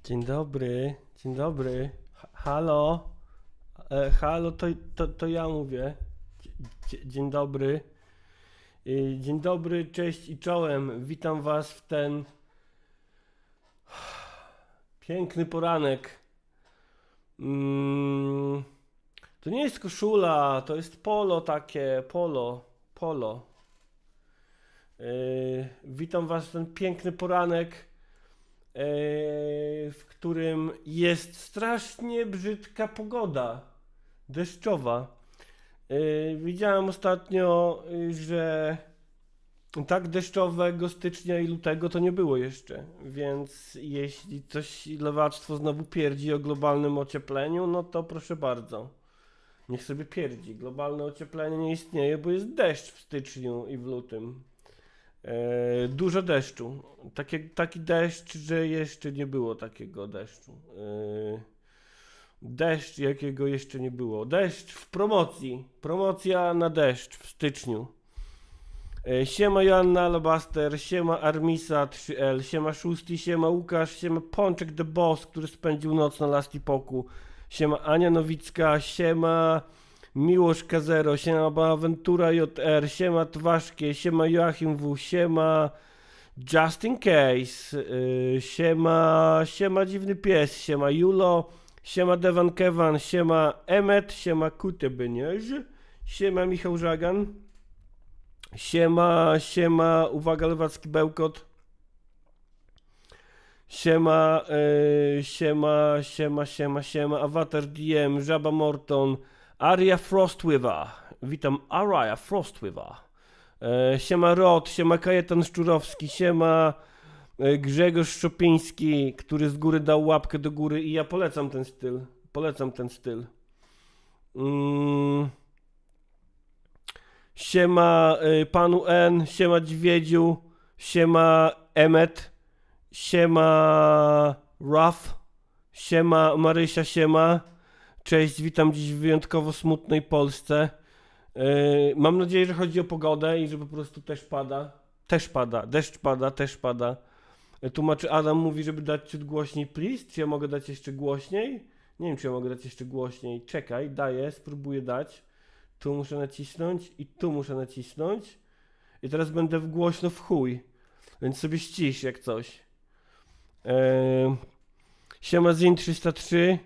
Dzień dobry, dzień dobry. Halo, halo, to ja mówię. Dzień dobry. Dzień dobry, cześć i czołem. Witam was w ten piękny poranek. To nie jest koszula, to jest polo takie, polo. Witam was w ten piękny poranek, w którym jest strasznie brzydka pogoda, deszczowa. Widziałem ostatnio, że tak deszczowego stycznia i lutego to nie było jeszcze, więc jeśli coś lewactwo znowu pierdzi o globalnym ociepleniu, no to proszę bardzo, niech sobie pierdzi. Globalne ocieplenie nie istnieje, bo jest deszcz w styczniu i w lutym. Dużo deszczu. Taki deszcz, że jeszcze nie było takiego deszczu. Deszcz, jakiego jeszcze nie było. Deszcz w promocji. Promocja na deszcz w styczniu. Siema Joanna Alabaster, siema Armisa 3L, siema Szósty, siema Łukasz, siema Pączek The Boss, który spędził noc na Lastipoku, siema Ania Nowicka, siema Miłosz K0, siema Bonaventura JR, siema Twaszkie, siema Joachim W, siema Just in Case, siema Dziwny Pies, siema Julo, siema Devan Kevan, siema Emmet, siema Kutebyniesz, siema Michał Żagan, siema, uwaga, lewacki bełkot. Siema, siema, Avatar DM, Żaba Morton, Aria Frostwywa. Witam Aria Frostwywa. Siema Rod, siema Kajetan Szczurowski, siema Grzegorz Szopiński, który z góry dał łapkę do góry i ja polecam ten styl. Siema panu N, siema Dźwiedziu, siema Emmet, siema Ruff, siema Marysia, siema. Cześć, witam dziś w wyjątkowo smutnej Polsce. Mam nadzieję, że chodzi o pogodę i że po prostu też pada. Deszcz pada. Tłumaczy Adam, mówi, żeby dać ciut głośniej, please. Czy ja mogę dać jeszcze głośniej? Nie wiem, czy ja mogę dać jeszcze głośniej. Czekaj, daję, spróbuję dać. Tu muszę nacisnąć i tu muszę nacisnąć. I teraz będę głośno w chuj. Więc sobie ścisz jak coś. Siema Zin 303.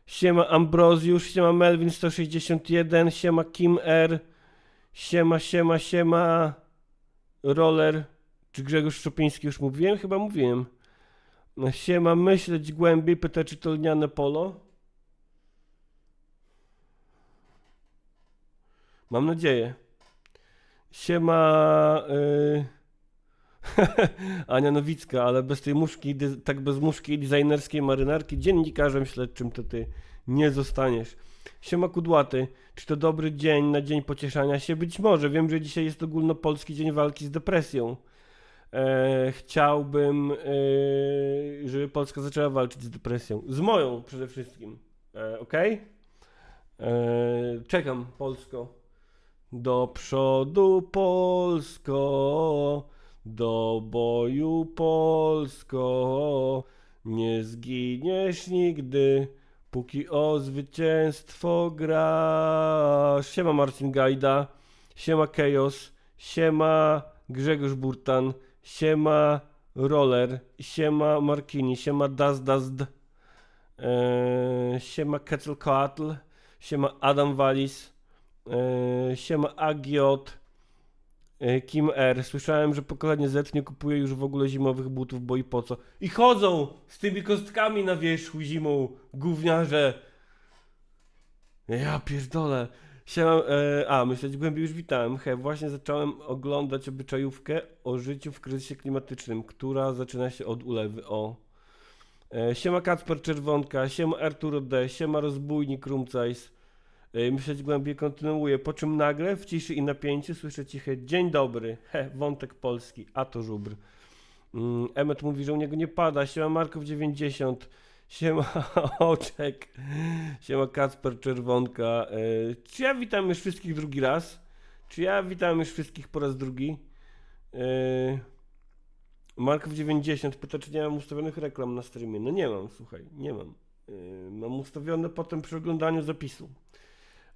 siema Ambrozjusz, siema Melvin 161, siema Kim R, siema Roller, czy Grzegorz Szczopiński już mówiłem? Chyba mówiłem. Siema myśleć głębiej, pyta czy to lniane polo. Mam nadzieję. Siema Ania Nowicka, ale bez tej muszki, tak bez muszki i designerskiej marynarki, dziennikarzem śledczym to ty nie zostaniesz. Siema Kudłaty, czy to dobry dzień na dzień pocieszania się? Być może, wiem, że dzisiaj jest ogólnopolski dzień walki z depresją. Chciałbym, żeby Polska zaczęła walczyć z depresją. Z moją przede wszystkim. Okej? Czekam, Polsko. Do przodu, Polsko. Do boju, Polsko. Nie zginiesz nigdy, póki o zwycięstwo grasz. Siema Marcin Gajda. Siema Chaos. Siema Grzegorz Burtan. Siema Roller, siema Markini, siema Dazd, siema Quetzalcoatl, siema Adam Walis, siema Agiot, Kim R. Słyszałem, że pokolenie Z nie kupuje już w ogóle zimowych butów, bo i po co? I chodzą z tymi kostkami na wierzchu zimą, gówniarze. Ja pierdolę. Siema, myśleć głębiej już witałem. Właśnie zacząłem oglądać obyczajówkę o życiu w kryzysie klimatycznym, która zaczyna się od ulewy. Siema Kacper Czerwonka, siema Arturo D, siema Rozbójnik Rumcajs. Myśleć głębiej kontynuuję, po czym nagle w ciszy i napięciu słyszę ciche dzień dobry, wątek polski, a to żubr. Emmet mówi, że u niego nie pada, siema Markow 90. Siema Oczek, siema Kacper Czerwonka. Czy ja witam już wszystkich drugi raz? Czy ja witam już wszystkich po raz drugi? Markow 90 pyta, czy nie mam ustawionych reklam na streamie. No nie mam, słuchaj, nie mam. Mam ustawione potem przy oglądaniu zapisu.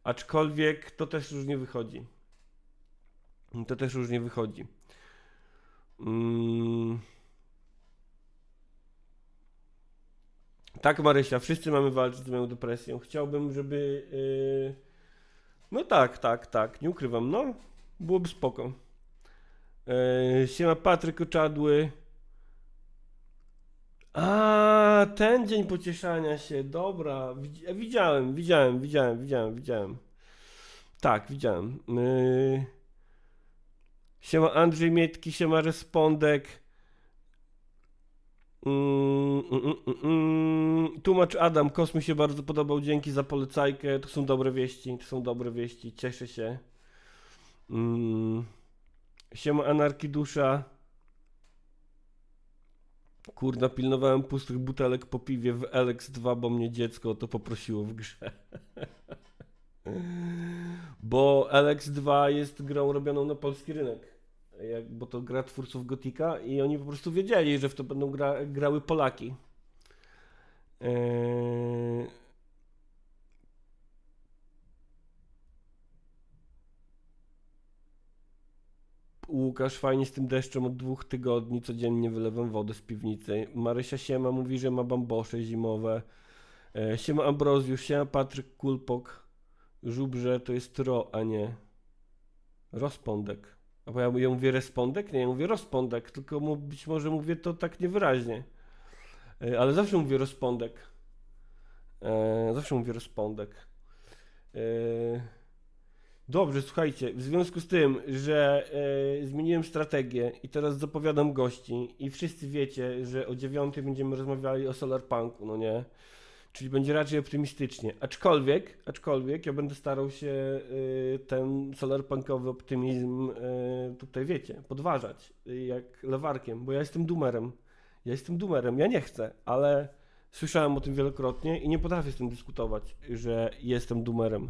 Aczkolwiek to też różnie wychodzi. To też różnie wychodzi. Tak, Marysia, wszyscy mamy walczyć z moją depresją. Chciałbym, żeby... No tak, nie ukrywam, no. Byłoby spoko. Siema Patryk Oczadły. A, ten dzień pocieszania się, dobra. Widziałem. Tak, widziałem. Siema Andrzej Mietki, siema Respondek. Tłumacz Adam, Kos mi się bardzo podobał, dzięki za polecajkę, to są dobre wieści, cieszę się. Siema Anarkidusza. Kurna, pilnowałem pustych butelek po piwie w LX2, bo mnie dziecko o to poprosiło w grze. Bo LX2 jest grą robioną na polski rynek. Bo to gra twórców Gotika i oni po prostu wiedzieli, że w to będą grały Polaki. Łukasz, fajnie z tym deszczem od 2 tygodni, codziennie wylewam wodę z piwnicy. Marysia Siema mówi, że ma bambosze zimowe. Siema Ambrozjusz, siema Patryk Kulpok. Żubrze to jest a nie rozpądek. A bo ja mówię respondek? Nie, ja mówię rozpądek, tylko być może mówię to tak niewyraźnie. Ale zawsze mówię rozpądek. Dobrze, słuchajcie, w związku z tym, że zmieniłem strategię i teraz zapowiadam gości i wszyscy wiecie, że o 9 będziemy rozmawiali o Solarpunku, no nie? Czyli będzie raczej optymistycznie. Aczkolwiek ja będę starał się ten solarpunkowy optymizm tutaj, wiecie, podważać jak lewarkiem, bo ja jestem doomerem. Ja nie chcę, ale słyszałem o tym wielokrotnie i nie potrafię z tym dyskutować, że jestem doomerem.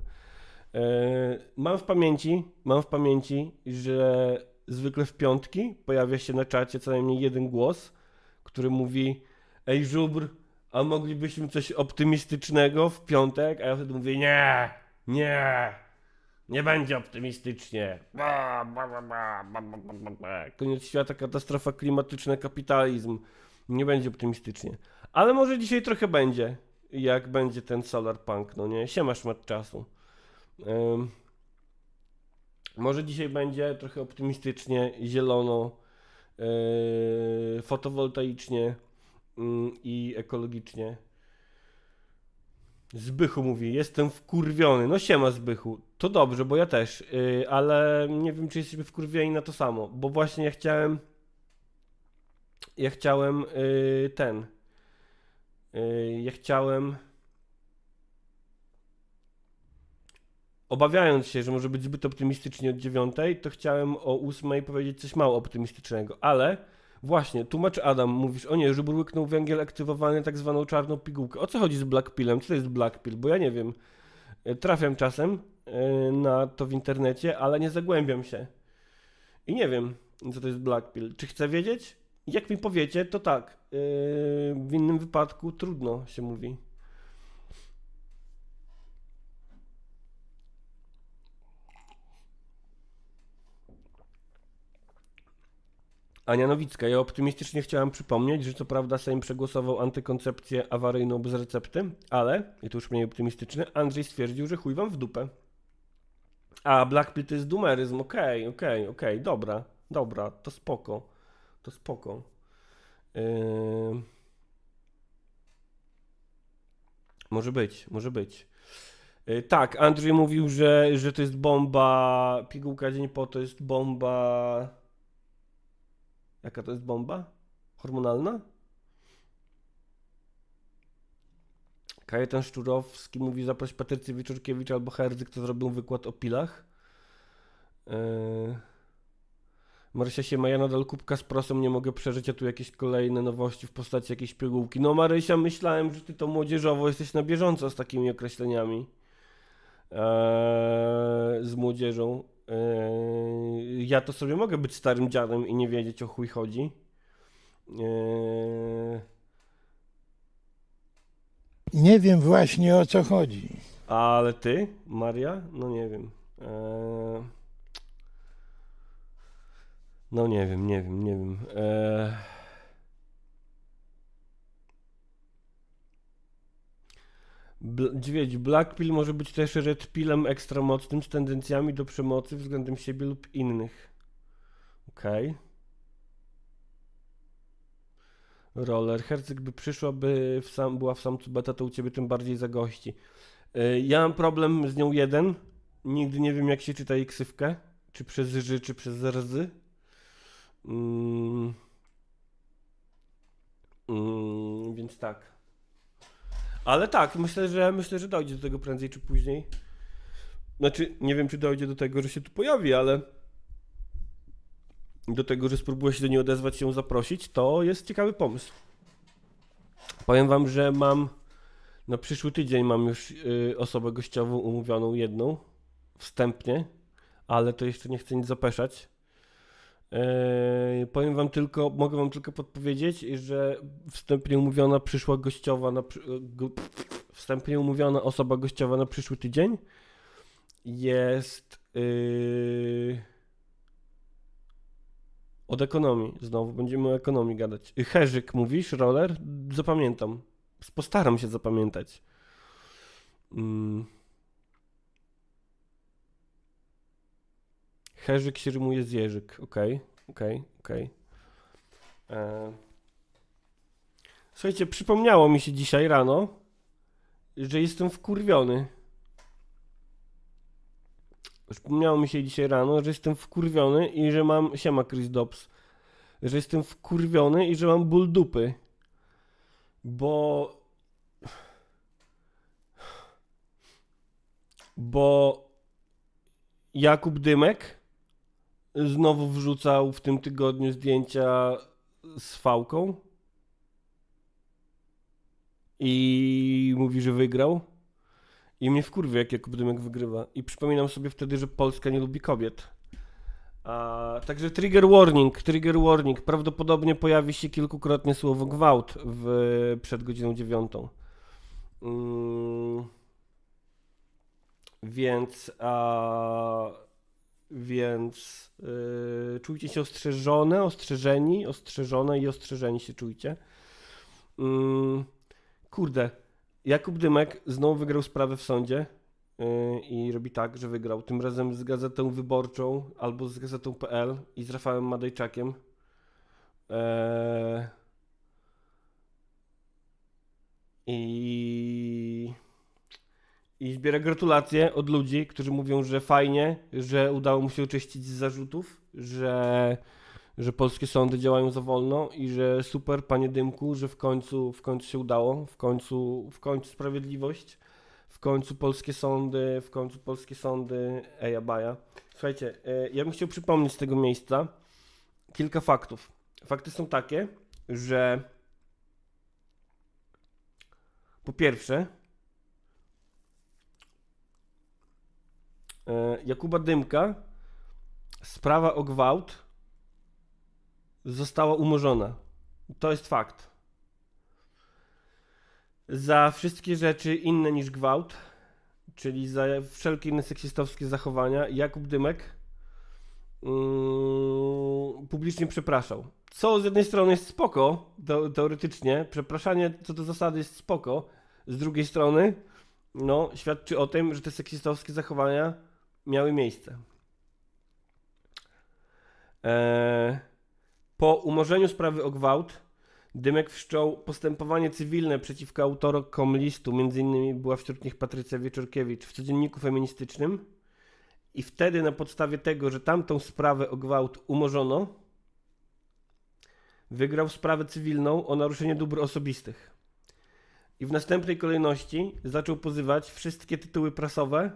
Mam w pamięci, że zwykle w piątki pojawia się na czacie co najmniej jeden głos, który mówi: ej żubr, a moglibyśmy coś optymistycznego w piątek? A ja wtedy mówię: nie będzie optymistycznie. Koniec świata, katastrofa klimatyczna, kapitalizm. Nie będzie optymistycznie. Ale może dzisiaj trochę będzie. jak będzie ten Solarpunk, no nie? Siema szmat czasu. Może dzisiaj będzie trochę optymistycznie, zielono, fotowoltaicznie i ekologicznie. Zbychu mówi, jestem wkurwiony. No siema Zbychu, to dobrze, bo ja też, ale nie wiem, czy jesteśmy wkurwieni na to samo, bo właśnie ja chciałem obawiając się, że może być zbyt optymistycznie od 9, to chciałem o 8 powiedzieć coś mało optymistycznego, ale właśnie, tłumacz Adam, mówisz, o nie, żubr łyknął węgiel aktywowany tak zwaną czarną pigułkę. O co chodzi z Blackpillem? Co to jest Blackpill? Bo ja nie wiem. Trafiam czasem na to w internecie, ale nie zagłębiam się. I nie wiem, co to jest Blackpill. Czy chcę wiedzieć? Jak mi powiecie, to tak. W innym wypadku trudno się mówi. Ania Nowicka, ja optymistycznie chciałam przypomnieć, że co prawda Sejm przegłosował antykoncepcję awaryjną bez recepty, ale, i to już mniej optymistyczne, Andrzej stwierdził, że chuj wam w dupę. A Blackpill to jest doomeryzm, okej, dobra, to spoko. Może być. Tak, Andrzej mówił, że to jest bomba, pigułka dzień po to jest bomba... Jaka to jest bomba? Hormonalna? Kajetan Szczurowski mówi, zaproś Patrycję Wieczorkiewicz albo Herdzy, kto zrobił wykład o pilach. Marysia Siema, ja nadal kubka z prosą nie mogę przeżyć, a tu jakieś kolejne nowości w postaci jakiejś pigułki. No Marysia, myślałem, że ty to młodzieżowo jesteś na bieżąco z takimi określeniami. Z młodzieżą. Ja to sobie mogę być starym dziadem i nie wiedzieć, o chuj chodzi. Nie wiem właśnie, o co chodzi. Ale ty, Maria? No nie wiem. No nie wiem. Dźwiedź, Blackpill może być też redpillem ekstra mocnym z tendencjami do przemocy względem siebie lub innych. Okej. Roller. Hercyk by przyszła, była w samcu beta, to u ciebie tym bardziej zagości. Ja mam problem z nią jeden. Nigdy nie wiem, jak się czyta jej ksywkę. Czy przez ży, czy przez rdzy. Więc tak. Ale tak, myślę, że dojdzie do tego prędzej czy później. Znaczy, nie wiem, czy dojdzie do tego, że się tu pojawi, ale do tego, że spróbuję się do niej odezwać, się ją zaprosić, to jest ciekawy pomysł. Powiem wam, że mam na przyszły tydzień mam już osobę gościową umówioną jedną, wstępnie, ale to jeszcze nie chcę nic zapeszać. Powiem wam tylko, mogę wam tylko podpowiedzieć, że wstępnie umówiona przyszła gościowa wstępnie umówiona osoba gościowa na przyszły tydzień jest od ekonomii. Znowu będziemy o ekonomii gadać. Herzyk mówisz, roller? Zapamiętam. Postaram się zapamiętać. Herzyk się rymuje z Jerzyk. Okej. Słuchajcie, przypomniało mi się dzisiaj rano, że jestem wkurwiony. Przypomniało mi się dzisiaj rano, że jestem wkurwiony i że mam... Siema Chris Dobbs. Że jestem wkurwiony i że mam ból dupy. Bo Jakub Dymek znowu wrzucał w tym tygodniu zdjęcia z fałką i mówi, że wygrał. I mnie wkurwia, jak Jakub Dymek wygrywa. I przypominam sobie wtedy, że Polska nie lubi kobiet. Także trigger warning. Prawdopodobnie pojawi się kilkukrotnie słowo gwałt przed godziną 9. Więc czujcie się ostrzeżone i ostrzeżeni się czujcie. Kurde, Jakub Dymek znowu wygrał sprawę w sądzie i robi tak, że wygrał. Tym razem z Gazetą Wyborczą albo z Gazetą.pl i z Rafałem Madejczakiem. I zbiera gratulacje od ludzi, którzy mówią, że fajnie, że udało mu się oczyścić z zarzutów, że polskie sądy działają za wolno i że super, panie Dymku, że w końcu się udało, w końcu sprawiedliwość, w końcu polskie sądy, eja baja. Słuchajcie, ja bym chciał przypomnieć z tego miejsca kilka faktów. Fakty są takie, że po pierwsze, Jakuba Dymka sprawa o gwałt została umorzona. To jest fakt. Za wszystkie rzeczy inne niż gwałt, czyli za wszelkie inne seksistowskie zachowania, Jakub Dymek publicznie przepraszał. Co z jednej strony jest spoko, teoretycznie, przepraszanie co do zasady jest spoko, z drugiej strony no, świadczy o tym, że te seksistowskie zachowania miały miejsce. Po umorzeniu sprawy o gwałt Dymek wszczął postępowanie cywilne przeciwko autorkom listu, m.in. była wśród nich Patrycja Wieczorkiewicz, w codzienniku feministycznym i wtedy na podstawie tego, że tamtą sprawę o gwałt umorzono, wygrał sprawę cywilną o naruszenie dóbr osobistych. I w następnej kolejności zaczął pozywać wszystkie tytuły prasowe,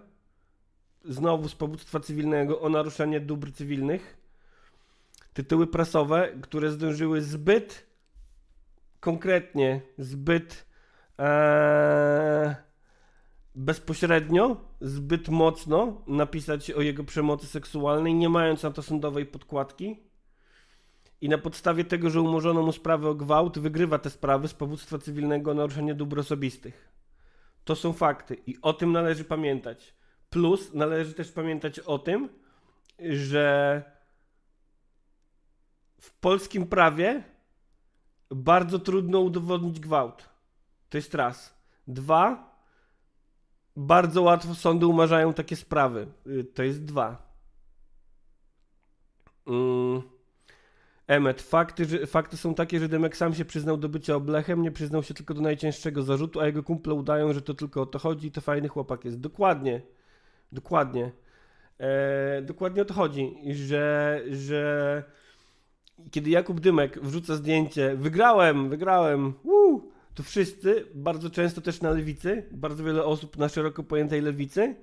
znowu z powództwa cywilnego o naruszenie dóbr cywilnych, tytuły prasowe, które zdążyły zbyt konkretnie, zbyt bezpośrednio, zbyt mocno napisać o jego przemocy seksualnej, nie mając na to sądowej podkładki. I na podstawie tego, że umorzono mu sprawę o gwałt, wygrywa te sprawy z powództwa cywilnego o naruszenie dóbr osobistych. To są fakty i o tym należy pamiętać. Plus należy też pamiętać o tym, że w polskim prawie bardzo trudno udowodnić gwałt. To jest raz. Dwa, bardzo łatwo sądy umarzają takie sprawy. To jest dwa. Emmet, fakty są takie, że Dymek sam się przyznał do bycia oblechem, nie przyznał się tylko do najcięższego zarzutu, a jego kumple udają, że to tylko o to chodzi i to fajny chłopak jest. Dokładnie. Dokładnie o to chodzi, że kiedy Jakub Dymek wrzuca zdjęcie, wygrałem, to wszyscy, bardzo często też na lewicy, bardzo wiele osób na szeroko pojętej lewicy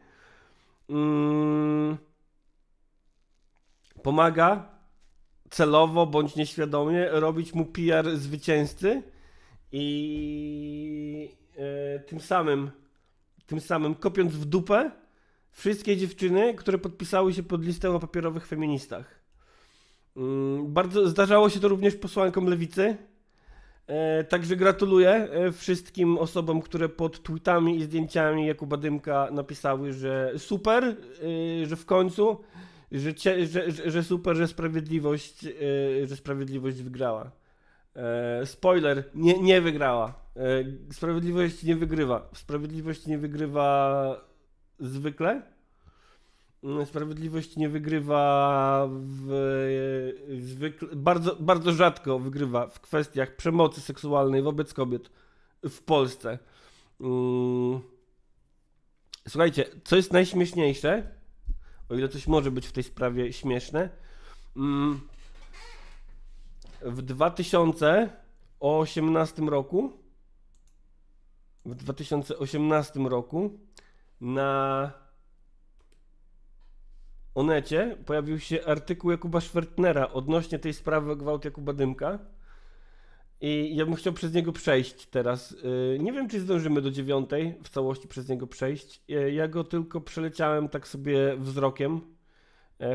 pomaga celowo bądź nieświadomie robić mu PR zwycięzcy i tym samym kopiąc w dupę wszystkie dziewczyny, które podpisały się pod listę o papierowych feministach. Bardzo zdarzało się to również posłankom lewicy. Także gratuluję wszystkim osobom, które pod tweetami i zdjęciami Jakuba Dymka napisały, że super, że w końcu, że super, że sprawiedliwość wygrała. Spoiler, nie wygrała. Sprawiedliwość nie wygrywa. Sprawiedliwość nie wygrywa zwykle. Sprawiedliwość nie wygrywa zwykle, bardzo, bardzo rzadko wygrywa w kwestiach przemocy seksualnej wobec kobiet w Polsce. Słuchajcie, co jest najśmieszniejsze, o ile coś może być w tej sprawie śmieszne, w 2018 roku na Onecie pojawił się artykuł Jakuba Szwertnera odnośnie tej sprawy o gwałt Jakuba Dymka i ja bym chciał przez niego przejść teraz. Nie wiem, czy zdążymy do 9 w całości przez niego przejść. Ja go tylko przeleciałem tak sobie wzrokiem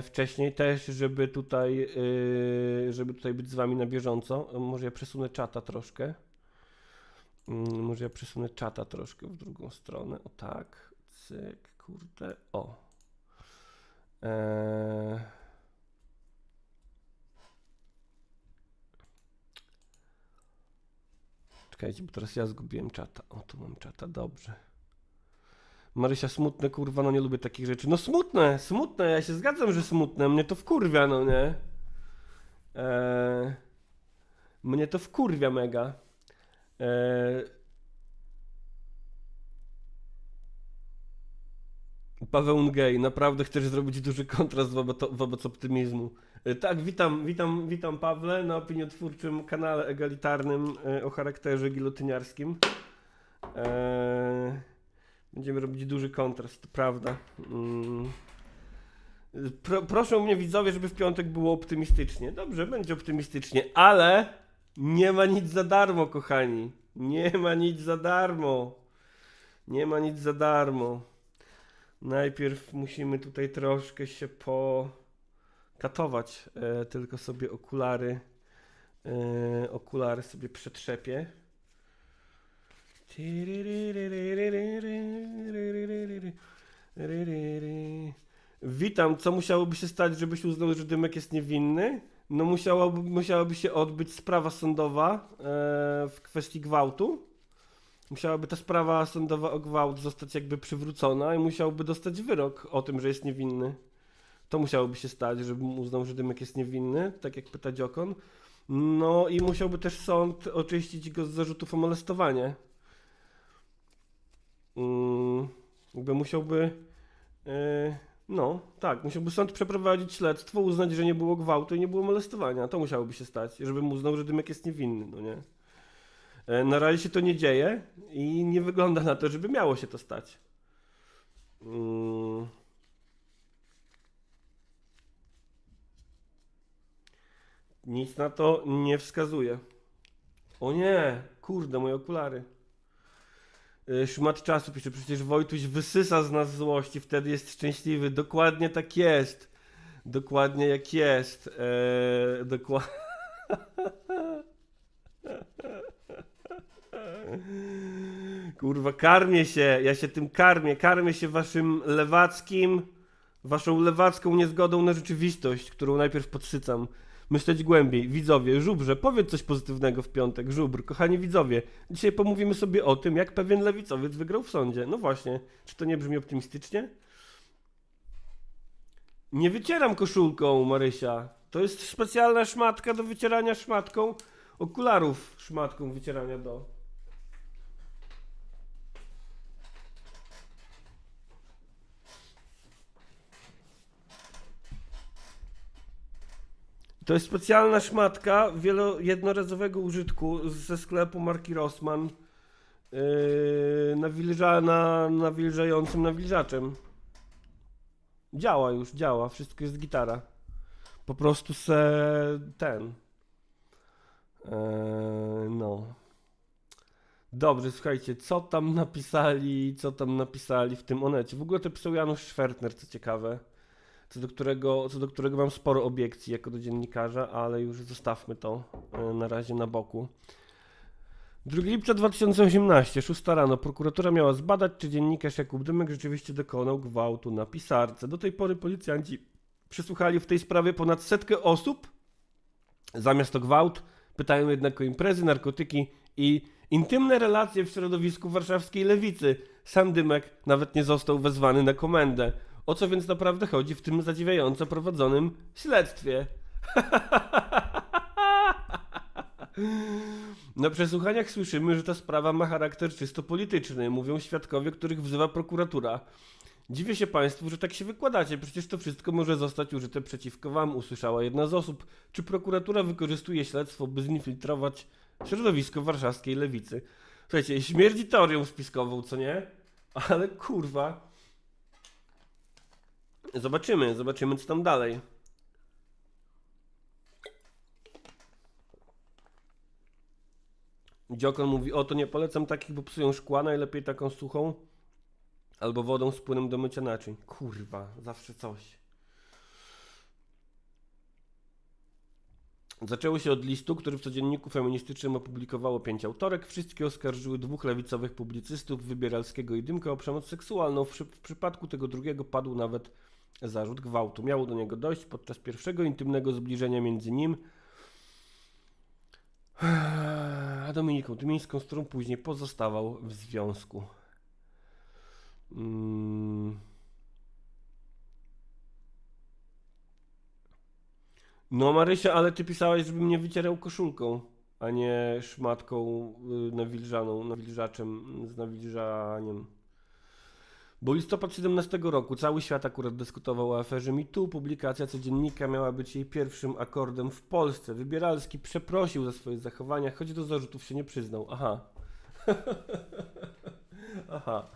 wcześniej też, żeby tutaj być z wami na bieżąco. Może ja przesunę czata troszkę. W drugą stronę. O tak. Cyk, kurde. O. Czekajcie, bo teraz ja zgubiłem czata. O, tu mam czata, dobrze. Marysia, smutne, kurwa, no nie lubię takich rzeczy. No smutne, smutne, ja się zgadzam, że smutne. Mnie to wkurwia, no nie? Mnie to wkurwia mega. Paweł Ngej, naprawdę chcesz zrobić duży kontrast wobec optymizmu. Tak, witam Pawle na opiniotwórczym kanale egalitarnym o charakterze gilotyniarskim. Będziemy robić duży kontrast, to prawda. Proszę mnie widzowie, żeby w piątek było optymistycznie. Dobrze, będzie optymistycznie, ale nie ma nic za darmo, kochani. Nie ma nic za darmo. Nie ma nic za darmo. Najpierw musimy tutaj troszkę się pokatować. Tylko sobie okulary sobie przetrzepię. Witam, co musiałoby się stać, żebyś uznał, że Dymek jest niewinny? No musiałaby się odbyć sprawa sądowa w kwestii gwałtu. Musiałaby ta sprawa sądowa o gwałt zostać jakby przywrócona i musiałby dostać wyrok o tym, że jest niewinny. To musiałoby się stać, żebym uznał, że Dymek jest niewinny, tak jak pyta Dziokon. No i musiałby też sąd oczyścić go z zarzutów o molestowanie. Jakby musiałby... no, tak, musiałby sąd przeprowadzić śledztwo, uznać, że nie było gwałtu i nie było molestowania. To musiałoby się stać, żebym uznał, że Dymek jest niewinny, no nie? Na razie się to nie dzieje i nie wygląda na to, żeby miało się to stać. Nic na to nie wskazuje. O nie, kurde, moje okulary. Szmat czasu pisze, przecież Wojtuś wysysa z nas złości, wtedy jest szczęśliwy. Dokładnie tak jest. Dokładnie jak jest. Kurwa, karmię się, ja się tym karmię się waszą lewacką niezgodą na rzeczywistość, którą najpierw podsycam. Myśleć głębiej. Widzowie, Żubrze, powiedz coś pozytywnego w piątek. Żubr, kochani widzowie, dzisiaj pomówimy sobie o tym, jak pewien lewicowiec wygrał w sądzie. No właśnie, czy to nie brzmi optymistycznie? Nie wycieram koszulką, Marysia. To jest specjalna szmatka do wycierania szmatką okularów, szmatką wycierania do... To jest specjalna szmatka jednorazowego użytku ze sklepu marki Rossmann nawilżającym nawilżaczem. Działa już, działa, wszystko jest gitara. Po prostu no. Dobrze, słuchajcie, co tam napisali w tym onecie. W ogóle to pisał Janusz Szwertner, co ciekawe. Co do którego mam sporo obiekcji jako do dziennikarza, ale już zostawmy to na razie na boku. 2 lipca 2018, 6 rano, prokuratura miała zbadać, czy dziennikarz Jakub Dymek rzeczywiście dokonał gwałtu na pisarce. Do tej pory policjanci przesłuchali w tej sprawie ponad 100 osób. Zamiast o gwałt pytają jednak o imprezy, narkotyki i intymne relacje w środowisku warszawskiej lewicy. Sam Dymek nawet nie został wezwany na komendę. O co więc naprawdę chodzi w tym zadziwiająco prowadzonym śledztwie? Na przesłuchaniach słyszymy, że ta sprawa ma charakter czysto polityczny, mówią świadkowie, których wzywa prokuratura. Dziwię się państwu, że tak się wykładacie, przecież to wszystko może zostać użyte przeciwko wam, usłyszała jedna z osób. Czy prokuratura wykorzystuje śledztwo, by zinfiltrować środowisko warszawskiej lewicy? Słuchajcie, śmierdzi teorią spiskową, co nie? Ale kurwa... Zobaczymy co tam dalej. Dziokon mówi, o to nie polecam takich, bo psują szkła, najlepiej taką suchą albo wodą z płynem do mycia naczyń. Kurwa, zawsze coś. Zaczęło się od listu, który w codzienniku feministycznym opublikowało 5 autorek. Wszystkie oskarżyły 2 lewicowych publicystów, Wybieralskiego i Dymka, o przemoc seksualną. W przypadku tego drugiego padł nawet zarzut gwałtu. Miało do niego dojść podczas pierwszego intymnego zbliżenia między nim A Dominiką Tymińską, z którą później pozostawał w związku. No Marysia, ale ty pisałaś, żebym mnie wycierał koszulką, a nie szmatką nawilżaczem, z nawilżaniem. Bo listopad 17 roku, cały świat akurat dyskutował o aferze MeToo. Publikacja codziennika miała być jej pierwszym akordem w Polsce. Wybieralski przeprosił za swoje zachowania, choć do zarzutów się nie przyznał. Aha. Aha.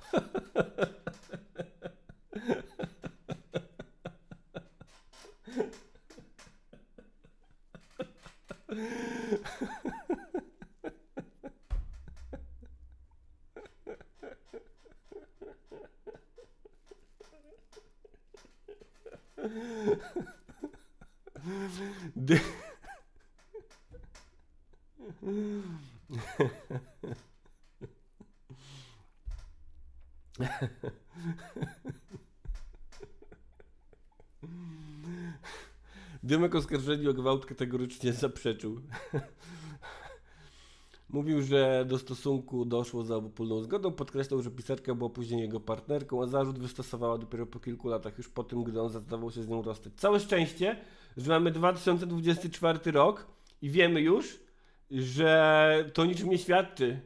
Dy... Dymek oskarżeni o gwałt kategorycznie zaprzeczył. Mówił, że do stosunku doszło za obopólną zgodą, podkreślał, że pisarka była później jego partnerką, a zarzut wystosowała dopiero po kilku latach, już po tym, gdy on zdecydował się z nią rozstać. Całe szczęście, że mamy 2024 rok i wiemy już, że to niczym nie świadczy,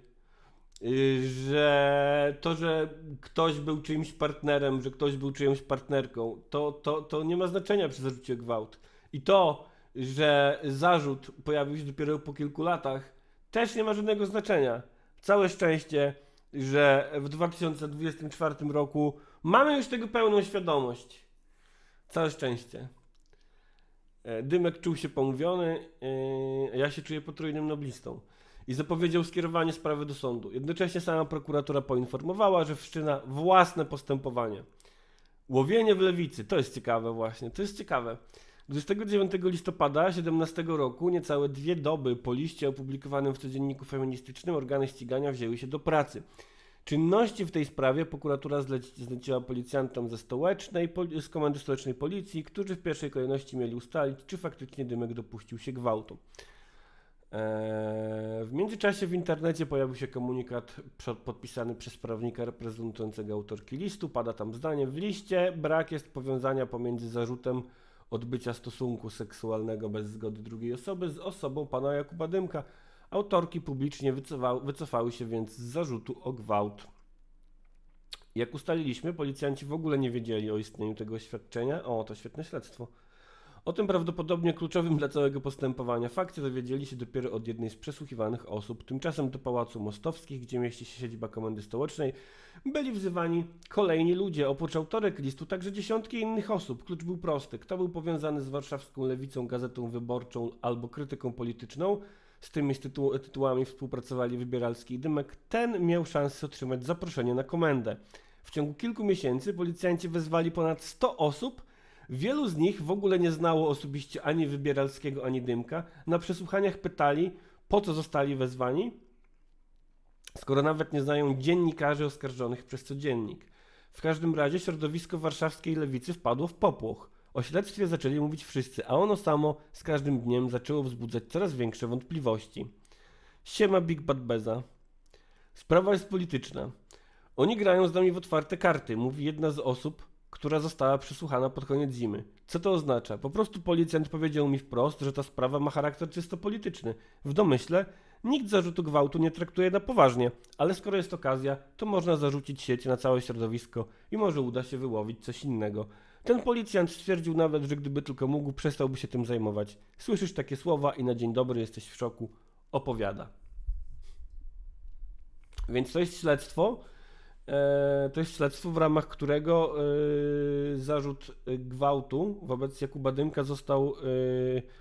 że to, że ktoś był czyimś partnerem, że ktoś był czyjąś partnerką, to nie ma znaczenia przy zarzucie o gwałt. I to, że zarzut pojawił się dopiero po kilku latach, też nie ma żadnego znaczenia. Całe szczęście, że w 2024 roku mamy już tego pełną świadomość. Całe szczęście. Dymek czuł się pomówiony, a ja się czuję potrójnym noblistą. I zapowiedział skierowanie sprawy do sądu. Jednocześnie sama prokuratura poinformowała, że wszczyna własne postępowanie. Łowienie w Lewicy. To jest ciekawe właśnie. To jest ciekawe. 29 listopada 2017 roku, niecałe 2 doby po liście opublikowanym w codzienniku feministycznym, organy ścigania wzięły się do pracy. Czynności w tej sprawie prokuratura zleciła policjantom z Komendy Stołecznej Policji, którzy w pierwszej kolejności mieli ustalić, czy faktycznie Dymek dopuścił się gwałtu. W międzyczasie w internecie pojawił się komunikat podpisany przez prawnika reprezentującego autorki listu. Pada tam zdanie: w liście brak jest powiązania pomiędzy zarzutem odbycia stosunku seksualnego bez zgody drugiej osoby z osobą pana Jakuba Dymka. Autorki publicznie wycofały się więc z zarzutu o gwałt. Jak ustaliliśmy, policjanci w ogóle nie wiedzieli o istnieniu tego oświadczenia. O, to świetne śledztwo. O tym prawdopodobnie kluczowym dla całego postępowania fakcie dowiedzieli się dopiero od jednej z przesłuchiwanych osób. Tymczasem do Pałacu Mostowskich, gdzie mieści się siedziba Komendy Stołecznej, byli wzywani kolejni ludzie. Oprócz autorek listu także dziesiątki innych osób. Klucz był prosty. Kto był powiązany z warszawską Lewicą, Gazetą Wyborczą albo krytyką polityczną? Z tymi tytułami współpracowali Wybieralski i Dymek. Ten miał szansę otrzymać zaproszenie na komendę. W ciągu kilku miesięcy policjanci wezwali ponad 100 osób. Wielu z nich w ogóle nie znało osobiście ani Wybieralskiego, ani Dymka. Na przesłuchaniach pytali, po co zostali wezwani, skoro nawet nie znają dziennikarzy oskarżonych przez codziennik. W każdym razie środowisko warszawskiej Lewicy wpadło w popłoch. O śledztwie zaczęli mówić wszyscy, a ono samo z każdym dniem zaczęło wzbudzać coraz większe wątpliwości. Siema Big Bad Beza. Sprawa jest polityczna. Oni grają z nami w otwarte karty, mówi jedna z osób, która została przesłuchana pod koniec zimy. Co to oznacza? Po prostu policjant powiedział mi wprost, że ta sprawa ma charakter czysto polityczny. W domyśle nikt zarzutu gwałtu nie traktuje na poważnie, ale skoro jest okazja, to można zarzucić sieć na całe środowisko i może uda się wyłowić coś innego. Ten policjant stwierdził nawet, że gdyby tylko mógł, przestałby się tym zajmować. Słyszysz takie słowa i na dzień dobry jesteś w szoku. Opowiada. Więc to jest śledztwo. To jest śledztwo, w ramach którego zarzut gwałtu wobec Jakuba Dymka został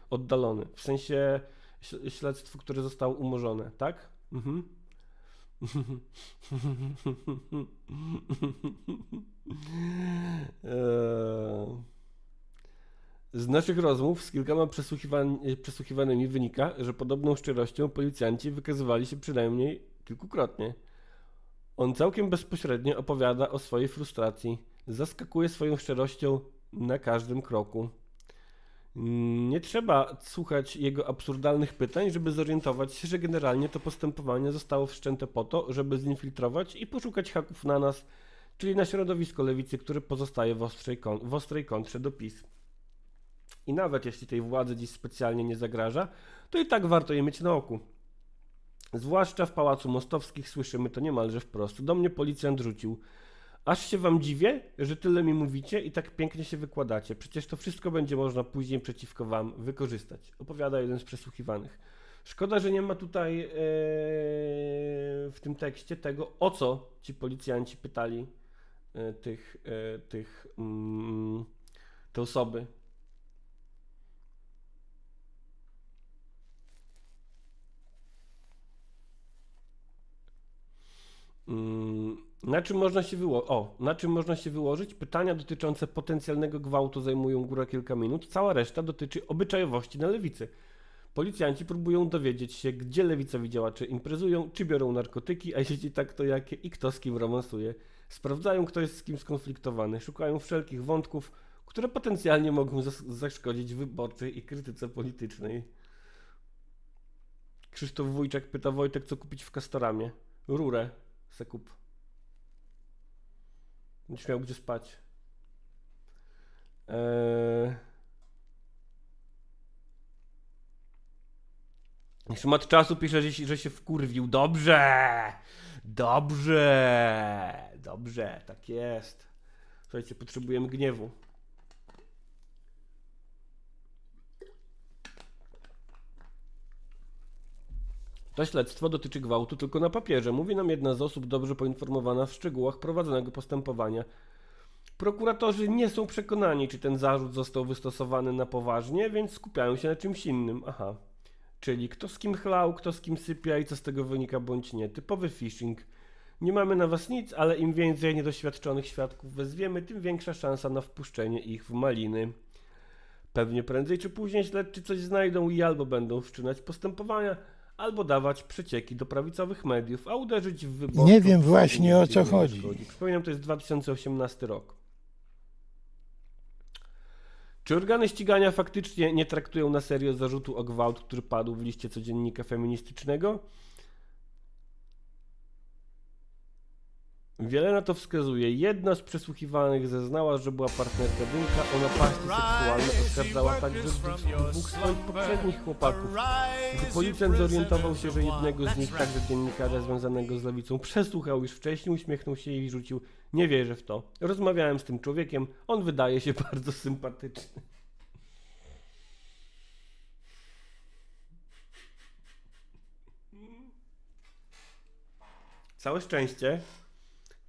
oddalony. W sensie śledztwo, które zostało umorzone, tak? Mhm. Z naszych rozmów z kilkoma przesłuchiwanymi wynika, że podobną szczerością policjanci wykazywali się przynajmniej kilkukrotnie. On całkiem bezpośrednio opowiada o swojej frustracji. Zaskakuje swoją szczerością na każdym kroku. Nie trzeba słuchać jego absurdalnych pytań, żeby zorientować się, że generalnie to postępowanie zostało wszczęte po to, żeby zinfiltrować i poszukać haków na nas, czyli na środowisko lewicy, które pozostaje w ostrej kontrze do PiS. I nawet jeśli tej władzy dziś specjalnie nie zagraża, to i tak warto je mieć na oku. Zwłaszcza w Pałacu Mostowskich słyszymy to niemalże wprost. Do mnie policjant rzucił: aż się wam dziwię, że tyle mi mówicie i tak pięknie się wykładacie. Przecież to wszystko będzie można później przeciwko wam wykorzystać. Opowiada jeden z przesłuchiwanych. Szkoda, że nie ma tutaj w tym tekście tego, o co ci policjanci pytali te osoby. Na czym można się na czym można się wyłożyć? Pytania dotyczące potencjalnego gwałtu zajmują górę kilka minut, cała reszta dotyczy obyczajowości na lewicy. Policjanci próbują dowiedzieć się, gdzie lewicowi działacze imprezują, czy biorą narkotyki, a jeśli tak, to jakie i kto z kim romansuje. Sprawdzają, kto jest z kim skonfliktowany, szukają wszelkich wątków, które potencjalnie mogą zaszkodzić wyborczej i krytyce politycznej. Krzysztof Wójczak pyta: Wojtek, co kupić w Castoramie? Rurę se kup. Będziesz miał gdzie spać. Szmat czasu pisze, że się wkurwił. Dobrze! Dobrze! Dobrze, tak jest. Słuchajcie, potrzebujemy gniewu. To śledztwo dotyczy gwałtu tylko na papierze, mówi nam jedna z osób dobrze poinformowana w szczegółach prowadzonego postępowania. Prokuratorzy nie są przekonani, czy ten zarzut został wystosowany na poważnie, więc skupiają się na czymś innym. Aha. Czyli kto z kim chlał, kto z kim sypia i co z tego wynika bądź nie. Typowy phishing. Nie mamy na was nic, ale im więcej niedoświadczonych świadków wezwiemy, tym większa szansa na wpuszczenie ich w maliny. Pewnie prędzej czy później śledczy coś znajdą i albo będą wszczynać postępowania, albo dawać przecieki do prawicowych mediów, a uderzyć w wyborców. Nie wiem właśnie, o co chodzi. Przypominam, to jest 2018 rok. Czy organy ścigania faktycznie nie traktują na serio zarzutu o gwałt, który padł w liście codziennika feministycznego? Wiele na to wskazuje. Jedna z przesłuchiwanych zeznała, że była partnerka Dynka o napaści seksualne. Oskarżała także dwóch swoich poprzednich chłopaków. Gdy policjant zorientował się, że jednego z nich, także dziennikarza związanego z lewicą, przesłuchał już wcześniej, uśmiechnął się i rzucił: nie wierzę w to. Rozmawiałem z tym człowiekiem, on wydaje się bardzo sympatyczny.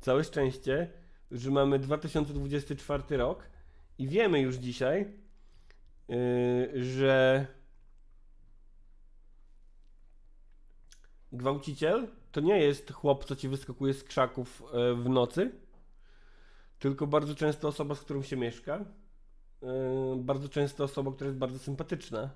Całe szczęście, że mamy 2024 rok i wiemy już dzisiaj, że gwałciciel to nie jest chłop, co ci wyskakuje z krzaków w nocy, tylko bardzo często osoba, z którą się mieszka. Bardzo często osoba, która jest bardzo sympatyczna.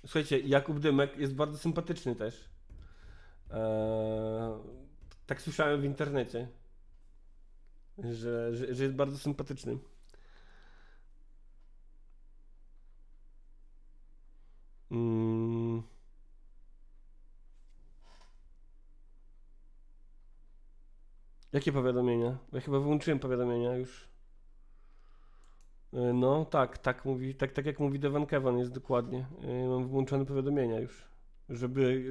Słuchajcie, Jakub Dymek jest bardzo sympatyczny też. Tak słyszałem w internecie, że jest bardzo sympatyczny. Jakie powiadomienia? Ja chyba wyłączyłem powiadomienia już. No, tak mówi, tak jak mówi Devan Kevan, jest dokładnie. Mam włączone powiadomienia już, żeby...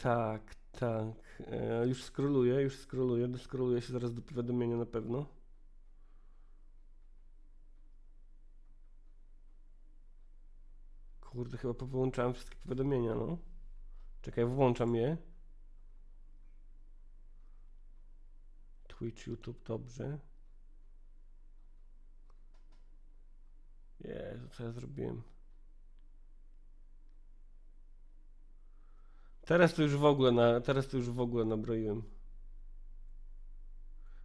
tak. Już scrolluję, doskroluję się zaraz do powiadomienia na pewno. Kurde, chyba powyłączałem wszystkie powiadomienia, no. Czekaj, włączam je. Twitch, YouTube, dobrze. Jezu, co ja zrobiłem? Teraz to już w ogóle nabroiłem.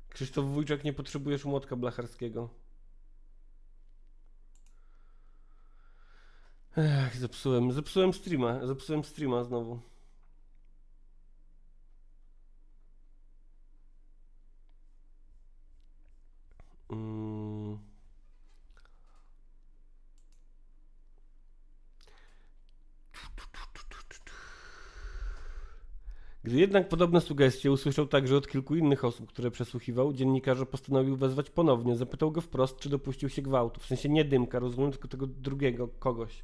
Krzysztof Wójczak, nie potrzebujesz młotka blacharskiego. Zepsułem streama znowu. Gdy jednak podobne sugestie usłyszał także od kilku innych osób, które przesłuchiwał, dziennikarz postanowił wezwać ponownie. Zapytał go wprost, czy dopuścił się gwałtu. W sensie nie Dymka, rozumiem, tylko tego drugiego kogoś.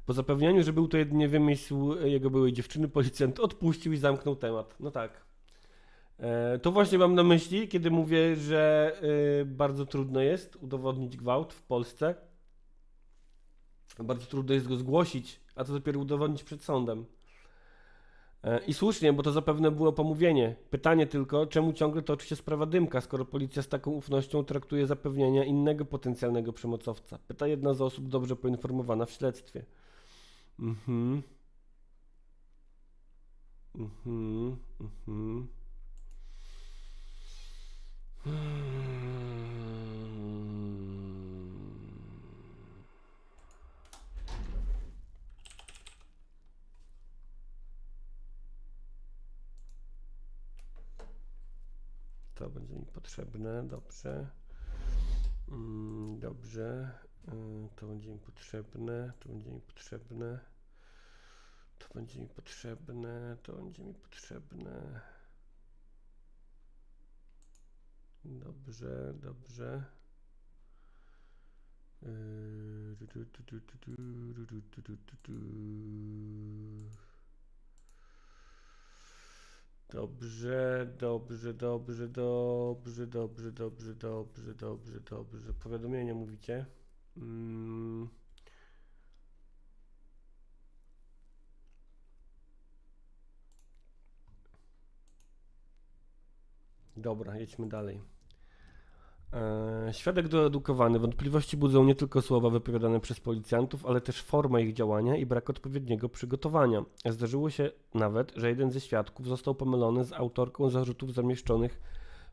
Po zapewnianiu, że był to jedynie wymysł jego byłej dziewczyny, policjant odpuścił i zamknął temat. No tak. To właśnie mam na myśli, kiedy mówię, że bardzo trudno jest udowodnić gwałt w Polsce. Bardzo trudno jest go zgłosić, a to dopiero udowodnić przed sądem. I słusznie, bo to zapewne było pomówienie. Pytanie tylko, czemu ciągle toczy się sprawa Dymka, skoro policja z taką ufnością traktuje zapewnienia innego potencjalnego przemocowca? Pyta jedna z osób dobrze poinformowana w śledztwie. Mhm. Mhm. Mhm. To będzie mi potrzebne, dobrze. Dobrze. To będzie mi potrzebne, to będzie mi potrzebne. To będzie mi potrzebne, to będzie mi potrzebne. Dobrze, dobrze. Dobrze, dobrze, dobrze, dobrze, dobrze, dobrze, dobrze, dobrze, dobrze. Powiadomienia mówicie? Dobra, jedźmy dalej. Świadek doedukowany. Wątpliwości budzą nie tylko słowa wypowiadane przez policjantów, ale też forma ich działania i brak odpowiedniego przygotowania. Zdarzyło się nawet, że jeden ze świadków został pomylony z autorką zarzutów zamieszczonych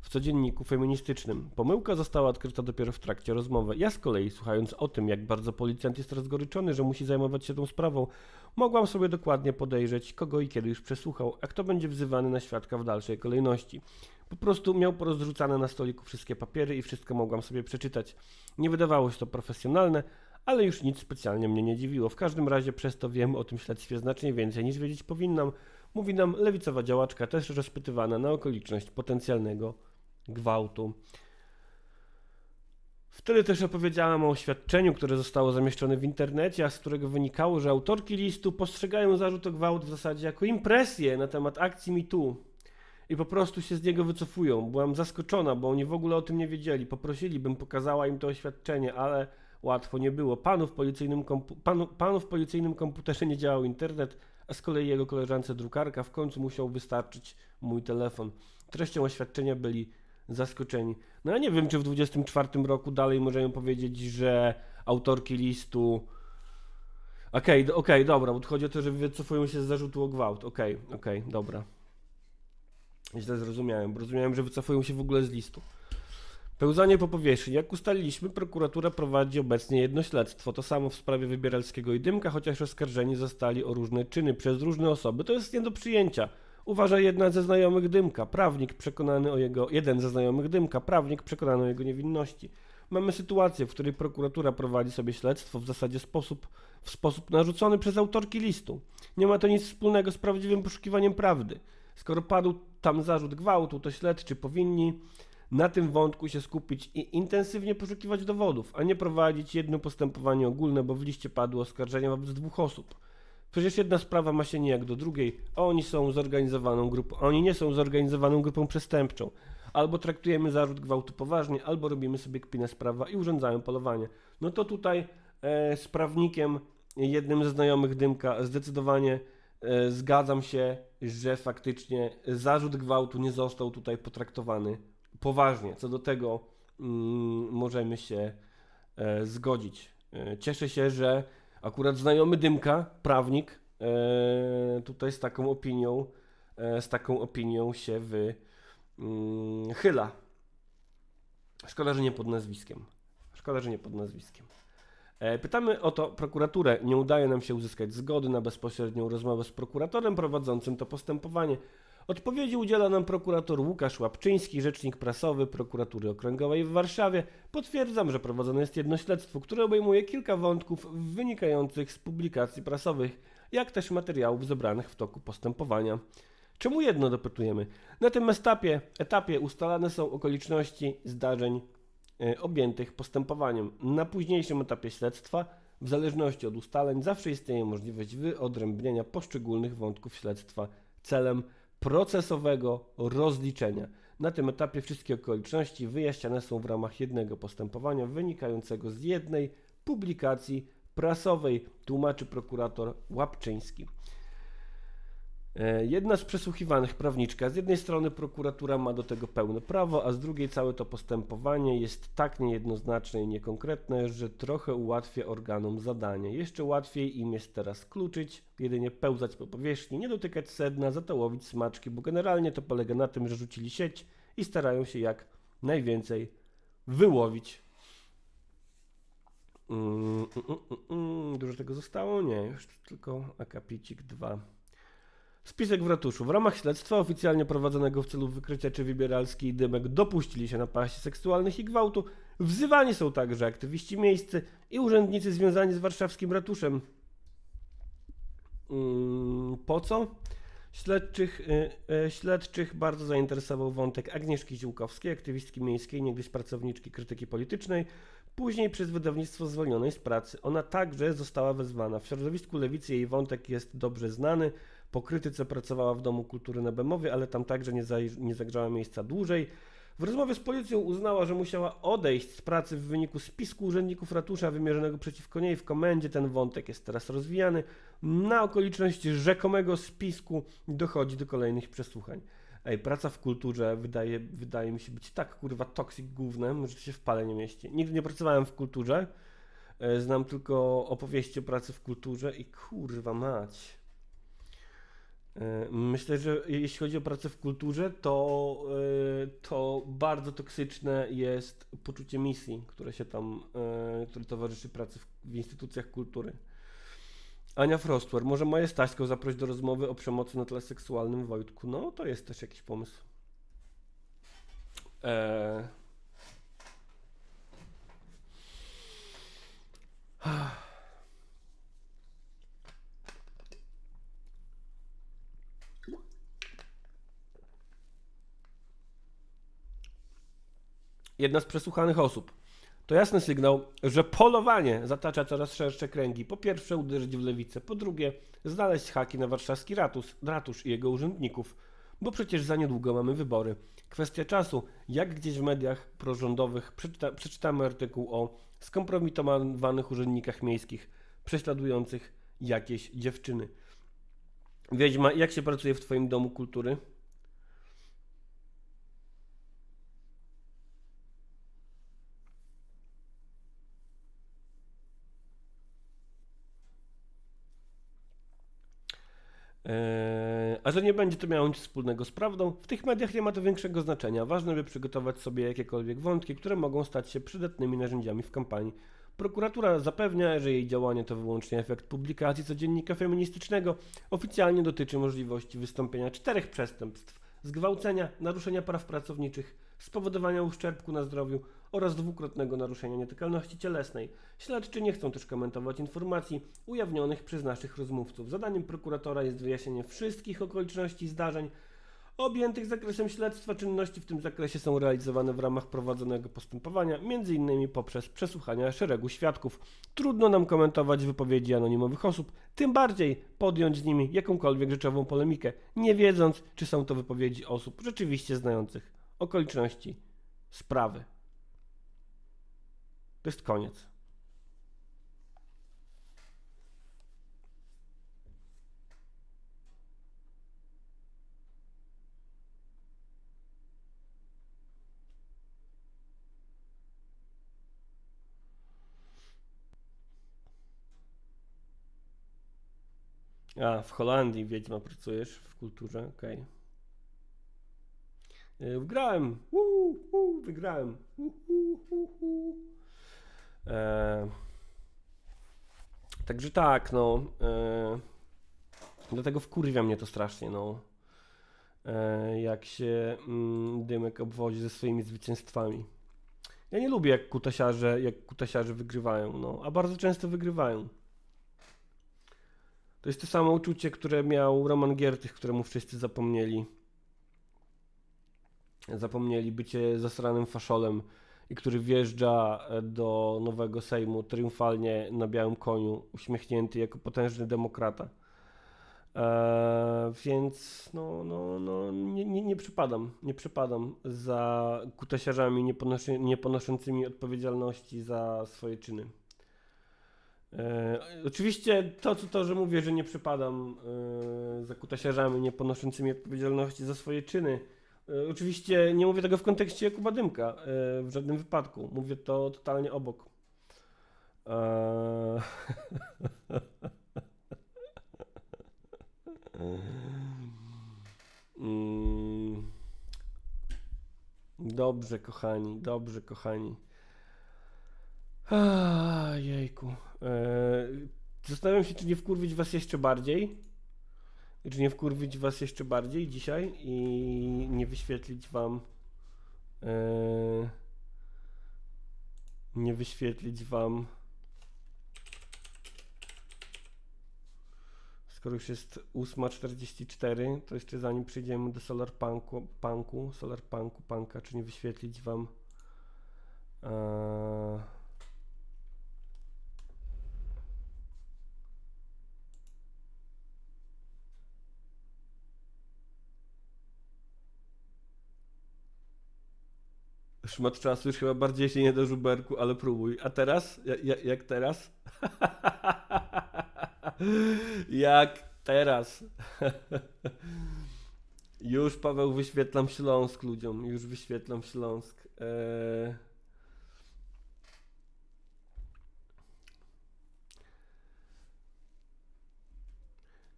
w codzienniku feministycznym. Pomyłka została odkryta dopiero w trakcie rozmowy. Ja z kolei, słuchając o tym, jak bardzo policjant jest rozgoryczony, że musi zajmować się tą sprawą, mogłam sobie dokładnie podejrzeć, kogo i kiedy już przesłuchał, a kto będzie wzywany na świadka w dalszej kolejności. Po prostu miał porozrzucane na stoliku wszystkie papiery i wszystko mogłam sobie przeczytać. Nie wydawało się to profesjonalne, ale już nic specjalnie mnie nie dziwiło. W każdym razie przez to wiem o tym śledztwie znacznie więcej niż wiedzieć powinnam. Mówi nam lewicowa działaczka, też rozpytywana na okoliczność potencjalnego gwałtu. Wtedy też opowiedziałam o oświadczeniu, które zostało zamieszczone w internecie, a z którego wynikało, że autorki listu postrzegają zarzut o gwałt w zasadzie jako impresję na temat akcji MeToo. I po prostu się z niego wycofują. Byłam zaskoczona, bo oni w ogóle o tym nie wiedzieli. Poprosili, bym pokazała im to oświadczenie, ale łatwo nie było. Panu w policyjnym komputerze nie działał internet, a z kolei jego koleżance drukarka w końcu musiał wystarczyć mój telefon. Treścią oświadczenia byli zaskoczeni. No ja nie wiem, czy w 24 roku dalej możemy powiedzieć, że autorki listu... Okej, dobra, bo tu chodzi o to, że wycofują się z zarzutu o gwałt. Okej, dobra. Źle zrozumiałem, bo rozumiałem, że wycofują się w ogóle z listu. Pełzanie po powierzchni. Jak ustaliliśmy, prokuratura prowadzi obecnie jedno śledztwo. To samo w sprawie Wybieralskiego i Dymka, chociaż oskarżeni zostali o różne czyny przez różne osoby. To jest nie do przyjęcia. Uważa jeden ze znajomych Dymka, prawnik przekonany o jego niewinności. Mamy sytuację, w której prokuratura prowadzi sobie śledztwo w zasadzie w sposób narzucony przez autorki listu. Nie ma to nic wspólnego z prawdziwym poszukiwaniem prawdy. Skoro padł tam zarzut gwałtu, to śledczy powinni na tym wątku się skupić i intensywnie poszukiwać dowodów, a nie prowadzić jedno postępowanie ogólne, bo w liście padły oskarżenia wobec dwóch osób. Przecież jedna sprawa ma się nijak do drugiej, a oni nie są zorganizowaną grupą przestępczą. Albo traktujemy zarzut gwałtu poważnie, albo robimy sobie kpinę z prawa i urządzają polowanie. No to tutaj z prawnikiem, jednym ze znajomych Dymka, zdecydowanie zgadzam się, że faktycznie zarzut gwałtu nie został tutaj potraktowany poważnie. Co do tego możemy się zgodzić. Cieszę się, że akurat znajomy Dymka, prawnik, tutaj z taką opinią się wychyla. Szkoda, że nie pod nazwiskiem. Pytamy o to prokuraturę. Nie udaje nam się uzyskać zgody na bezpośrednią rozmowę z prokuratorem prowadzącym to postępowanie. Odpowiedzi udziela nam prokurator Łukasz Łapczyński, rzecznik prasowy Prokuratury Okręgowej w Warszawie. Potwierdzam, że prowadzone jest jedno śledztwo, które obejmuje kilka wątków wynikających z publikacji prasowych, jak też materiałów zebranych w toku postępowania. Czemu jedno dopytujemy? Na tym etapie ustalane są okoliczności zdarzeń objętych postępowaniem. Na późniejszym etapie śledztwa, w zależności od ustaleń, zawsze istnieje możliwość wyodrębnienia poszczególnych wątków śledztwa celem procesowego rozliczenia. Na tym etapie wszystkie okoliczności wyjaśniane są w ramach jednego postępowania wynikającego z jednej publikacji prasowej, tłumaczy prokurator Łapczyński. Jedna z przesłuchiwanych, prawniczka, z jednej strony prokuratura ma do tego pełne prawo, a z drugiej całe to postępowanie jest tak niejednoznaczne i niekonkretne, że trochę ułatwia organom zadanie. Jeszcze łatwiej im jest teraz kluczyć, jedynie pełzać po powierzchni, nie dotykać sedna, za to łowić smaczki, bo generalnie to polega na tym, że rzucili sieć i starają się jak najwięcej wyłowić. Dużo tego zostało? Nie, już tylko akapicik 2. Spisek w ratuszu. W ramach śledztwa oficjalnie prowadzonego w celu wykrycia, czy Wybieralski i Dymek dopuścili się napaści seksualnych i gwałtu, wzywani są także aktywiści miejscy i urzędnicy związani z warszawskim ratuszem. Po co? Śledczych bardzo zainteresował wątek Agnieszki Ziółkowskiej, aktywistki miejskiej, niegdyś pracowniczki Krytyki Politycznej, później przez wydawnictwo zwolnionej z pracy. Ona także została wezwana. W środowisku lewicy jej wątek jest dobrze znany. Po krytyce pracowała w Domu Kultury na Bemowie, ale tam także nie zagrzała miejsca dłużej. W rozmowie z policją uznała, że musiała odejść z pracy w wyniku spisku urzędników ratusza wymierzonego przeciwko niej w komendzie. Ten wątek jest teraz rozwijany. Na okoliczność rzekomego spisku dochodzi do kolejnych przesłuchań. Praca w kulturze wydaje mi się być tak kurwa toxic gównem, że się w pale nie mieści. Nigdy nie pracowałem w kulturze. Znam tylko opowieści o pracy w kulturze i kurwa mać. Myślę, że jeśli chodzi o pracę w kulturze, to bardzo toksyczne jest poczucie misji, które towarzyszy pracy w instytucjach kultury. Ania Frostwer, może Maję Staśką zaprosić do rozmowy o przemocy na tle seksualnym, Wojtku? No, to jest też jakiś pomysł. Jedna z przesłuchanych osób. To jasny sygnał, że polowanie zatacza coraz szersze kręgi. Po pierwsze uderzyć w lewicę, po drugie znaleźć haki na warszawski ratusz i jego urzędników, bo przecież za niedługo mamy wybory. Kwestia czasu, jak gdzieś w mediach prorządowych przeczytamy artykuł o skompromitowanych urzędnikach miejskich prześladujących jakieś dziewczyny. Wiedźma, jak się pracuje w twoim domu kultury? A że nie będzie to miało nic wspólnego z prawdą, w tych mediach nie ma to większego znaczenia. Ważne, by przygotować sobie jakiekolwiek wątki, które mogą stać się przydatnymi narzędziami w kampanii. Prokuratura zapewnia, że jej działanie to wyłącznie efekt publikacji codziennika feministycznego. Oficjalnie dotyczy możliwości wystąpienia 4 przestępstw: zgwałcenia, naruszenia praw pracowniczych, spowodowania uszczerbku na zdrowiu oraz 2-krotnego naruszenia nietykalności cielesnej. Śledczy nie chcą też komentować informacji ujawnionych przez naszych rozmówców. Zadaniem prokuratora jest wyjaśnienie wszystkich okoliczności zdarzeń objętych zakresem śledztwa. Czynności w tym zakresie są realizowane w ramach prowadzonego postępowania, m.in. poprzez przesłuchania szeregu świadków. Trudno nam komentować wypowiedzi anonimowych osób, tym bardziej podjąć z nimi jakąkolwiek rzeczową polemikę, nie wiedząc, czy są to wypowiedzi osób rzeczywiście znających okoliczności sprawy. To jest koniec. A, w Holandii, Wiedźma, pracujesz w kulturze, okej. Wygrałem, wygrałem. Także tak, no. Dlatego wkurwia mnie to strasznie, no. Jak się Dymek obwodzi ze swoimi zwycięstwami. Ja nie lubię, jak kutasiarze wygrywają, no. A bardzo często wygrywają. To jest to samo uczucie, które miał Roman Giertych, któremu wszyscy zapomnieli. Zapomnieli bycie zasranym faszolem i który wjeżdża do nowego Sejmu triumfalnie na białym koniu, uśmiechnięty jako potężny demokrata. Więc nie przypadam za kutasiarzami nie ponoszącymi odpowiedzialności za swoje czyny. Oczywiście to, że mówię, że nie przypadam za kutasiarzami nie ponoszącymi odpowiedzialności za swoje czyny, oczywiście nie mówię tego w kontekście Jakuba Dymka, w żadnym wypadku. Mówię to totalnie obok. Dobrze, kochani, dobrze, kochani. Jejku. Zastanawiam się, czy nie wkurwić was jeszcze bardziej. Czy nie wkurwić was jeszcze bardziej dzisiaj i nie wyświetlić wam. Nie wyświetlić wam. Skoro już jest 8:44, to jeszcze zanim przejdziemy do Solarpunka, czy nie wyświetlić wam szmat czasu już chyba bardziej się nie do żuberku, ale próbuj. A teraz? Jak teraz? Jak teraz? Już, Paweł, wyświetlam Śląsk ludziom. Już wyświetlam Śląsk.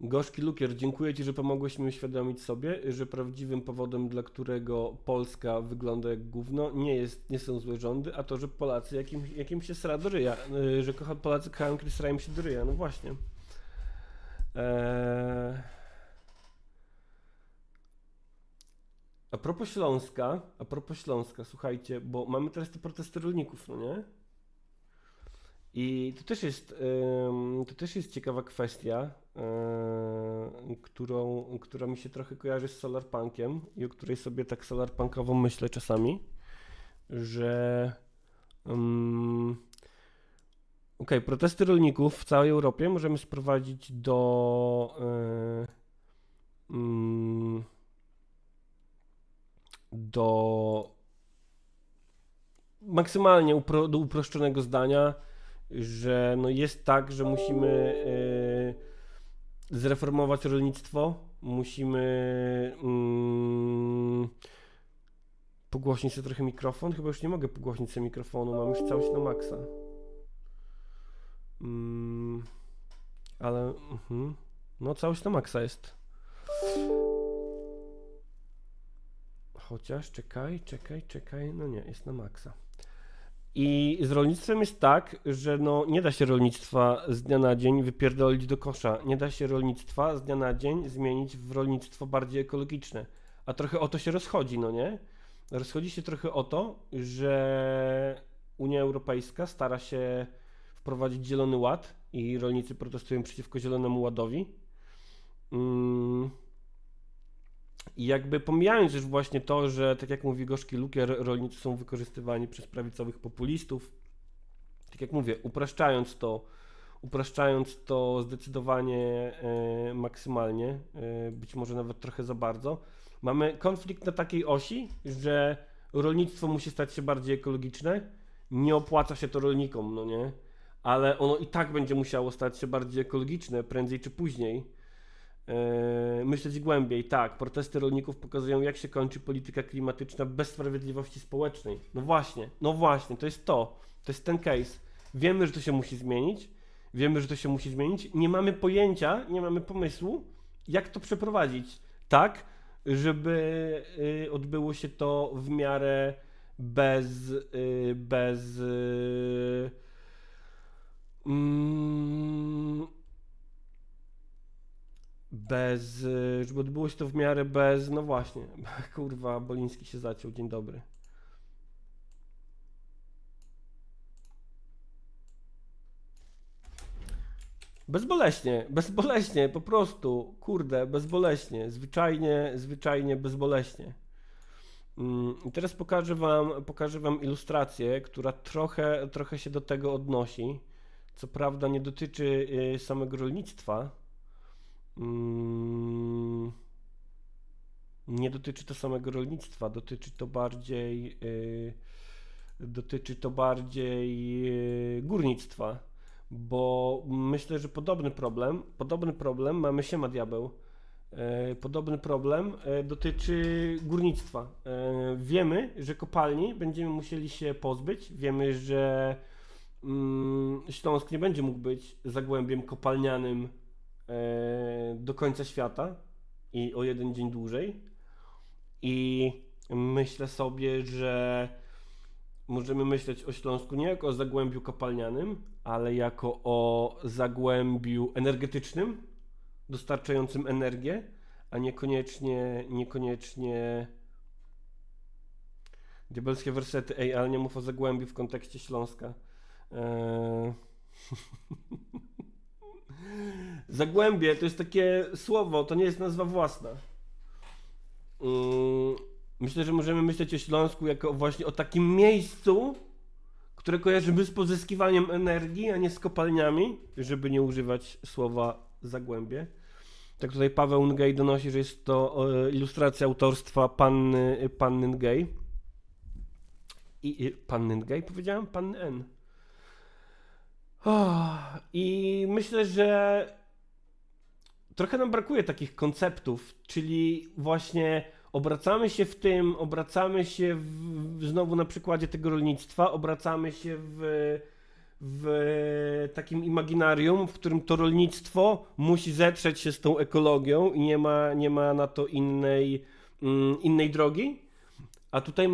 Gorzki Lukier, dziękuję Ci, że pomogłeś mi uświadomić sobie, że prawdziwym powodem, dla którego Polska wygląda jak gówno, nie są złe rządy, a to, że Polacy jakim się sra do ryja, że Polacy kochają, kiedy srają się do ryja, no właśnie. A propos Śląska, słuchajcie, bo mamy teraz te protesty rolników, no nie? I to też jest ciekawa kwestia, która mi się trochę kojarzy z Solarpunkiem i o której sobie tak solarpunkowo myślę czasami, że protesty rolników w całej Europie możemy sprowadzić do maksymalnie do uproszczonego zdania, że no jest tak, że musimy zreformować rolnictwo, musimy pogłośnić sobie trochę mikrofon. Chyba już nie mogę pogłośnić sobie mikrofonu, mam już całość na maksa. Ale no całość na maksa jest. Chociaż czekaj, no nie, jest na maksa. I z rolnictwem jest tak, że no nie da się rolnictwa z dnia na dzień wypierdolić do kosza. Nie da się rolnictwa z dnia na dzień zmienić w rolnictwo bardziej ekologiczne. A trochę o to się rozchodzi, no nie? Rozchodzi się trochę o to, że Unia Europejska stara się wprowadzić Zielony Ład i rolnicy protestują przeciwko Zielonemu Ładowi. I jakby pomijając już właśnie to, że tak jak mówi Gorzki Lukier, rolnicy są wykorzystywani przez prawicowych populistów, tak jak mówię, upraszczając to zdecydowanie maksymalnie, być może nawet trochę za bardzo, mamy konflikt na takiej osi, że rolnictwo musi stać się bardziej ekologiczne, nie opłaca się to rolnikom, no nie? Ale ono i tak będzie musiało stać się bardziej ekologiczne prędzej czy później. Myśleć głębiej, tak, protesty rolników pokazują, jak się kończy polityka klimatyczna bez sprawiedliwości społecznej. No właśnie, to jest ten case. Wiemy, że to się musi zmienić, nie mamy pojęcia, nie mamy pomysłu, jak to przeprowadzić, tak, żeby odbyło się to w miarę żeby odbyło się to w miarę bez, no właśnie, kurwa, Boliński się zaciął, dzień dobry. Bezboleśnie, po prostu, kurde, bezboleśnie, zwyczajnie bezboleśnie. I teraz pokażę wam ilustrację, która trochę się do tego odnosi. Co prawda nie dotyczy samego rolnictwa. Nie dotyczy to samego rolnictwa, dotyczy to bardziej górnictwa, bo myślę, że podobny problem mamy, siema diabeł, podobny problem dotyczy górnictwa. Wiemy, że kopalni będziemy musieli się pozbyć, wiemy, że Śląsk nie będzie mógł być zagłębiem kopalnianym do końca świata i o jeden dzień dłużej. I myślę sobie, że możemy myśleć o Śląsku nie jako o zagłębiu kopalnianym, ale jako o zagłębiu energetycznym, dostarczającym energię, a niekoniecznie diabelskie wersety. Ej, ale nie mów o zagłębiu w kontekście Śląska. Zagłębie to jest takie słowo, to nie jest nazwa własna. Myślę, że możemy myśleć o Śląsku jako właśnie o takim miejscu, które kojarzymy z pozyskiwaniem energii, a nie z kopalniami, żeby nie używać słowa zagłębie. Tak tutaj Paweł Ngej donosi, że jest to ilustracja autorstwa Panny Ngej. Panny Ngej? Powiedziałem? Panny N. I myślę, że trochę nam brakuje takich konceptów, czyli właśnie obracamy się znowu na przykładzie tego rolnictwa, obracamy się w takim imaginarium, w którym to rolnictwo musi zetrzeć się z tą ekologią i nie ma na to innej drogi. A tutaj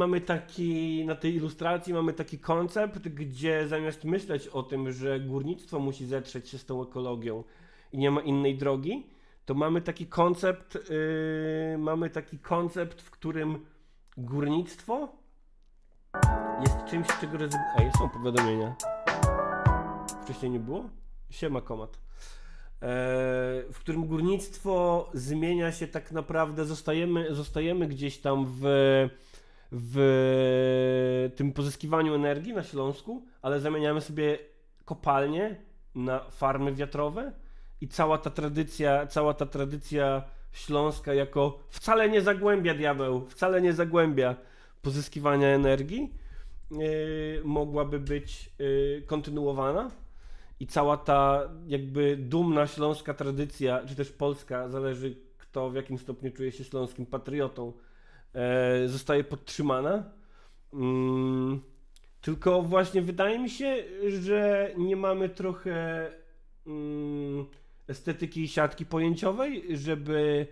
na tej ilustracji mamy taki koncept, gdzie zamiast myśleć o tym, że górnictwo musi zetrzeć się z tą ekologią i nie ma innej drogi, to mamy taki koncept, w którym górnictwo jest czymś, z czego rezygnujemy. Są powiadomienia. Wcześniej nie było? Siema komat. W którym górnictwo zmienia się tak naprawdę, zostajemy gdzieś tam w tym pozyskiwaniu energii na Śląsku, ale zamieniamy sobie kopalnie na farmy wiatrowe i cała ta tradycja śląska jako wcale nie zagłębia diabeł, wcale nie zagłębia pozyskiwania energii mogłaby być kontynuowana i cała ta jakby dumna śląska tradycja, czy też polska, zależy kto w jakim stopniu czuje się śląskim patriotą, zostaje podtrzymana. Tylko właśnie wydaje mi się, że nie mamy trochę estetyki i siatki pojęciowej, żeby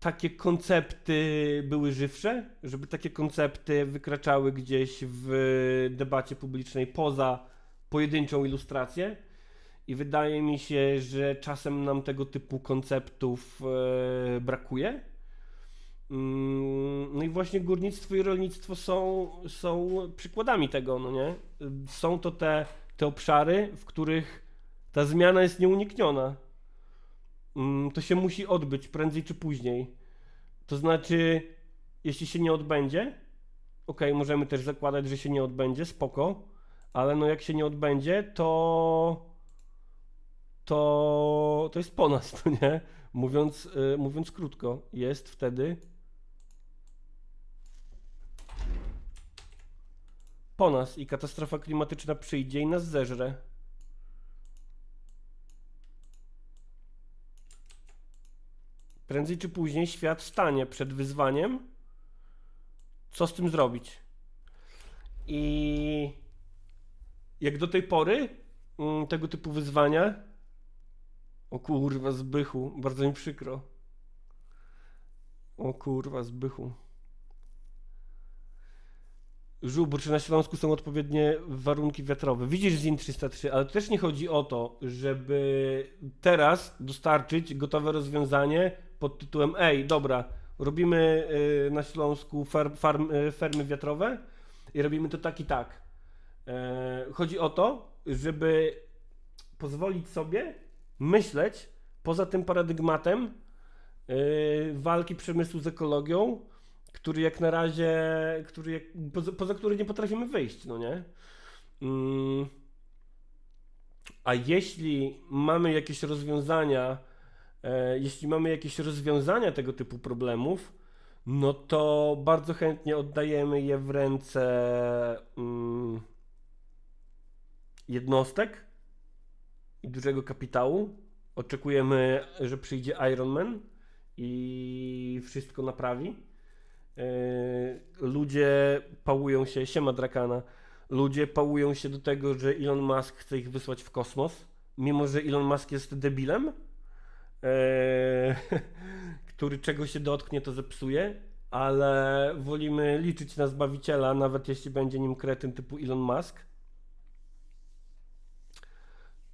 takie koncepty były żywsze, żeby takie koncepty wykraczały gdzieś w debacie publicznej poza pojedynczą ilustrację. I wydaje mi się, że czasem nam tego typu konceptów brakuje. No i właśnie górnictwo i rolnictwo są przykładami tego, no nie? Są to te obszary, w których ta zmiana jest nieunikniona. To się musi odbyć prędzej czy później. To znaczy, jeśli się nie odbędzie, możemy też zakładać, że się nie odbędzie, spoko, ale no jak się nie odbędzie, to jest po nas, to nie? Mówiąc krótko, jest wtedy po nas i katastrofa klimatyczna przyjdzie i nas zeżre. Prędzej czy później świat stanie przed wyzwaniem, co z tym zrobić. I jak do tej pory tego typu wyzwania, o kurwa Zbychu, bardzo mi przykro. O kurwa Zbychu. Żubr, czy na Śląsku są odpowiednie warunki wiatrowe? Widzisz ZIN 303, ale to też nie chodzi o to, żeby teraz dostarczyć gotowe rozwiązanie pod tytułem dobra, robimy na Śląsku fermy wiatrowe i robimy to tak i tak. Chodzi o to, żeby pozwolić sobie myśleć poza tym paradygmatem walki przemysłu z ekologią, który jak na razie, poza który nie potrafimy wyjść, no nie? A jeśli mamy jakieś rozwiązania tego typu problemów, no to bardzo chętnie oddajemy je w ręce jednostek i dużego kapitału. Oczekujemy, że przyjdzie Iron Man i wszystko naprawi. Ludzie pałują się, siema Drakana, ludzie pałują się do tego, że Elon Musk chce ich wysłać w kosmos, mimo że Elon Musk jest debilem, który czego się dotknie, to zepsuje, ale wolimy liczyć na Zbawiciela, nawet jeśli będzie nim kretyn typu Elon Musk,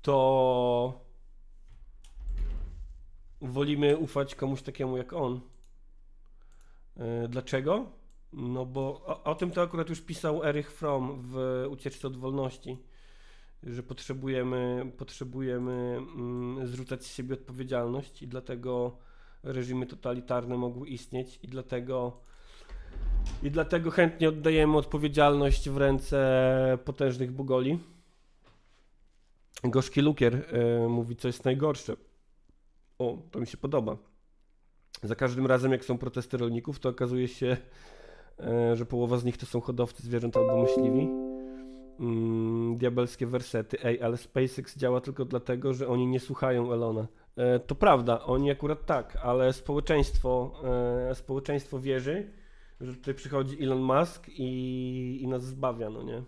to wolimy ufać komuś takiemu jak on. Dlaczego? No bo o tym to akurat już pisał Erich Fromm w Ucieczce od wolności, że potrzebujemy zrzucać z siebie odpowiedzialność i dlatego reżimy totalitarne mogły istnieć i dlatego chętnie oddajemy odpowiedzialność w ręce potężnych bugoli. Gorzki Lukier mówi, co jest najgorsze. O, to mi się podoba. Za każdym razem, jak są protesty rolników, to okazuje się, że połowa z nich to są hodowcy zwierząt albo myśliwi. Diabelskie wersety. Ej, ale SpaceX działa tylko dlatego, że oni nie słuchają Elona. To prawda, oni akurat tak, ale społeczeństwo wierzy, że tutaj przychodzi Elon Musk i nas zbawia, no nie?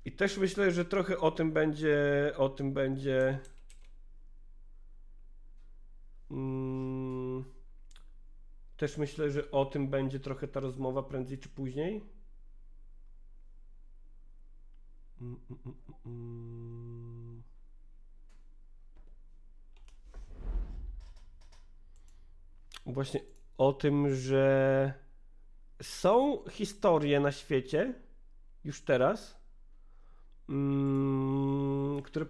I też myślę, że trochę o tym będzie też myślę, że o tym będzie trochę ta rozmowa prędzej czy później. Właśnie o tym, że są historie na świecie już teraz, które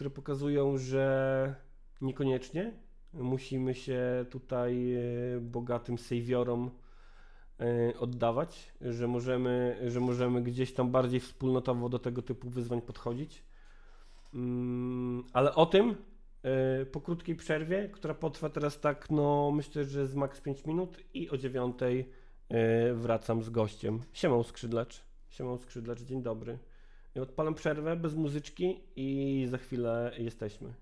pokazują, że niekoniecznie musimy się tutaj bogatym sejwiorom oddawać, że możemy gdzieś tam bardziej wspólnotowo do tego typu wyzwań podchodzić. Ale o tym po krótkiej przerwie, która potrwa teraz tak, no myślę, że z maks 5 minut i o 9 wracam z gościem. Siemą Skrzydlacz, dzień dobry. Odpalam przerwę bez muzyczki i za chwilę jesteśmy.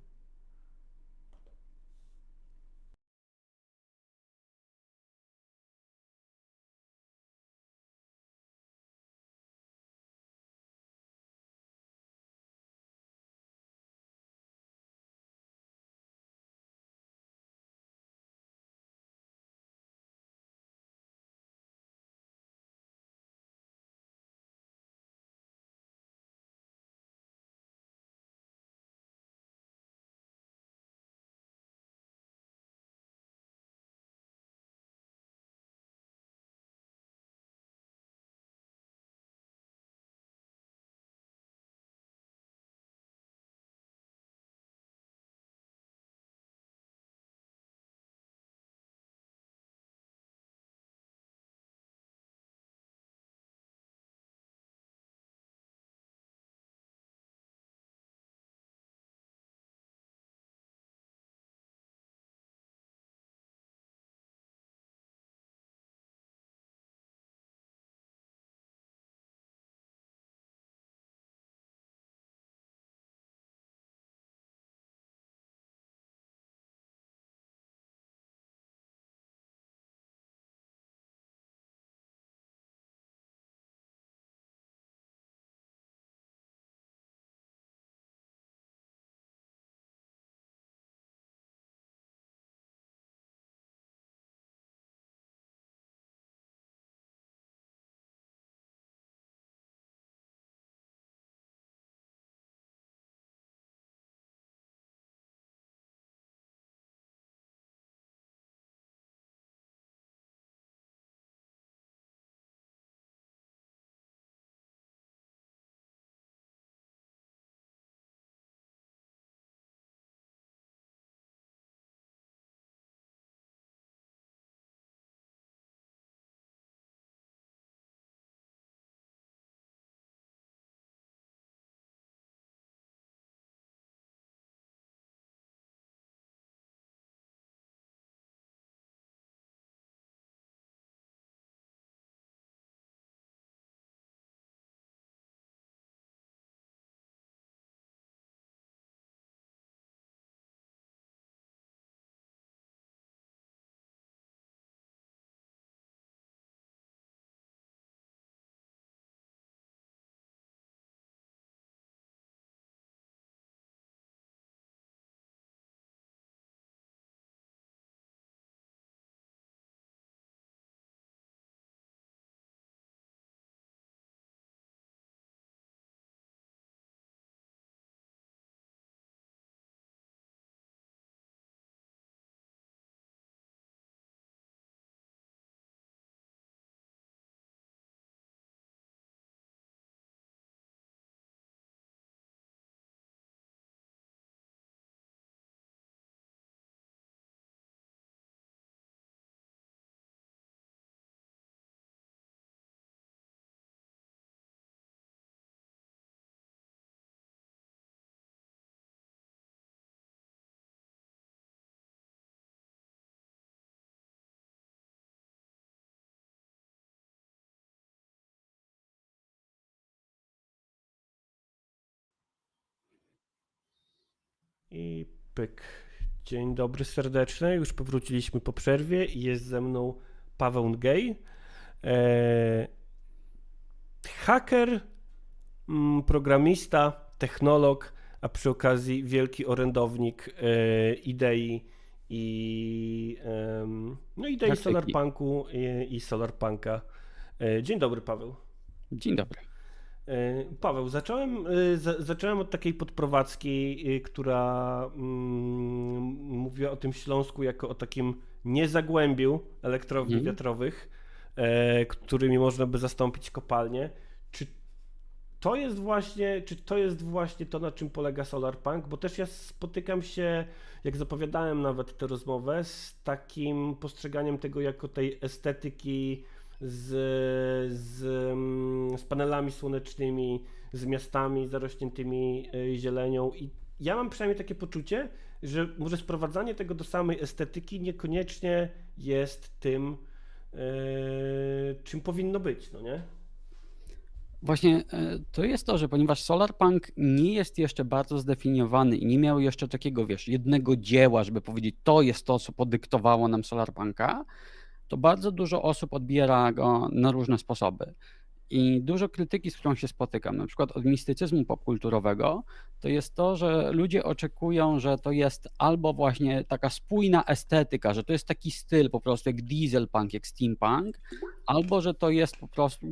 Pyk. Dzień dobry serdeczny, już powróciliśmy po przerwie i jest ze mną Paweł Ngej. Haker, programista, technolog, a przy okazji wielki orędownik idei i idei Solarpunku i Solarpunka. Dzień dobry, Paweł. Dzień dobry. Paweł, zacząłem od takiej podprowadzki, która mówiła o tym Śląsku jako o takim niezagłębiu elektrowni wiatrowych, którymi można by zastąpić kopalnie. Czy to jest właśnie to, na czym polega Solarpunk? Bo też ja spotykam się, jak zapowiadałem nawet tę rozmowę, z takim postrzeganiem tego jako tej estetyki z panelami słonecznymi, z miastami zarośniętymi zielenią i ja mam przynajmniej takie poczucie, że może sprowadzanie tego do samej estetyki niekoniecznie jest tym, czym powinno być, no nie? Właśnie to jest to, że ponieważ Solarpunk nie jest jeszcze bardzo zdefiniowany i nie miał jeszcze takiego, jednego dzieła, żeby powiedzieć, to jest to, co podyktowało nam Solarpunka, to bardzo dużo osób odbiera go na różne sposoby. I dużo krytyki, z którą się spotykam, na przykład od mistycyzmu popkulturowego, to jest to, że ludzie oczekują, że to jest albo właśnie taka spójna estetyka, że to jest taki styl po prostu jak dieselpunk, jak steampunk, albo że to jest po prostu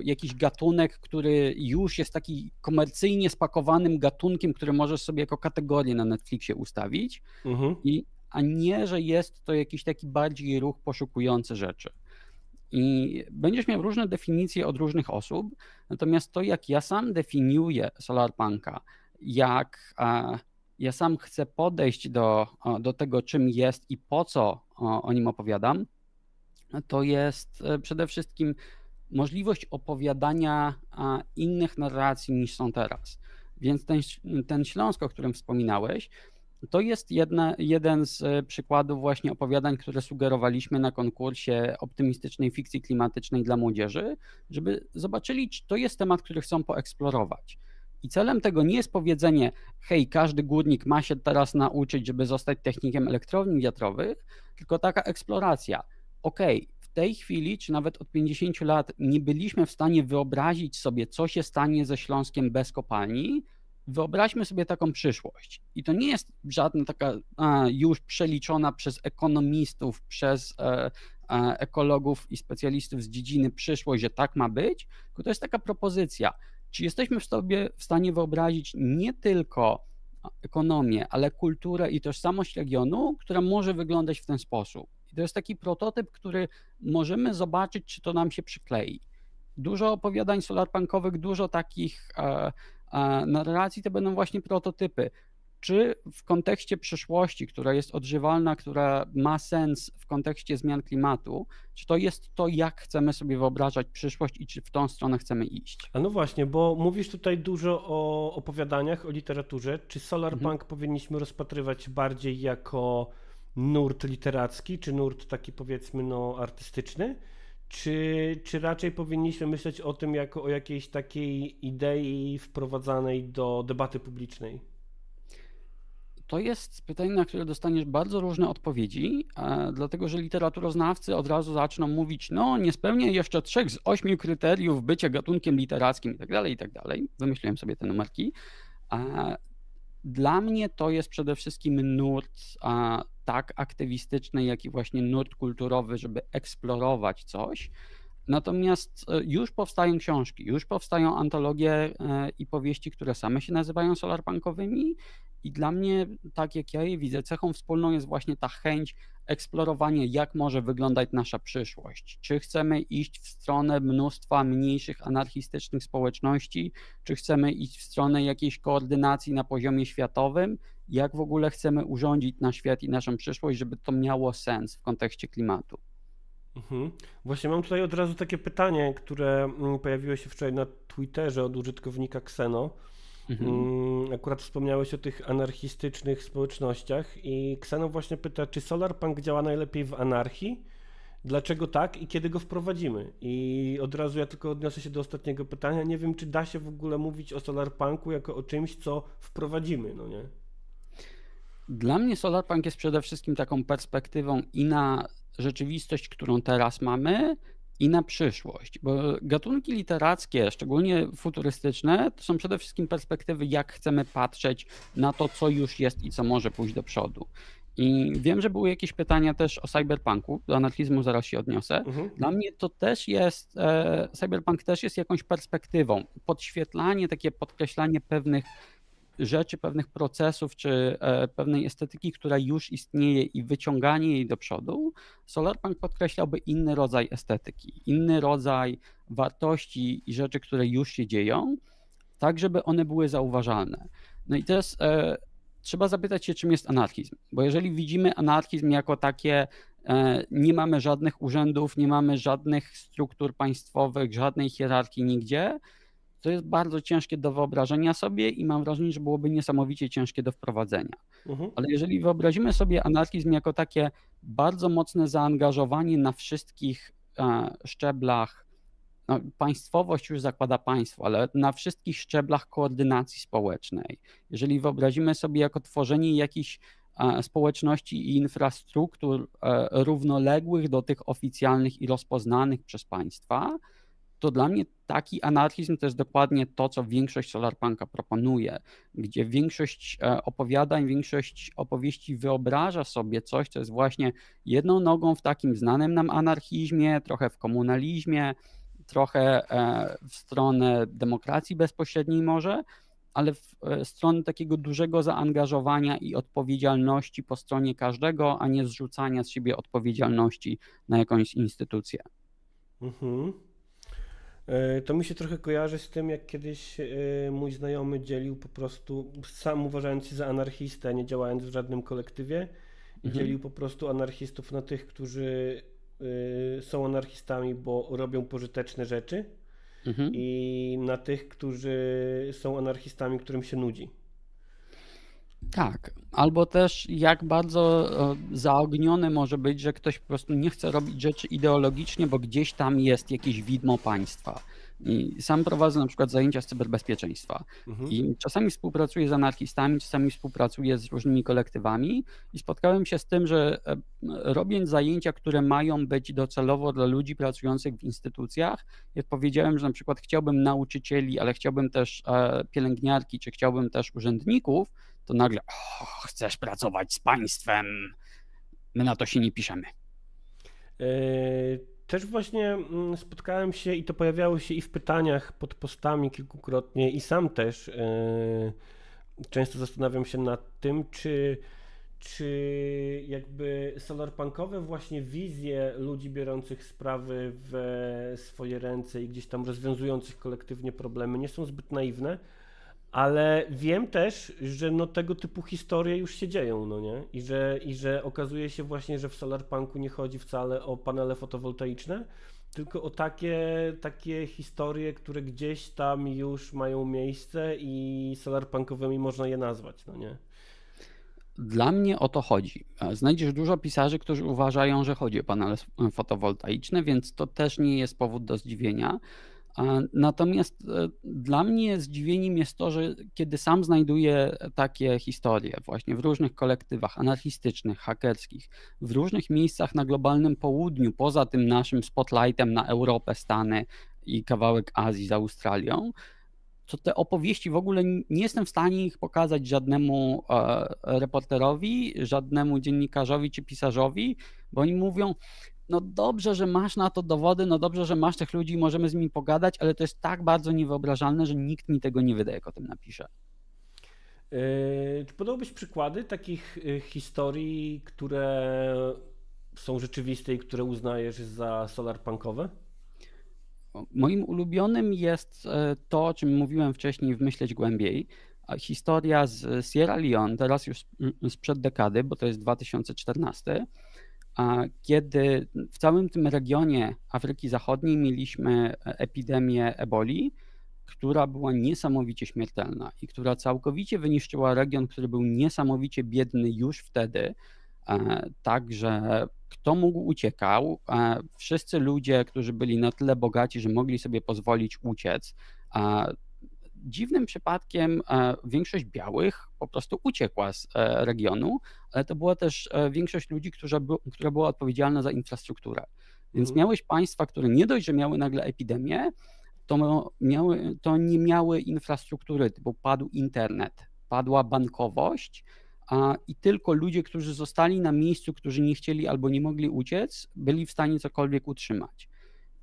jakiś gatunek, który już jest taki komercyjnie spakowanym gatunkiem, który możesz sobie jako kategorię na Netflixie ustawić, a nie, że jest to jakiś taki bardziej ruch poszukujący rzeczy. I będziesz miał różne definicje od różnych osób, natomiast to, jak ja sam definiuję Solarpunka, jak ja sam chcę podejść do tego, czym jest i po co o nim opowiadam, to jest przede wszystkim możliwość opowiadania innych narracji niż są teraz. Więc ten Śląsk, o którym wspominałeś, to jest jeden z przykładów właśnie opowiadań, które sugerowaliśmy na konkursie optymistycznej fikcji klimatycznej dla młodzieży, żeby zobaczyli, czy to jest temat, który chcą poeksplorować. I celem tego nie jest powiedzenie, hej, każdy górnik ma się teraz nauczyć, żeby zostać technikiem elektrowni wiatrowych, tylko taka eksploracja. Okej, w tej chwili, czy nawet od 50 lat nie byliśmy w stanie wyobrazić sobie, co się stanie ze Śląskiem bez kopalni. Wyobraźmy sobie taką przyszłość. I to nie jest żadna taka już przeliczona przez ekonomistów, przez ekologów i specjalistów z dziedziny przyszłość, że tak ma być, tylko to jest taka propozycja. Czy jesteśmy w stanie wyobrazić nie tylko ekonomię, ale kulturę i tożsamość regionu, która może wyglądać w ten sposób. I to jest taki prototyp, który możemy zobaczyć, czy to nam się przyklei. Dużo opowiadań solarpunkowych, dużo takich narracji to będą właśnie prototypy. Czy w kontekście przyszłości, która jest odżywalna, która ma sens w kontekście zmian klimatu, czy to jest to, jak chcemy sobie wyobrażać przyszłość i czy w tą stronę chcemy iść? A no właśnie, bo mówisz tutaj dużo o opowiadaniach, o literaturze. Czy Solarpunk powinniśmy rozpatrywać bardziej jako nurt literacki, czy nurt taki powiedzmy artystyczny? Czy raczej powinniśmy myśleć o tym jako o jakiejś takiej idei wprowadzanej do debaty publicznej? To jest pytanie, na które dostaniesz bardzo różne odpowiedzi, dlatego że literaturoznawcy od razu zaczną mówić, no nie spełnia jeszcze 3 z 8 kryteriów bycia gatunkiem literackim itd., itd. Wymyśliłem sobie te numerki. Dla mnie to jest przede wszystkim nurt tak aktywistyczny, jak i właśnie nurt kulturowy, żeby eksplorować coś. Natomiast już powstają książki, już powstają antologie i powieści, które same się nazywają solarpunkowymi i dla mnie, tak jak ja je widzę, cechą wspólną jest właśnie ta chęć eksplorowania, jak może wyglądać nasza przyszłość. Czy chcemy iść w stronę mnóstwa mniejszych anarchistycznych społeczności, czy chcemy iść w stronę jakiejś koordynacji na poziomie światowym, jak w ogóle chcemy urządzić nasz świat i naszą przyszłość, żeby to miało sens w kontekście klimatu. Właśnie mam tutaj od razu takie pytanie, które pojawiło się wczoraj na Twitterze od użytkownika Xeno. Akurat wspomniałeś o tych anarchistycznych społecznościach i Xeno właśnie pyta, czy Solarpunk działa najlepiej w anarchii? Dlaczego tak i kiedy go wprowadzimy? I od razu ja tylko odniosę się do ostatniego pytania. Nie wiem, czy da się w ogóle mówić o Solarpunku jako o czymś, co wprowadzimy, no nie? Dla mnie Solarpunk jest przede wszystkim taką perspektywą i na rzeczywistość, którą teraz mamy, i na przyszłość, bo gatunki literackie, szczególnie futurystyczne, to są przede wszystkim perspektywy, jak chcemy patrzeć na to, co już jest i co może pójść do przodu. I wiem, że były jakieś pytania też o cyberpunku, do anarchizmu zaraz się odniosę. Mhm. Dla mnie to też jest, cyberpunk też jest jakąś perspektywą, podświetlanie, takie podkreślanie pewnych rzeczy, pewnych procesów czy pewnej estetyki, która już istnieje i wyciąganie jej do przodu. Solarpunk podkreślałby inny rodzaj estetyki, inny rodzaj wartości i rzeczy, które już się dzieją, tak żeby one były zauważalne. No i teraz trzeba zapytać się, czym jest anarchizm, bo jeżeli widzimy anarchizm jako takie, nie mamy żadnych urzędów, nie mamy żadnych struktur państwowych, żadnej hierarchii nigdzie, to jest bardzo ciężkie do wyobrażenia sobie i mam wrażenie, że byłoby niesamowicie ciężkie do wprowadzenia. Mhm. Ale jeżeli wyobrazimy sobie anarchizm jako takie bardzo mocne zaangażowanie na wszystkich szczeblach, no, państwowość już zakłada państwo, ale na wszystkich szczeblach koordynacji społecznej. Jeżeli wyobrazimy sobie jako tworzenie jakichś społeczności i infrastruktur równoległych do tych oficjalnych i rozpoznanych przez państwa, to dla mnie taki anarchizm to jest dokładnie to, co większość Solarpunka proponuje, gdzie większość opowiadań, większość opowieści wyobraża sobie coś, co jest właśnie jedną nogą w takim znanym nam anarchizmie, trochę w komunalizmie, trochę w stronę demokracji bezpośredniej może, ale w stronę takiego dużego zaangażowania i odpowiedzialności po stronie każdego, a nie zrzucania z siebie odpowiedzialności na jakąś instytucję. Mhm. To mi się trochę kojarzy z tym, jak kiedyś mój znajomy dzielił po prostu, sam uważając się za anarchistę, nie działając w żadnym kolektywie, dzielił po prostu anarchistów na tych, którzy są anarchistami, bo robią pożyteczne rzeczy, i na tych, którzy są anarchistami, którym się nudzi. Tak, albo też jak bardzo zaognione może być, że ktoś po prostu nie chce robić rzeczy ideologicznie, bo gdzieś tam jest jakieś widmo państwa. I sam prowadzę na przykład zajęcia z cyberbezpieczeństwa i czasami współpracuję z anarchistami, czasami współpracuję z różnymi kolektywami i spotkałem się z tym, że robiąc zajęcia, które mają być docelowo dla ludzi pracujących w instytucjach, jak powiedziałem, że na przykład chciałbym nauczycieli, ale chciałbym też pielęgniarki, czy chciałbym też urzędników, to nagle chcesz pracować z państwem, my na to się nie piszemy. Też właśnie spotkałem się i to pojawiało się i w pytaniach pod postami kilkukrotnie i sam też często zastanawiam się nad tym, czy jakby solarpunkowe właśnie wizje ludzi biorących sprawy w swoje ręce i gdzieś tam rozwiązujących kolektywnie problemy nie są zbyt naiwne, ale wiem też, że no tego typu historie już się dzieją, no nie? I że okazuje się właśnie, że w solarpunku nie chodzi wcale o panele fotowoltaiczne, tylko o takie historie, które gdzieś tam już mają miejsce i solarpunkowymi można je nazwać, no nie? Dla mnie o to chodzi. Znajdziesz dużo pisarzy, którzy uważają, że chodzi o panele fotowoltaiczne, więc to też nie jest powód do zdziwienia. Natomiast dla mnie zdziwieniem jest to, że kiedy sam znajduję takie historie właśnie w różnych kolektywach anarchistycznych, hakerskich, w różnych miejscach na globalnym południu, poza tym naszym spotlightem na Europę, Stany i kawałek Azji z Australią, to te opowieści w ogóle nie jestem w stanie ich pokazać żadnemu reporterowi, żadnemu dziennikarzowi czy pisarzowi, bo oni mówią, no dobrze, że masz na to dowody, no dobrze, że masz tych ludzi i możemy z nimi pogadać, ale to jest tak bardzo niewyobrażalne, że nikt mi tego nie wyda, jak o tym napisze. Czy podałbyś przykłady takich historii, które są rzeczywiste i które uznajesz za solarpunkowe? Moim ulubionym jest to, o czym mówiłem wcześniej w Myśleć Głębiej. Historia z Sierra Leone, teraz już sprzed dekady, bo to jest 2014, kiedy w całym tym regionie Afryki Zachodniej mieliśmy epidemię eboli, która była niesamowicie śmiertelna i która całkowicie wyniszczyła region, który był niesamowicie biedny już wtedy. Także kto mógł, uciekał. Wszyscy ludzie, którzy byli na tyle bogaci, że mogli sobie pozwolić uciec, Dziwnym przypadkiem większość białych po prostu uciekła z regionu, ale to była też większość ludzi, która była odpowiedzialna za infrastrukturę. Więc miałeś państwa, które nie dość, że miały nagle epidemię, to nie miały infrastruktury, typu padł internet, padła bankowość, i tylko ludzie, którzy zostali na miejscu, którzy nie chcieli albo nie mogli uciec, byli w stanie cokolwiek utrzymać.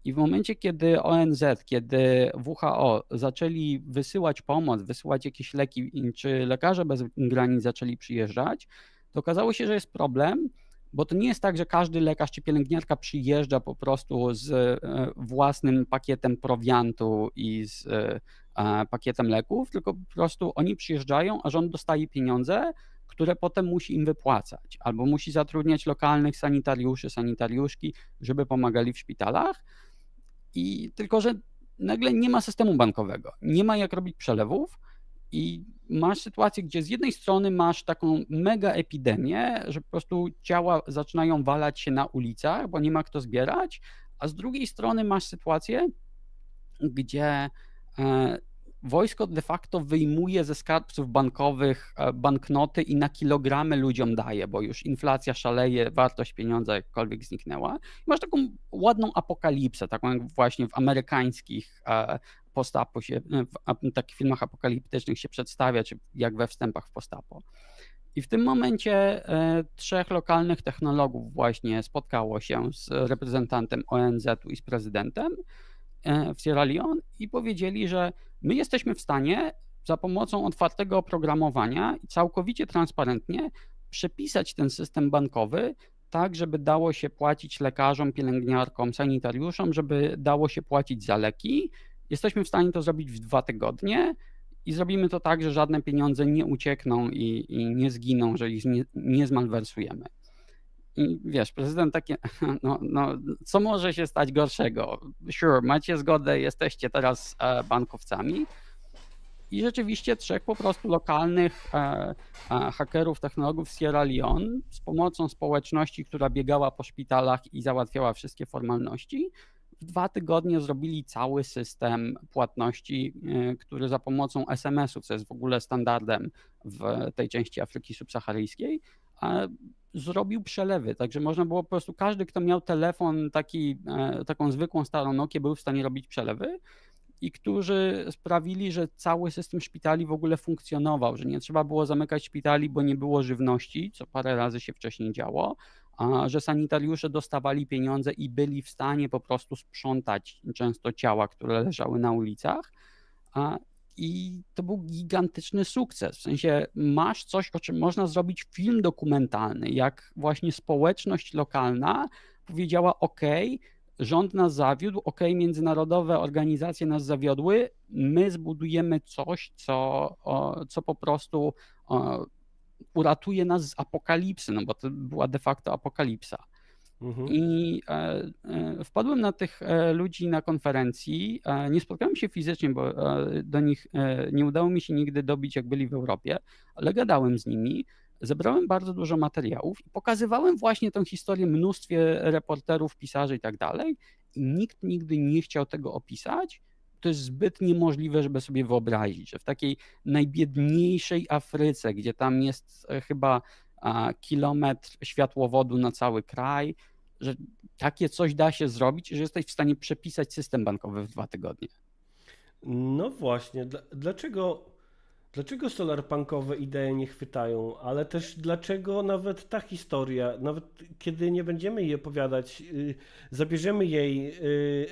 I w momencie, kiedy ONZ, kiedy WHO zaczęli wysyłać pomoc, wysyłać jakieś leki, czy lekarze bez granic zaczęli przyjeżdżać, to okazało się, że jest problem, bo to nie jest tak, że każdy lekarz czy pielęgniarka przyjeżdża po prostu z własnym pakietem prowiantu i z pakietem leków, tylko po prostu oni przyjeżdżają, a rząd dostaje pieniądze, które potem musi im wypłacać, albo musi zatrudniać lokalnych sanitariuszy, sanitariuszki, żeby pomagali w szpitalach. I tylko, że nagle nie ma systemu bankowego, nie ma jak robić przelewów i masz sytuację, gdzie z jednej strony masz taką mega epidemię, że po prostu ciała zaczynają walać się na ulicach, bo nie ma kto zbierać, a z drugiej strony masz sytuację, gdzie wojsko de facto wyjmuje ze skarbców bankowych banknoty i na kilogramy ludziom daje, bo już inflacja szaleje, wartość pieniądza jakkolwiek zniknęła. Masz taką ładną apokalipsę, taką jak właśnie w amerykańskich postapo w takich filmach apokaliptycznych się przedstawia, czy jak we wstępach w postapo. I w tym momencie 3 lokalnych technologów właśnie spotkało się z reprezentantem ONZ-u i z prezydentem w Sierra Leone i powiedzieli, że my jesteśmy w stanie za pomocą otwartego oprogramowania i całkowicie transparentnie przepisać ten system bankowy tak, żeby dało się płacić lekarzom, pielęgniarkom, sanitariuszom, żeby dało się płacić za leki. Jesteśmy w stanie to zrobić w 2 tygodnie i zrobimy to tak, że żadne pieniądze nie uciekną i nie zginą, że ich nie zmalwersujemy. I wiesz, prezydent takie, co może się stać gorszego? Sure, macie zgodę, jesteście teraz bankowcami. I rzeczywiście 3 po prostu lokalnych hakerów, technologów z Sierra Leone z pomocą społeczności, która biegała po szpitalach i załatwiała wszystkie formalności, w 2 tygodnie zrobili cały system płatności, który za pomocą SMS-ów, co jest w ogóle standardem w tej części Afryki subsaharyjskiej, zrobił przelewy, także można było po prostu, każdy, kto miał telefon, taką zwykłą starą Nokię, był w stanie robić przelewy i którzy sprawili, że cały system szpitali w ogóle funkcjonował, że nie trzeba było zamykać szpitali, bo nie było żywności, co parę razy się wcześniej działo, a że sanitariusze dostawali pieniądze i byli w stanie po prostu sprzątać często ciała, które leżały na ulicach. I to był gigantyczny sukces. W sensie masz coś, o czym można zrobić film dokumentalny, jak właśnie społeczność lokalna powiedziała: OK, rząd nas zawiódł, OK, międzynarodowe organizacje nas zawiodły, my zbudujemy coś, co po prostu uratuje nas z apokalipsy, no bo to była de facto apokalipsa. I wpadłem na tych ludzi na konferencji, nie spotkałem się fizycznie, bo do nich nie udało mi się nigdy dobić, jak byli w Europie, ale gadałem z nimi, zebrałem bardzo dużo materiałów i pokazywałem właśnie tę historię mnóstwie reporterów, pisarzy i tak dalej i nikt nigdy nie chciał tego opisać. To jest zbyt niemożliwe, żeby sobie wyobrazić, że w takiej najbiedniejszej Afryce, gdzie tam jest chyba kilometr światłowodu na cały kraj, że takie coś da się zrobić, że jesteś w stanie przepisać system bankowy w 2 tygodnie. No właśnie, dlaczego solarpunkowe idee nie chwytają, ale też dlaczego nawet ta historia, nawet kiedy nie będziemy jej opowiadać, zabierzemy jej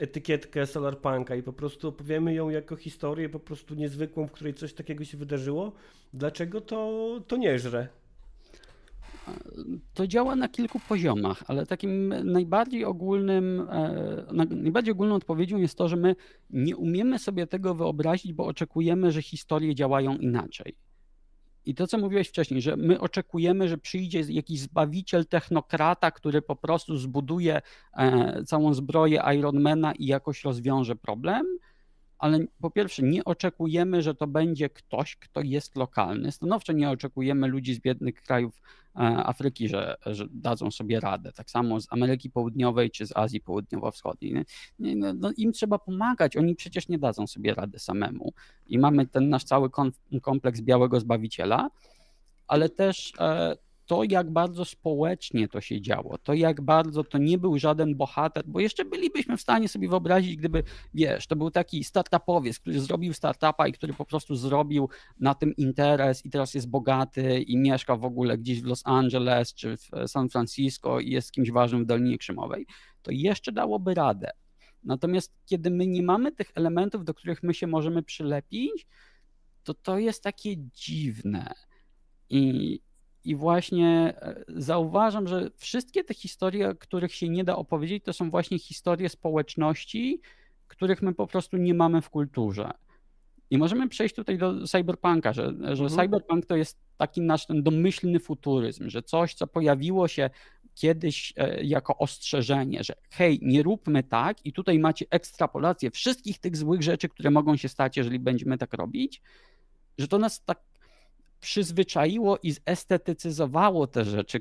etykietkę solarpunka i po prostu opowiemy ją jako historię po prostu niezwykłą, w której coś takiego się wydarzyło, dlaczego to nie żre? To działa na kilku poziomach, ale takim najbardziej ogólną odpowiedzią jest to, że my nie umiemy sobie tego wyobrazić, bo oczekujemy, że historie działają inaczej. I to, co mówiłeś wcześniej, że my oczekujemy, że przyjdzie jakiś zbawiciel, technokrata, który po prostu zbuduje całą zbroję Ironmana i jakoś rozwiąże problem, ale po pierwsze nie oczekujemy, że to będzie ktoś, kto jest lokalny. Stanowczo nie oczekujemy ludzi z biednych krajów Afryki, że dadzą sobie radę. Tak samo z Ameryki Południowej czy z Azji Południowo-Wschodniej. No, im trzeba pomagać, oni przecież nie dadzą sobie rady samemu. I mamy ten nasz cały kompleks białego zbawiciela, ale też to, jak bardzo społecznie to się działo, to jak bardzo to nie był żaden bohater, bo jeszcze bylibyśmy w stanie sobie wyobrazić, gdyby, wiesz, to był taki startupowiec, który zrobił startupa i który po prostu zrobił na tym interes i teraz jest bogaty i mieszka w ogóle gdzieś w Los Angeles czy w San Francisco i jest kimś ważnym w Dolinie Krzemowej, to jeszcze dałoby radę. Natomiast kiedy my nie mamy tych elementów, do których my się możemy przylepić, to jest takie dziwne. I właśnie zauważam, że wszystkie te historie, których się nie da opowiedzieć, to są właśnie historie społeczności, których my po prostu nie mamy w kulturze. I możemy przejść tutaj do cyberpunka, że cyberpunk to jest taki nasz ten domyślny futuryzm, że coś, co pojawiło się kiedyś jako ostrzeżenie, że hej, nie róbmy tak i tutaj macie ekstrapolację wszystkich tych złych rzeczy, które mogą się stać, jeżeli będziemy tak robić, że to nas tak przyzwyczaiło i zestetycyzowało te rzeczy,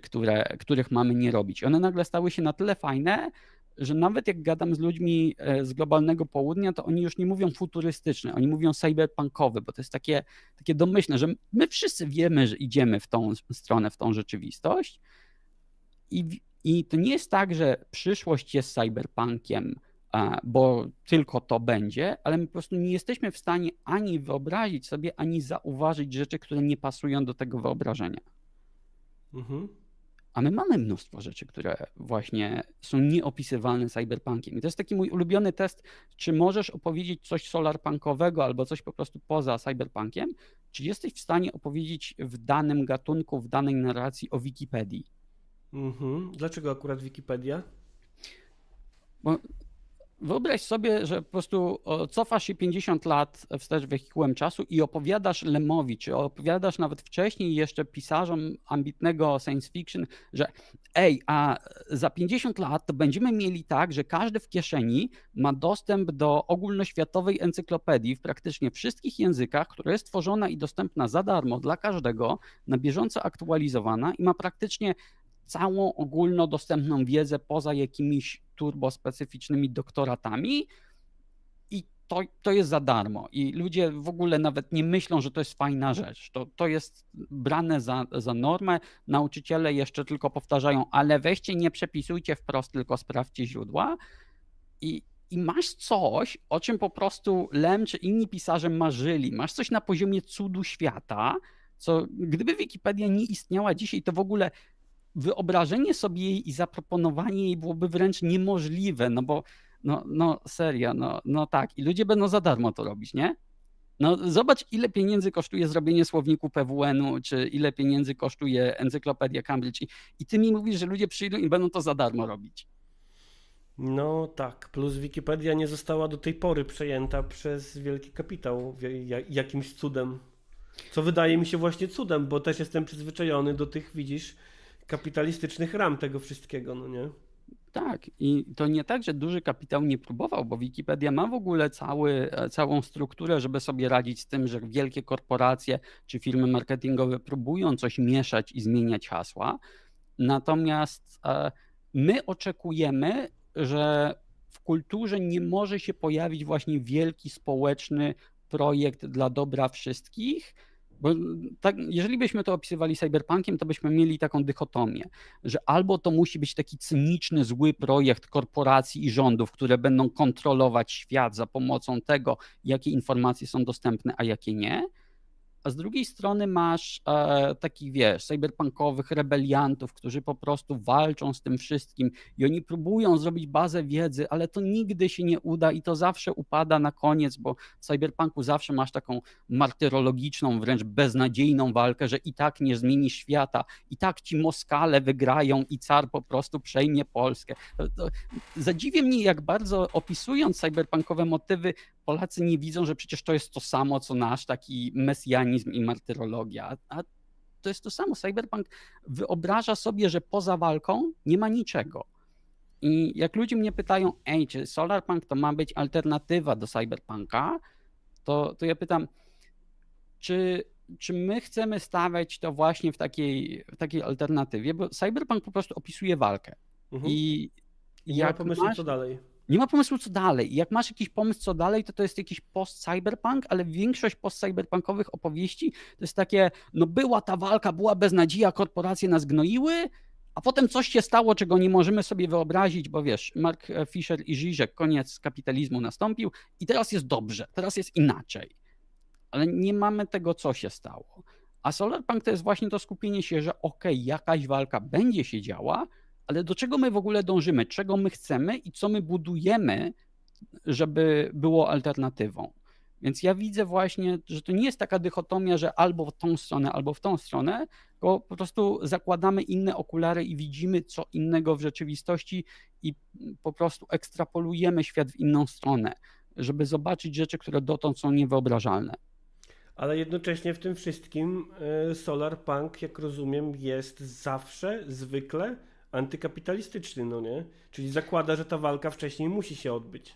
których mamy nie robić. One nagle stały się na tyle fajne, że nawet jak gadam z ludźmi z globalnego południa, to oni już nie mówią futurystyczne, oni mówią cyberpunkowe, bo to jest takie domyślne, że my wszyscy wiemy, że idziemy w tą stronę, w tą rzeczywistość i to nie jest tak, że przyszłość jest cyberpunkiem, bo tylko to będzie, ale my po prostu nie jesteśmy w stanie ani wyobrazić sobie, ani zauważyć rzeczy, które nie pasują do tego wyobrażenia. A my mamy mnóstwo rzeczy, które właśnie są nieopisywalne cyberpunkiem. I to jest taki mój ulubiony test, czy możesz opowiedzieć coś solarpunkowego albo coś po prostu poza cyberpunkiem, czy jesteś w stanie opowiedzieć w danym gatunku, w danej narracji o Wikipedii. Dlaczego akurat Wikipedia? Bo wyobraź sobie, że po prostu cofasz się 50 lat wstecz wehikułem czasu i opowiadasz Lemowi, czy opowiadasz nawet wcześniej jeszcze pisarzom ambitnego science fiction, że a za 50 lat to będziemy mieli tak, że każdy w kieszeni ma dostęp do ogólnoświatowej encyklopedii w praktycznie wszystkich językach, która jest tworzona i dostępna za darmo dla każdego, na bieżąco aktualizowana i ma praktycznie całą ogólnodostępną wiedzę poza jakimiś turbospecyficznymi doktoratami i to jest za darmo. I ludzie w ogóle nawet nie myślą, że to jest fajna rzecz. To jest brane za normę. Nauczyciele jeszcze tylko powtarzają, ale weźcie, nie przepisujcie wprost, tylko sprawdźcie źródła. I masz coś, o czym po prostu Lem czy inni pisarze marzyli. Masz coś na poziomie cudu świata, co gdyby Wikipedia nie istniała dzisiaj, to w ogóle wyobrażenie sobie jej i zaproponowanie jej byłoby wręcz niemożliwe, no bo serio, no tak, i ludzie będą za darmo to robić, nie? No zobacz, ile pieniędzy kosztuje zrobienie słowniku PWN-u, czy ile pieniędzy kosztuje encyklopedia Cambridge i ty mi mówisz, że ludzie przyjdą i będą to za darmo robić. No tak, plus Wikipedia nie została do tej pory przejęta przez wielki kapitał jakimś cudem. Co wydaje mi się właśnie cudem, bo też jestem przyzwyczajony do tych, widzisz, kapitalistycznych ram tego wszystkiego, no nie? Tak, i to nie tak, że duży kapitał nie próbował, bo Wikipedia ma w ogóle całą strukturę, żeby sobie radzić z tym, że wielkie korporacje czy firmy marketingowe próbują coś mieszać i zmieniać hasła. Natomiast my oczekujemy, że w kulturze nie może się pojawić właśnie wielki społeczny projekt dla dobra wszystkich, bo tak, jeżeli byśmy to opisywali cyberpunkiem, to byśmy mieli taką dychotomię, że albo to musi być taki cyniczny, zły projekt korporacji i rządów, które będą kontrolować świat za pomocą tego, jakie informacje są dostępne, a jakie nie, a z drugiej strony masz takich, wiesz, cyberpunkowych rebeliantów, którzy po prostu walczą z tym wszystkim i oni próbują zrobić bazę wiedzy, ale to nigdy się nie uda i to zawsze upada na koniec, bo w cyberpunku zawsze masz taką martyrologiczną, wręcz beznadziejną walkę, że i tak nie zmieni świata, i tak ci Moskale wygrają i car po prostu przejmie Polskę. Zadziwia mnie, jak bardzo opisując cyberpunkowe motywy, Polacy nie widzą, że przecież to jest to samo, co nasz taki mesjanizm i martyrologia, a to jest to samo. Cyberpunk wyobraża sobie, że poza walką nie ma niczego. I jak ludzie mnie pytają, czy Solarpunk to ma być alternatywa do Cyberpunka, to ja pytam, czy my chcemy stawiać to właśnie w takiej alternatywie, bo Cyberpunk po prostu opisuje walkę. Mhm. I I nie ma jak pomysłu, masz, co dalej. nie ma pomysłu, co dalej. Jak masz jakiś pomysł, co dalej, to jest jakiś post-cyberpunk, ale większość post-cyberpunkowych opowieści to jest takie, no była ta walka, była beznadzieja, korporacje nas gnoiły, a potem coś się stało, czego nie możemy sobie wyobrazić, bo wiesz, Mark Fisher i Zizek, koniec kapitalizmu nastąpił i teraz jest dobrze, teraz jest inaczej. Ale nie mamy tego, co się stało. A Solarpunk to jest właśnie to skupienie się, że jakaś walka będzie się działa, ale do czego my w ogóle dążymy, czego my chcemy i co my budujemy, żeby było alternatywą. Więc ja widzę właśnie, że to nie jest taka dychotomia, że albo w tą stronę, albo w tą stronę, tylko po prostu zakładamy inne okulary i widzimy co innego w rzeczywistości i po prostu ekstrapolujemy świat w inną stronę, żeby zobaczyć rzeczy, które dotąd są niewyobrażalne. Ale jednocześnie w tym wszystkim Solarpunk, jak rozumiem, jest zawsze, zwykle antykapitalistyczny, no nie? Czyli zakłada, że ta walka wcześniej musi się odbyć.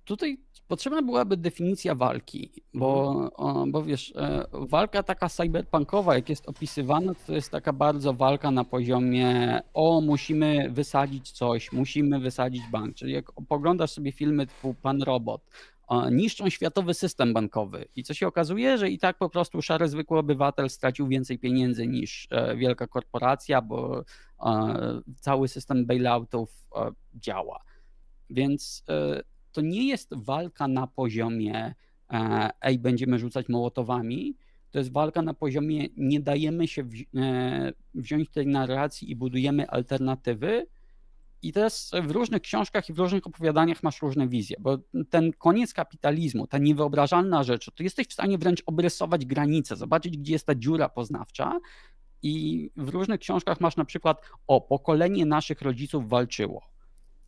Tutaj potrzebna byłaby definicja walki, bo wiesz, walka taka cyberpunkowa, jak jest opisywana, to jest taka bardzo walka na poziomie musimy wysadzić coś, musimy wysadzić bank. Czyli jak poglądasz sobie filmy typu Pan Robot, niszczą światowy system bankowy i co się okazuje, że i tak po prostu szary zwykły obywatel stracił więcej pieniędzy niż wielka korporacja, bo cały system bailoutów działa. Więc to nie jest walka na poziomie będziemy rzucać mołotowami, to jest walka na poziomie nie dajemy się wziąć tej narracji i budujemy alternatywy. I teraz w różnych książkach i w różnych opowiadaniach masz różne wizje, bo ten koniec kapitalizmu, ta niewyobrażalna rzecz, to jesteś w stanie wręcz obrysować granice, zobaczyć, gdzie jest ta dziura poznawcza. I w różnych książkach masz na przykład pokolenie naszych rodziców walczyło,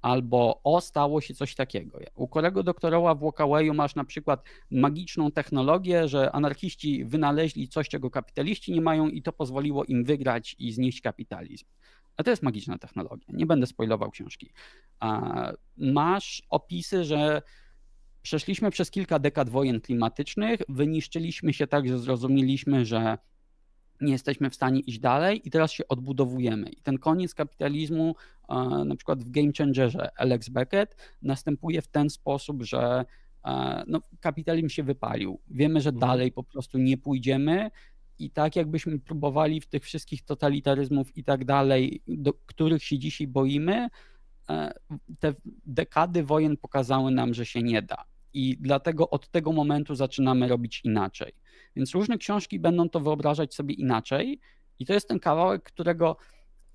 albo stało się coś takiego. U Corego Doktoroła w Walkawayu masz na przykład magiczną technologię, że anarchiści wynaleźli coś, czego kapitaliści nie mają i to pozwoliło im wygrać i znieść kapitalizm. A to jest magiczna technologia. Nie będę spoilował książki. Masz opisy, że przeszliśmy przez kilka dekad wojen klimatycznych, wyniszczyliśmy się tak, że zrozumieliśmy, że nie jesteśmy w stanie iść dalej i teraz się odbudowujemy. I ten koniec kapitalizmu, na przykład w Game Changerze Alex Beckett, następuje w ten sposób, że kapitalizm się wypalił. Wiemy, że dalej po prostu nie pójdziemy i tak jakbyśmy próbowali w tych wszystkich totalitaryzmów i tak dalej, do których się dzisiaj boimy, te dekady wojen pokazały nam, że się nie da. I dlatego od tego momentu zaczynamy robić inaczej. Więc różne książki będą to wyobrażać sobie inaczej i to jest ten kawałek, którego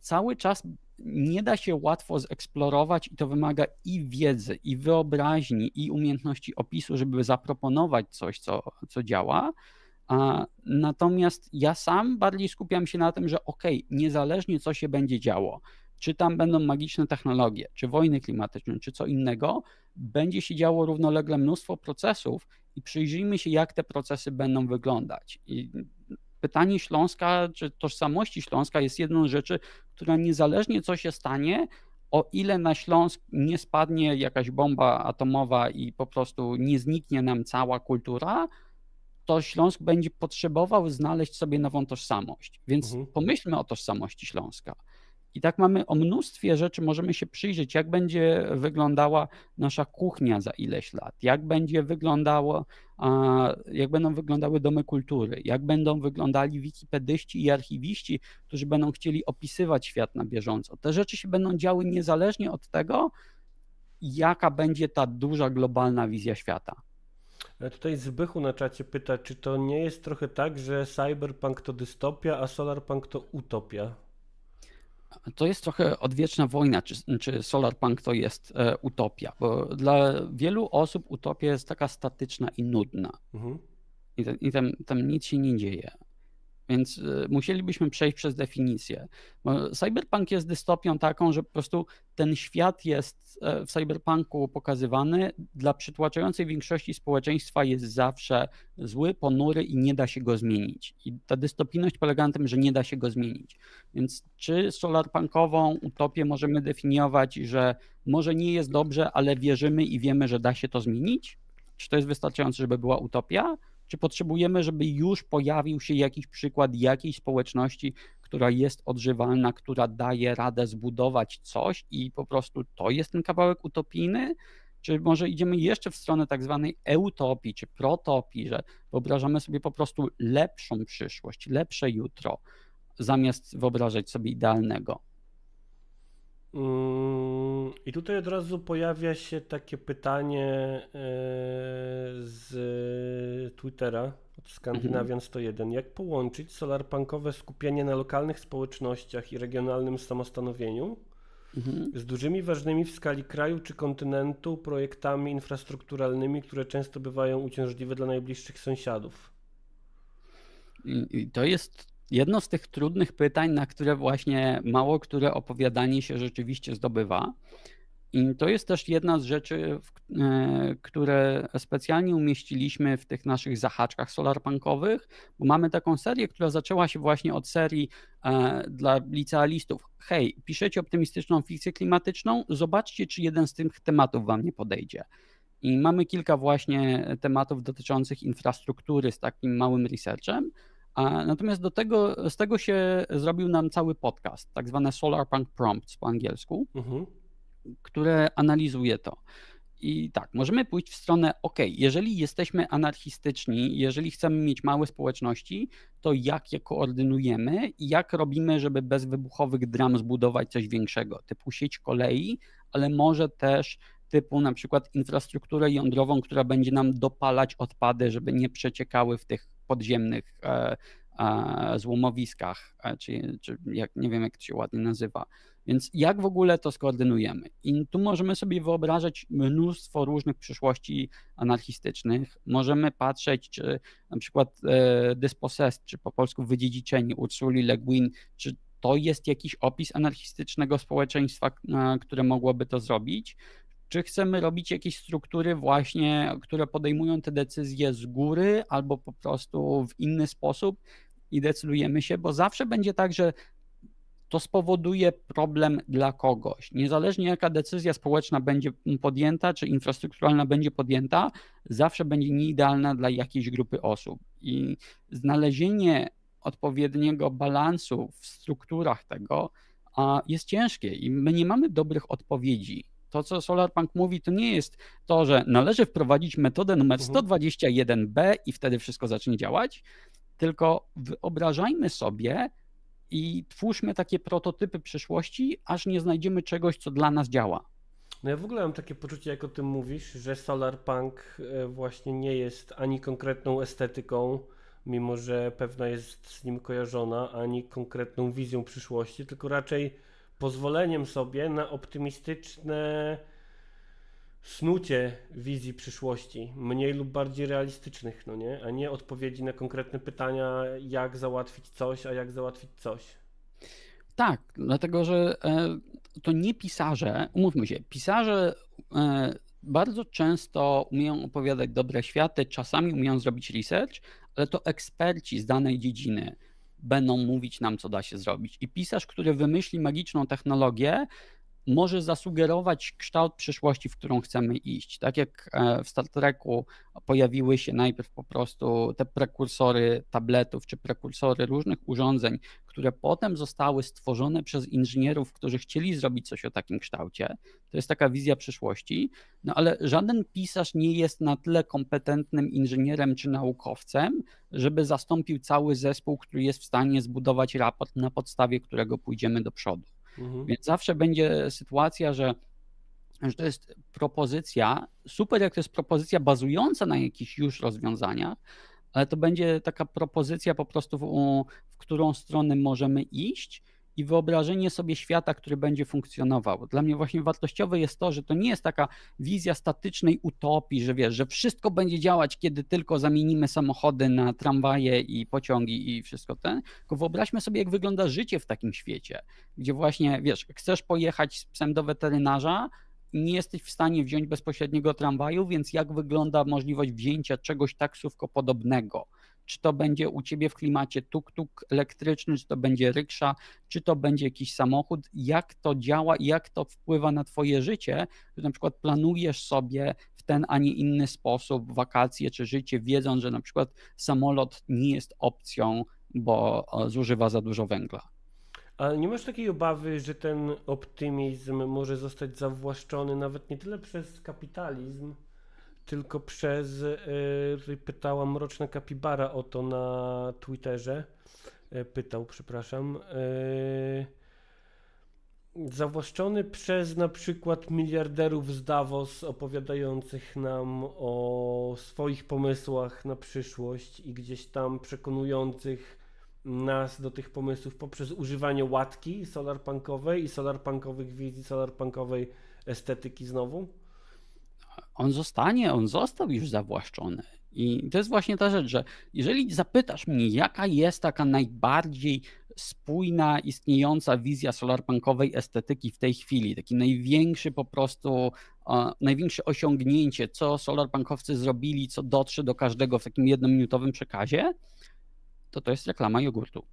cały czas nie da się łatwo zeksplorować i to wymaga i wiedzy, i wyobraźni, i umiejętności opisu, żeby zaproponować coś, co działa. Natomiast ja sam bardziej skupiam się na tym, że niezależnie co się będzie działo, czy tam będą magiczne technologie, czy wojny klimatyczne, czy co innego, będzie się działo równolegle mnóstwo procesów i przyjrzyjmy się, jak te procesy będą wyglądać. I pytanie Śląska, czy tożsamości Śląska jest jedną z rzeczy, która niezależnie co się stanie, o ile na Śląsk nie spadnie jakaś bomba atomowa i po prostu nie zniknie nam cała kultura, to Śląsk będzie potrzebował znaleźć sobie nową tożsamość. Więc pomyślmy o tożsamości Śląska. I tak mamy o mnóstwie rzeczy, możemy się przyjrzeć, jak będzie wyglądała nasza kuchnia za ileś lat, jak będą wyglądały domy kultury, jak będą wyglądali wikipedyści i archiwiści, którzy będą chcieli opisywać świat na bieżąco. Te rzeczy się będą działy niezależnie od tego, jaka będzie ta duża, globalna wizja świata. Tutaj Zbychu na czacie pyta, czy to nie jest trochę tak, że cyberpunk to dystopia, a solarpunk to utopia? To jest trochę odwieczna wojna, czy solarpunk to jest utopia, bo dla wielu osób utopia jest taka statyczna i nudna. I tam nic się nie dzieje. Więc musielibyśmy przejść przez definicję. Bo cyberpunk jest dystopią taką, że po prostu ten świat jest w cyberpunku pokazywany, dla przytłaczającej większości społeczeństwa jest zawsze zły, ponury i nie da się go zmienić. I ta dystopijność polega na tym, że nie da się go zmienić. Więc czy solarpunkową utopię możemy definiować, że może nie jest dobrze, ale wierzymy i wiemy, że da się to zmienić? Czy to jest wystarczające, żeby była utopia? Czy potrzebujemy, żeby już pojawił się jakiś przykład jakiejś społeczności, która jest odżywalna, która daje radę zbudować coś i po prostu to jest ten kawałek utopijny? Czy może idziemy jeszcze w stronę tak zwanej eutopii czy protopii, że wyobrażamy sobie po prostu lepszą przyszłość, lepsze jutro, zamiast wyobrażać sobie idealnego? I tutaj od razu pojawia się takie pytanie z Twittera od Skandinavian 101. Jak połączyć solarpunkowe skupienie na lokalnych społecznościach i regionalnym samostanowieniu z dużymi, ważnymi w skali kraju czy kontynentu projektami infrastrukturalnymi, które często bywają uciążliwe dla najbliższych sąsiadów? I to jest jedno z tych trudnych pytań, na które właśnie mało które opowiadanie się rzeczywiście zdobywa. I to jest też jedna z rzeczy, które specjalnie umieściliśmy w tych naszych zahaczkach solarpunkowych, bo mamy taką serię, która zaczęła się właśnie od serii dla licealistów. Hej, piszecie optymistyczną fikcję klimatyczną? Zobaczcie, czy jeden z tych tematów wam nie podejdzie. I mamy kilka właśnie tematów dotyczących infrastruktury z takim małym researchem. Natomiast z tego się zrobił nam cały podcast, tak zwane Solarpunk Prompts po angielsku, które analizuje to. I tak, możemy pójść w stronę, jeżeli jesteśmy anarchistyczni, jeżeli chcemy mieć małe społeczności, to jak je koordynujemy i jak robimy, żeby bez wybuchowych dram zbudować coś większego, typu sieć kolei, ale może też typu na przykład infrastrukturę jądrową, która będzie nam dopalać odpady, żeby nie przeciekały w tych podziemnych złomowiskach, czy nie wiem, jak to się ładnie nazywa. Więc jak w ogóle to skoordynujemy? I tu możemy sobie wyobrażać mnóstwo różnych przyszłości anarchistycznych. Możemy patrzeć, czy na przykład Dispossessed, czy po polsku Wydziedziczeni Ursuli Le Guin, czy to jest jakiś opis anarchistycznego społeczeństwa, które mogłoby to zrobić? Czy chcemy robić jakieś struktury właśnie, które podejmują te decyzje z góry albo po prostu w inny sposób i decydujemy się, bo zawsze będzie tak, że to spowoduje problem dla kogoś. Niezależnie jaka decyzja społeczna będzie podjęta, czy infrastrukturalna będzie podjęta, zawsze będzie nieidealna dla jakiejś grupy osób. I znalezienie odpowiedniego balansu w strukturach tego jest ciężkie i my nie mamy dobrych odpowiedzi. To, co Solarpunk mówi, to nie jest to, że należy wprowadzić metodę numer 121b i wtedy wszystko zacznie działać, tylko wyobrażajmy sobie i twórzmy takie prototypy przyszłości, aż nie znajdziemy czegoś, co dla nas działa. No ja w ogóle mam takie poczucie, jak o tym mówisz, że Solarpunk właśnie nie jest ani konkretną estetyką, mimo że pewna jest z nim kojarzona, ani konkretną wizją przyszłości, tylko raczej pozwoleniem sobie na optymistyczne snucie wizji przyszłości, mniej lub bardziej realistycznych, no nie? A nie odpowiedzi na konkretne pytania, jak załatwić coś, a jak załatwić coś. Tak, dlatego że to nie pisarze, umówmy się, pisarze bardzo często umieją opowiadać dobre światy, czasami umieją zrobić research, ale to eksperci z danej dziedziny będą mówić nam, co da się zrobić. I pisarz, który wymyśli magiczną technologię, może zasugerować kształt przyszłości, w którą chcemy iść. Tak jak w Star Treku pojawiły się najpierw po prostu te prekursory tabletów czy prekursory różnych urządzeń, które potem zostały stworzone przez inżynierów, którzy chcieli zrobić coś o takim kształcie. To jest taka wizja przyszłości, no ale żaden pisarz nie jest na tyle kompetentnym inżynierem czy naukowcem, żeby zastąpił cały zespół, który jest w stanie zbudować raport, na podstawie którego pójdziemy do przodu. Więc zawsze będzie sytuacja, że to jest propozycja, super jak to jest propozycja bazująca na jakichś już rozwiązaniach, ale to będzie taka propozycja po prostu, w którą stronę możemy iść i wyobrażenie sobie świata, który będzie funkcjonował. Dla mnie właśnie wartościowe jest to, że to nie jest taka wizja statycznej utopii, że wiesz, że wszystko będzie działać, kiedy tylko zamienimy samochody na tramwaje i pociągi i wszystko ten, tylko wyobraźmy sobie, jak wygląda życie w takim świecie, gdzie właśnie, wiesz, chcesz pojechać z psem do weterynarza, nie jesteś w stanie wziąć bezpośredniego tramwaju, więc jak wygląda możliwość wzięcia czegoś taksówko podobnego? Czy to będzie u ciebie w klimacie tuk-tuk elektryczny, czy to będzie ryksza, czy to będzie jakiś samochód, jak to działa i jak to wpływa na twoje życie, że na przykład planujesz sobie w ten, a nie inny sposób wakacje czy życie, wiedząc, że na przykład samolot nie jest opcją, bo zużywa za dużo węgla. Ale nie masz takiej obawy, że ten optymizm może zostać zawłaszczony nawet nie tyle przez kapitalizm, tylko przez, tutaj pytała Mroczna Kapibara o to na Twitterze, pytał, przepraszam, zawłaszczony przez na przykład miliarderów z Davos opowiadających nam o swoich pomysłach na przyszłość i gdzieś tam przekonujących nas do tych pomysłów poprzez używanie łatki solarpunkowej i solarpunkowych wizji, solarpunkowej estetyki znowu? On został już zawłaszczony. I to jest właśnie ta rzecz, że jeżeli zapytasz mnie, jaka jest taka najbardziej spójna, istniejąca wizja solarpunkowej estetyki w tej chwili, taki największy po prostu, największe osiągnięcie, co solarpunkowcy zrobili, co dotrze do każdego w takim jednominutowym przekazie, to jest reklama jogurtu.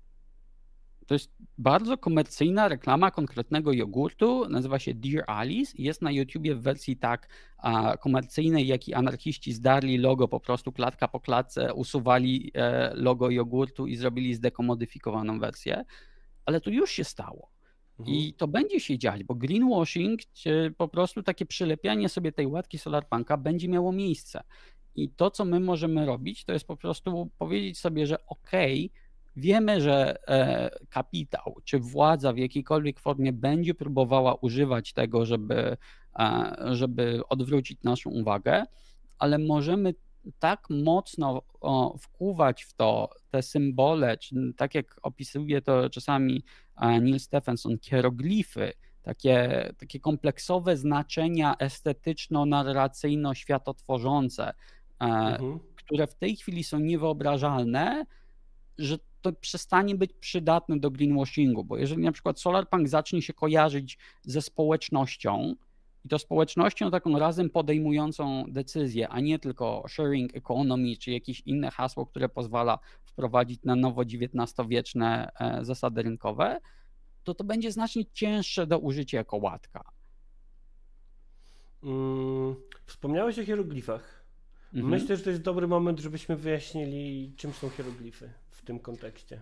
To jest bardzo komercyjna reklama konkretnego jogurtu, nazywa się Dear Alice i jest na YouTubie w wersji tak komercyjnej, jak i anarchiści zdarli logo, po prostu klatka po klatce usuwali logo jogurtu i zrobili zdekomodyfikowaną wersję, ale to już się stało. I to będzie się dziać, bo greenwashing, czy po prostu takie przylepianie sobie tej łatki solarpunka będzie miało miejsce. I to, co my możemy robić, to jest po prostu powiedzieć sobie, że okej, wiemy, że kapitał czy władza w jakiejkolwiek formie będzie próbowała używać tego, żeby odwrócić naszą uwagę, ale możemy tak mocno wkuwać w to te symbole, czy tak jak opisuje to czasami Neil Stephenson, hieroglify, takie kompleksowe znaczenia estetyczno-narracyjno-światotworzące, które w tej chwili są niewyobrażalne, że to przestanie być przydatne do greenwashingu, bo jeżeli na przykład solarpunk zacznie się kojarzyć ze społecznością i to społecznością taką razem podejmującą decyzje, a nie tylko sharing economy czy jakieś inne hasło, które pozwala wprowadzić na nowo XIX-wieczne zasady rynkowe, to będzie znacznie cięższe do użycia jako łatka. Wspomniałeś o hieroglifach. Myślę, że to jest dobry moment, żebyśmy wyjaśnili, czym są hieroglify w tym kontekście.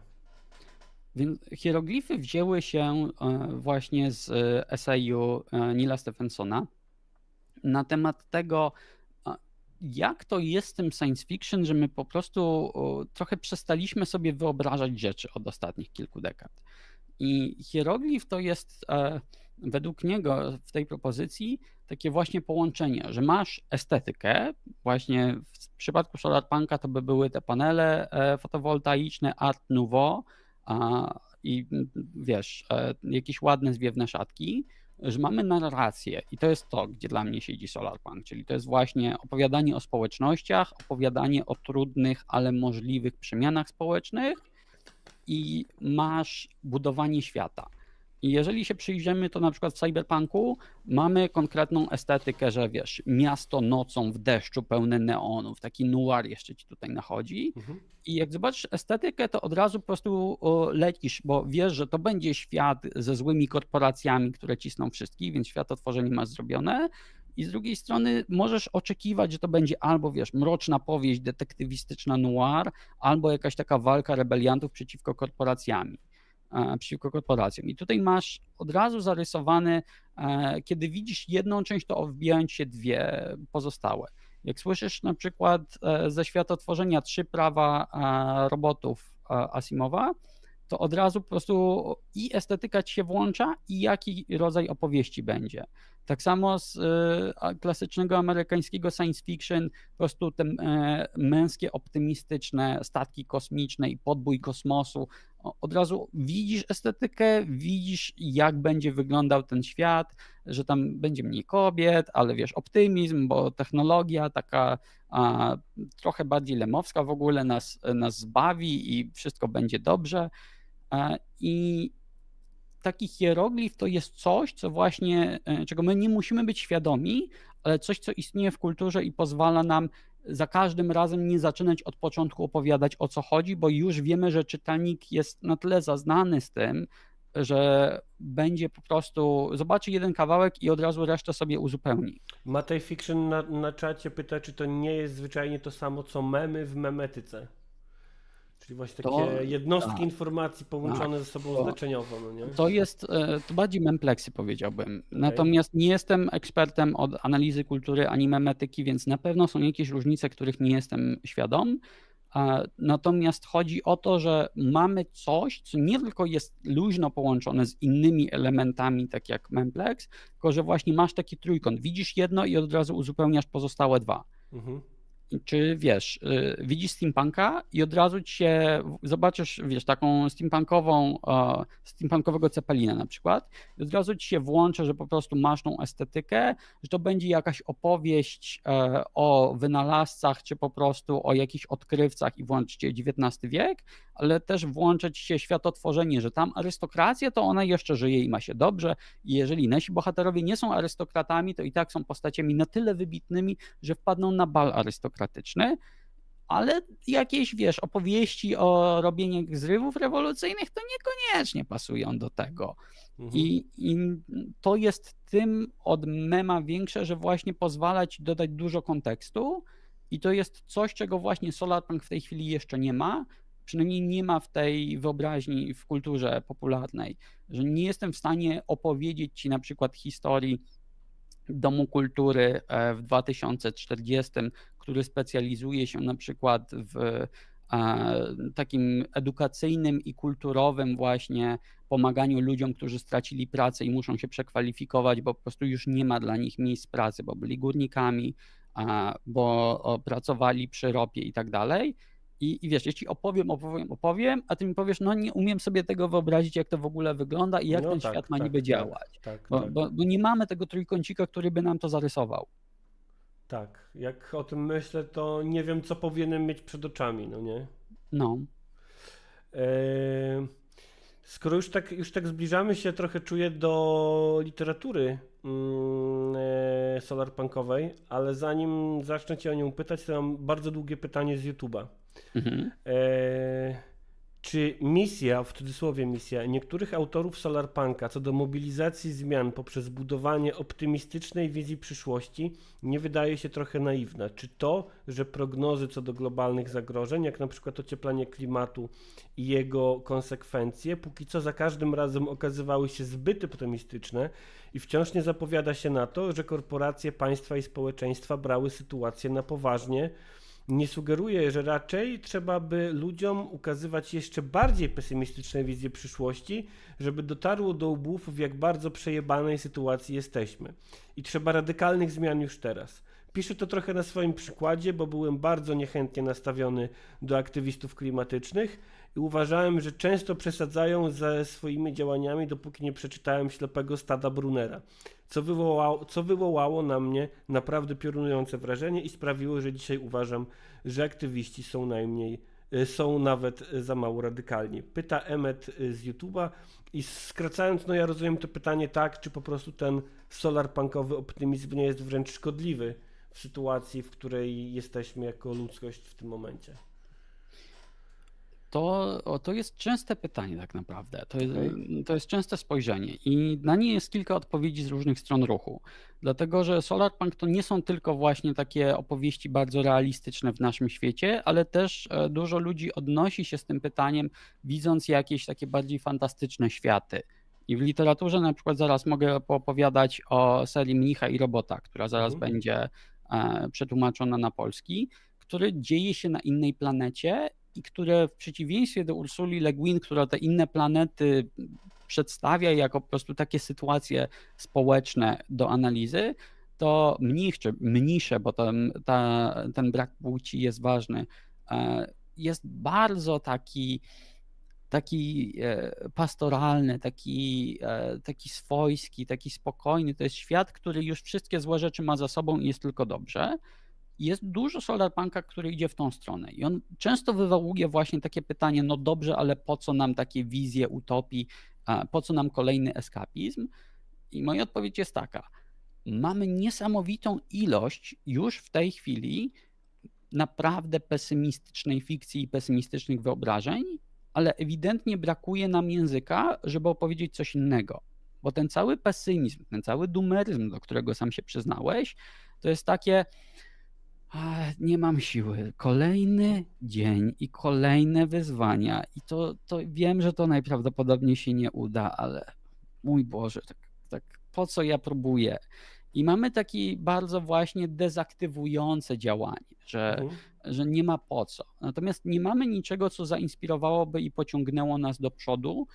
Więc hieroglify wzięły się właśnie z eseju Neila Stephensona na temat tego, jak to jest z tym science fiction, że my po prostu trochę przestaliśmy sobie wyobrażać rzeczy od ostatnich kilku dekad. I hieroglif to jest według niego w tej propozycji takie właśnie połączenie, że masz estetykę, właśnie w przypadku solarpunka to by były te panele fotowoltaiczne Art Nouveau i wiesz, jakieś ładne zwiewne szatki, że mamy narrację i to jest to, gdzie dla mnie siedzi solarpunk, czyli to jest właśnie opowiadanie o społecznościach, opowiadanie o trudnych, ale możliwych przemianach społecznych i masz budowanie świata. I jeżeli się przyjrzymy, to na przykład w cyberpunku mamy konkretną estetykę, że wiesz, miasto nocą w deszczu pełne neonów, taki noir jeszcze ci tutaj nachodzi. I jak zobaczysz estetykę, to od razu po prostu lecisz, bo wiesz, że to będzie świat ze złymi korporacjami, które cisną wszystkich, więc światotworzenie masz zrobione. I z drugiej strony możesz oczekiwać, że to będzie albo, wiesz, mroczna powieść detektywistyczna noir, albo jakaś taka walka rebeliantów przeciwko korporacjom. I tutaj masz od razu zarysowane, kiedy widzisz jedną część, to wbijają ci się dwie pozostałe. Jak słyszysz na przykład ze światotworzenia 3 prawa robotów Asimowa, to od razu po prostu i estetyka ci się włącza i jaki rodzaj opowieści będzie. Tak samo z klasycznego amerykańskiego science fiction, po prostu te męskie, optymistyczne statki kosmiczne i podbój kosmosu od razu widzisz estetykę, widzisz jak będzie wyglądał ten świat, że tam będzie mniej kobiet, ale wiesz, optymizm, bo technologia taka trochę bardziej lemowska w ogóle nas zbawi i wszystko będzie dobrze. I taki hieroglif to jest coś, co właśnie, czego my nie musimy być świadomi, ale coś, co istnieje w kulturze i pozwala nam za każdym razem nie zaczynać od początku opowiadać, o co chodzi, bo już wiemy, że czytelnik jest na tyle zaznany z tym, że będzie po prostu, zobaczy jeden kawałek i od razu resztę sobie uzupełni. Matej Fiction na czacie pyta, czy to nie jest zwyczajnie to samo, co memy w memetyce. Czyli właśnie takie jednostki tak, informacji połączone ze sobą to- znaczeniowo, no nie? To bardziej mempleksy powiedziałbym. Natomiast nie jestem ekspertem od analizy kultury ani memetyki, więc na pewno są jakieś różnice, których nie jestem świadom. Natomiast chodzi o to, że mamy coś, co nie tylko jest luźno połączone z innymi elementami, tak jak memplex, tylko że właśnie masz taki trójkąt. Widzisz jedno i od razu uzupełniasz pozostałe dwa. Mhm. Czy wiesz, widzisz steampunka i od razu ci się, zobaczysz, wiesz, taką steampunkowego Cepelina na przykład i od razu ci się włączy, że po prostu masz tą estetykę, że to będzie jakaś opowieść o wynalazcach, czy po prostu o jakichś odkrywcach i włączy cię XIX wiek, ale też włączy ci się światotworzenie, że tam arystokracja to ona jeszcze żyje i ma się dobrze i jeżeli nasi bohaterowie nie są arystokratami, to i tak są postaciami na tyle wybitnymi, że wpadną na bal arystokratyczny, ale jakieś, wiesz, opowieści o robieniu zrywów rewolucyjnych to niekoniecznie pasują do tego. Mhm. I to jest tym od mema większe, że właśnie pozwala ci dodać dużo kontekstu i to jest coś, czego właśnie Solarpunk w tej chwili jeszcze nie ma, przynajmniej nie ma w tej wyobraźni w kulturze popularnej, że nie jestem w stanie opowiedzieć ci na przykład historii Domu Kultury w 2040, który specjalizuje się na przykład w takim edukacyjnym i kulturowym właśnie pomaganiu ludziom, którzy stracili pracę i muszą się przekwalifikować, bo po prostu już nie ma dla nich miejsc pracy, bo byli górnikami, bo pracowali przy ropie i tak dalej. I wiesz, jeśli opowiem, a ty mi powiesz, no nie umiem sobie tego wyobrazić, jak to w ogóle wygląda i jak No ten tak, świat ma tak, niby tak, działać. Tak, Bo, tak, bo, bo nie mamy tego trójkącika, który by nam to zarysował. tak. Jak o tym myślę, to nie wiem, co powinienem mieć przed oczami, no nie? No. Skoro już tak zbliżamy się, trochę czuję do literatury solarpunkowej, ale zanim zacznę Cię o nią pytać, to mam bardzo długie pytanie z YouTube'a. Mhm. Czy misja, w cudzysłowie misja, niektórych autorów solarpunka co do mobilizacji zmian poprzez budowanie optymistycznej wizji przyszłości nie wydaje się trochę naiwna? Czy to, że prognozy co do globalnych zagrożeń, jak na przykład ocieplenie klimatu i jego konsekwencje, póki co za każdym razem okazywały się zbyt optymistyczne i wciąż nie zapowiada się na to, że korporacje, państwa i społeczeństwa brały sytuację na poważnie, nie sugeruje, że raczej trzeba by ludziom ukazywać jeszcze bardziej pesymistyczne wizje przyszłości, żeby dotarło do łbów, w jak bardzo przejebanej sytuacji jesteśmy. I trzeba radykalnych zmian już teraz. Piszę to trochę na swoim przykładzie, bo byłem bardzo niechętnie nastawiony do aktywistów klimatycznych i uważałem, że często przesadzają ze swoimi działaniami, dopóki nie przeczytałem Ślepego stada Brunera, co wywołało na mnie naprawdę piorunujące wrażenie i sprawiło, że dzisiaj uważam, że aktywiści są nawet za mało radykalni. Pyta Emmet z YouTube'a i skracając, no ja rozumiem to pytanie tak, czy po prostu ten solarpunkowy optymizm nie jest wręcz szkodliwy w sytuacji, w której jesteśmy jako ludzkość w tym momencie. To jest częste pytanie tak naprawdę. To jest częste spojrzenie i na nie jest kilka odpowiedzi z różnych stron ruchu. Dlatego, że solarpunk to nie są tylko właśnie takie opowieści bardzo realistyczne w naszym świecie, ale też dużo ludzi odnosi się z tym pytaniem, widząc jakieś takie bardziej fantastyczne światy. I w literaturze na przykład zaraz mogę poopowiadać o serii Mnicha i Robota, która zaraz będzie przetłumaczona na polski, który dzieje się na innej planecie i które w przeciwieństwie do Ursuli Le Guin, która te inne planety przedstawia jako po prostu takie sytuacje społeczne do analizy, to mnich czy mnisze, bo ten brak płci jest ważny, jest bardzo taki pastoralny, taki swojski, taki spokojny. To jest świat, który już wszystkie złe rzeczy ma za sobą i jest tylko dobrze. Jest dużo solarpunka, który idzie w tą stronę i on często wywołuje właśnie takie pytanie, no dobrze, ale po co nam takie wizje utopii, po co nam kolejny eskapizm? I moja odpowiedź jest taka, mamy niesamowitą ilość już w tej chwili naprawdę pesymistycznej fikcji i pesymistycznych wyobrażeń, ale ewidentnie brakuje nam języka, żeby opowiedzieć coś innego. Bo ten cały pesymizm, ten cały doomeryzm, do którego sam się przyznałeś, to jest takie nie mam siły. Kolejny dzień i kolejne wyzwania. I to wiem, że to najprawdopodobniej się nie uda, ale mój Boże, tak po co ja próbuję? I mamy taki bardzo właśnie dezaktywujące działanie, że nie ma po co. Natomiast nie mamy niczego, co zainspirowałoby i pociągnęło nas do przodu.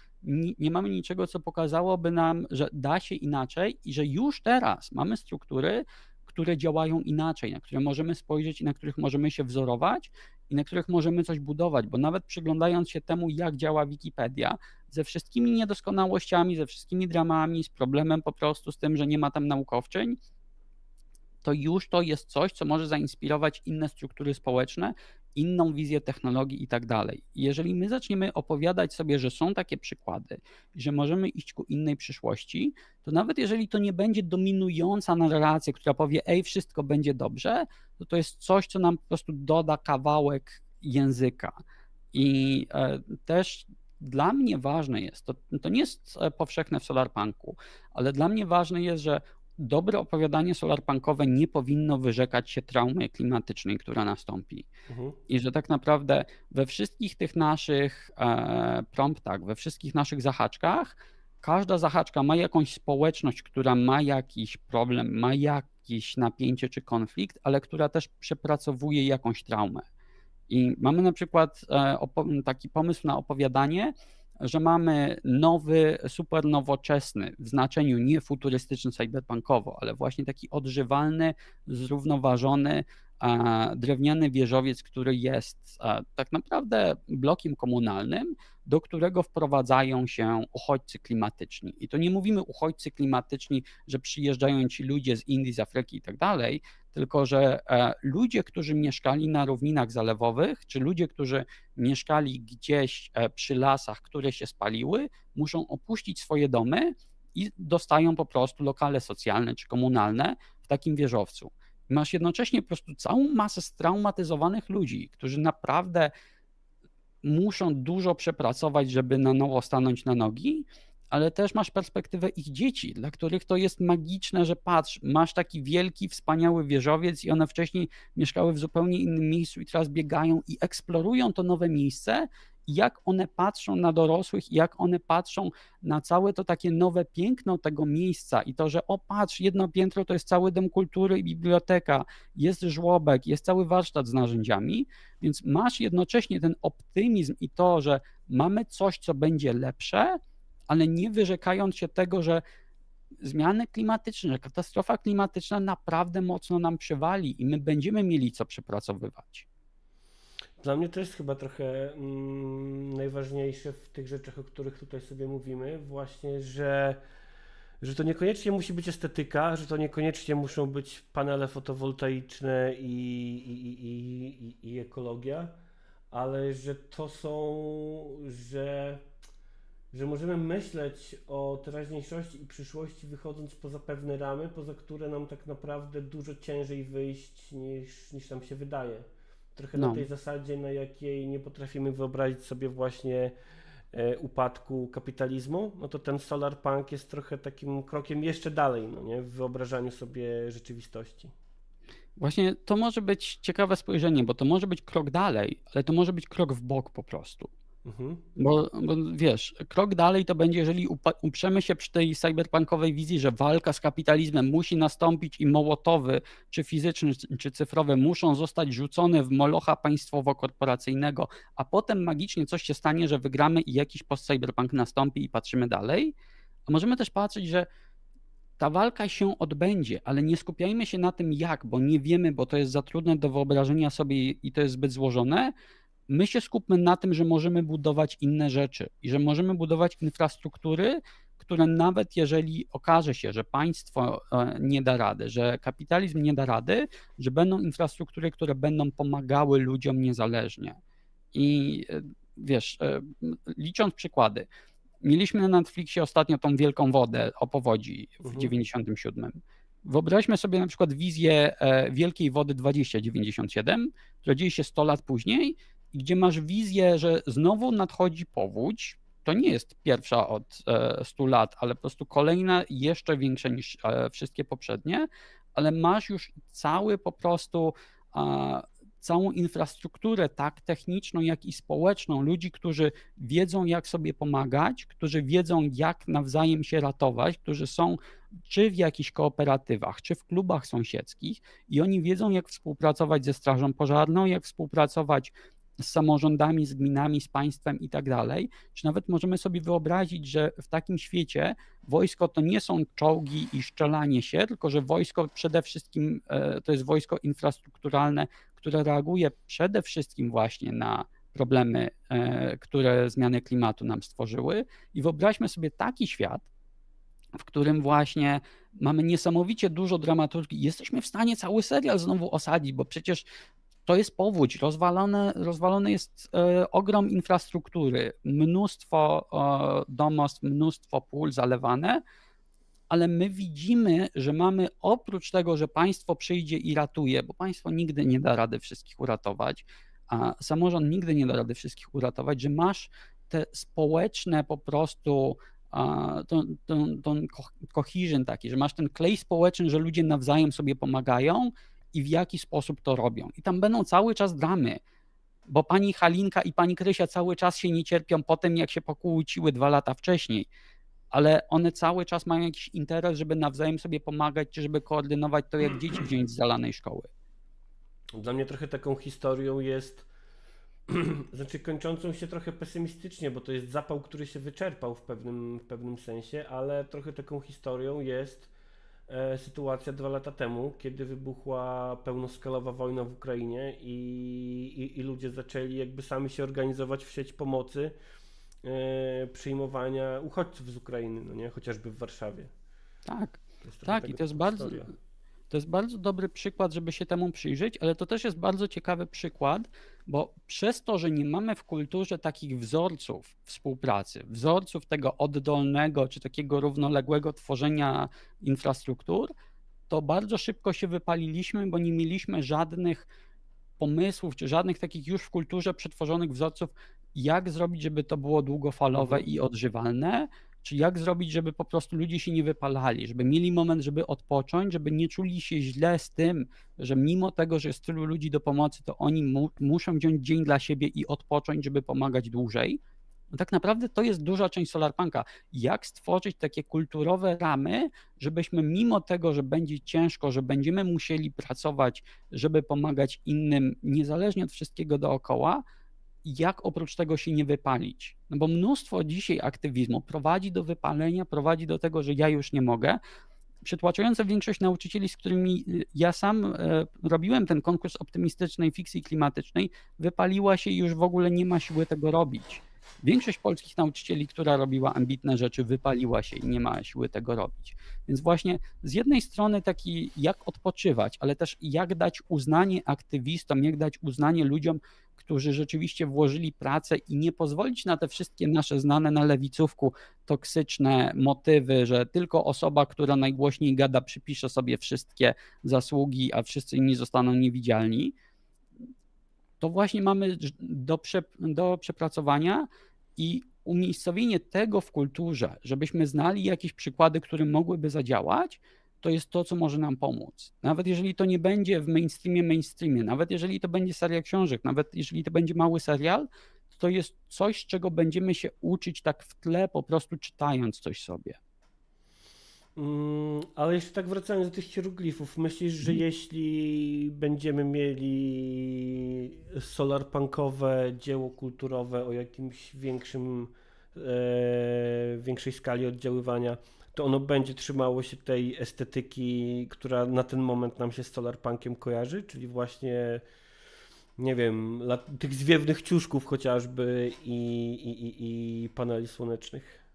Nie mamy niczego, co pokazałoby nam, że da się inaczej i że już teraz mamy struktury, które działają inaczej, na które możemy spojrzeć i na których możemy się wzorować i na których możemy coś budować, bo nawet przyglądając się temu, jak działa Wikipedia, ze wszystkimi niedoskonałościami, ze wszystkimi dramami, z problemem po prostu z tym, że nie ma tam naukowczyń, to już to jest coś, co może zainspirować inne struktury społeczne, inną wizję technologii i tak dalej. I jeżeli my zaczniemy opowiadać sobie, że są takie przykłady, że możemy iść ku innej przyszłości, to nawet jeżeli to nie będzie dominująca narracja, która powie, wszystko będzie dobrze, to jest coś, co nam po prostu doda kawałek języka. I też dla mnie ważne jest, to nie jest powszechne w solarpunku, ale dla mnie ważne jest, że dobre opowiadanie solarpunkowe nie powinno wyrzekać się traumy klimatycznej, która nastąpi. I że tak naprawdę we wszystkich tych naszych promptach, we wszystkich naszych zahaczkach, każda zahaczka ma jakąś społeczność, która ma jakiś problem, ma jakieś napięcie czy konflikt, ale która też przepracowuje jakąś traumę. I mamy na przykład taki pomysł na opowiadanie, że mamy nowy, super nowoczesny, w znaczeniu nie futurystyczny cyberpunkowo, ale właśnie taki odżywalny, zrównoważony, drewniany wieżowiec, który jest tak naprawdę blokiem komunalnym, do którego wprowadzają się uchodźcy klimatyczni. I to nie mówimy uchodźcy klimatyczni, że przyjeżdżają ci ludzie z Indii, z Afryki i tak dalej, tylko że ludzie, którzy mieszkali na równinach zalewowych, czy ludzie, którzy mieszkali gdzieś przy lasach, które się spaliły, muszą opuścić swoje domy i dostają po prostu lokale socjalne czy komunalne w takim wieżowcu. I masz jednocześnie po prostu całą masę straumatyzowanych ludzi, którzy naprawdę muszą dużo przepracować, żeby na nowo stanąć na nogi, ale też masz perspektywę ich dzieci, dla których to jest magiczne, że patrz, masz taki wielki, wspaniały wieżowiec i one wcześniej mieszkały w zupełnie innym miejscu i teraz biegają i eksplorują to nowe miejsce, jak one patrzą na dorosłych, jak one patrzą na całe to takie nowe piękno tego miejsca i to, że patrz, jedno piętro to jest cały dom kultury i biblioteka, jest żłobek, jest cały warsztat z narzędziami, więc masz jednocześnie ten optymizm i to, że mamy coś, co będzie lepsze, ale nie wyrzekając się tego, że zmiany klimatyczne, że katastrofa klimatyczna naprawdę mocno nam przywali i my będziemy mieli co przepracowywać. Dla mnie to jest chyba trochę najważniejsze w tych rzeczach, o których tutaj sobie mówimy, właśnie, że to niekoniecznie musi być estetyka, że to niekoniecznie muszą być panele fotowoltaiczne i ekologia, ale że to są, że możemy myśleć o teraźniejszości i przyszłości wychodząc poza pewne ramy, poza które nam tak naprawdę dużo ciężej wyjść niż nam się wydaje. Trochę na tej zasadzie, na jakiej nie potrafimy wyobrazić sobie właśnie upadku kapitalizmu, no to ten solarpunk jest trochę takim krokiem jeszcze dalej, no nie, w wyobrażaniu sobie rzeczywistości. Właśnie to może być ciekawe spojrzenie, bo to może być krok dalej, ale to może być krok w bok po prostu. Bo wiesz, krok dalej to będzie, jeżeli uprzemy się przy tej cyberpunkowej wizji, że walka z kapitalizmem musi nastąpić i mołotowy, czy fizyczny, czy cyfrowe, muszą zostać rzucone w molocha państwowo-korporacyjnego, a potem magicznie coś się stanie, że wygramy i jakiś post-cyberpunk nastąpi i patrzymy dalej. A możemy też patrzeć, że ta walka się odbędzie, ale nie skupiajmy się na tym jak, bo nie wiemy, bo to jest za trudne do wyobrażenia sobie i to jest zbyt złożone, my się skupmy na tym, że możemy budować inne rzeczy i że możemy budować infrastruktury, które nawet jeżeli okaże się, że państwo nie da rady, że kapitalizm nie da rady, że będą infrastruktury, które będą pomagały ludziom niezależnie. I wiesz, licząc przykłady, mieliśmy na Netflixie ostatnio tą Wielką Wodę o powodzi w 97. Wyobraźmy sobie na przykład wizję Wielkiej Wody 2097, która dzieje się 100 lat później i gdzie masz wizję, że znowu nadchodzi powódź. To nie jest pierwsza od 100 lat, ale po prostu kolejna jeszcze większa niż wszystkie poprzednie, ale masz już cały po prostu całą infrastrukturę, tak techniczną, jak i społeczną, ludzi, którzy wiedzą, jak sobie pomagać, którzy wiedzą, jak nawzajem się ratować, którzy są czy w jakichś kooperatywach, czy w klubach sąsiedzkich i oni wiedzą, jak współpracować ze strażą pożarną, jak współpracować z samorządami, z gminami, z państwem i tak dalej. Czy nawet możemy sobie wyobrazić, że w takim świecie wojsko to nie są czołgi i strzelanie się, tylko że wojsko przede wszystkim to jest wojsko infrastrukturalne, które reaguje przede wszystkim właśnie na problemy, które zmiany klimatu nam stworzyły. I wyobraźmy sobie taki świat, w którym właśnie mamy niesamowicie dużo dramaturgii. Jesteśmy w stanie cały serial znowu osadzić, bo przecież to jest powódź, rozwalony jest ogrom infrastruktury, mnóstwo domostw, mnóstwo pól zalewane, ale my widzimy, że mamy oprócz tego, że państwo przyjdzie i ratuje, bo państwo nigdy nie da rady wszystkich uratować, a samorząd nigdy nie da rady wszystkich uratować, że masz te społeczne po prostu ten cohesion taki, że masz ten klej społeczny, że ludzie nawzajem sobie pomagają i w jaki sposób to robią. I tam będą cały czas dramy, bo pani Halinka i pani Krysia cały czas się nie cierpią po tym, jak się pokłóciły 2 lata wcześniej, ale one cały czas mają jakiś interes, żeby nawzajem sobie pomagać, czy żeby koordynować to, jak dzieci wziąć z zalanej szkoły. Dla mnie trochę taką historią jest, znaczy kończącą się trochę pesymistycznie, bo to jest zapał, który się wyczerpał w pewnym sensie, ale trochę taką historią jest sytuacja 2 lata temu, kiedy wybuchła pełnoskalowa wojna w Ukrainie i ludzie zaczęli jakby sami się organizować w sieć pomocy przyjmowania uchodźców z Ukrainy, no nie? Chociażby w Warszawie. Tak, To jest tak, i to jest bardzo dobry przykład, żeby się temu przyjrzeć, ale to też jest bardzo ciekawy przykład, bo przez to, że nie mamy w kulturze takich wzorców współpracy, wzorców tego oddolnego czy takiego równoległego tworzenia infrastruktur, to bardzo szybko się wypaliliśmy, bo nie mieliśmy żadnych pomysłów, czy żadnych takich już w kulturze przetworzonych wzorców, jak zrobić, żeby to było długofalowe i odżywalne, czy jak zrobić, żeby po prostu ludzie się nie wypalali, żeby mieli moment, żeby odpocząć, żeby nie czuli się źle z tym, że mimo tego, że jest tylu ludzi do pomocy, to oni muszą wziąć dzień dla siebie i odpocząć, żeby pomagać dłużej. No tak naprawdę to jest duża część Solarpunka. Jak stworzyć takie kulturowe ramy, żebyśmy mimo tego, że będzie ciężko, że będziemy musieli pracować, żeby pomagać innym, niezależnie od wszystkiego dookoła, jak oprócz tego się nie wypalić. No bo mnóstwo dzisiaj aktywizmu prowadzi do wypalenia, prowadzi do tego, że ja już nie mogę. Przytłaczająca większość nauczycieli, z którymi ja sam robiłem ten konkurs optymistycznej fikcji klimatycznej, wypaliła się i już w ogóle nie ma siły tego robić. Większość polskich nauczycieli, która robiła ambitne rzeczy, wypaliła się i nie ma siły tego robić. Więc właśnie z jednej strony taki jak odpoczywać, ale też jak dać uznanie aktywistom, jak dać uznanie ludziom, którzy rzeczywiście włożyli pracę i nie pozwolić na te wszystkie nasze znane na lewicówku toksyczne motywy, że tylko osoba, która najgłośniej gada, przypisze sobie wszystkie zasługi, a wszyscy inni zostaną niewidzialni. To właśnie mamy do przepracowania i umiejscowienie tego w kulturze, żebyśmy znali jakieś przykłady, które mogłyby zadziałać, to jest to, co może nam pomóc. Nawet jeżeli to nie będzie w mainstreamie, nawet jeżeli to będzie seria książek, nawet jeżeli to będzie mały serial, to jest coś, z czego będziemy się uczyć tak w tle, po prostu czytając coś sobie. Ale jeszcze tak wracając do tych hieroglifów, myślisz, że jeśli będziemy mieli solarpunkowe dzieło kulturowe o jakimś większej skali oddziaływania, to ono będzie trzymało się tej estetyki, która na ten moment nam się z solarpunkiem kojarzy, czyli właśnie nie wiem, tych zwiewnych ciuszków chociażby i paneli słonecznych?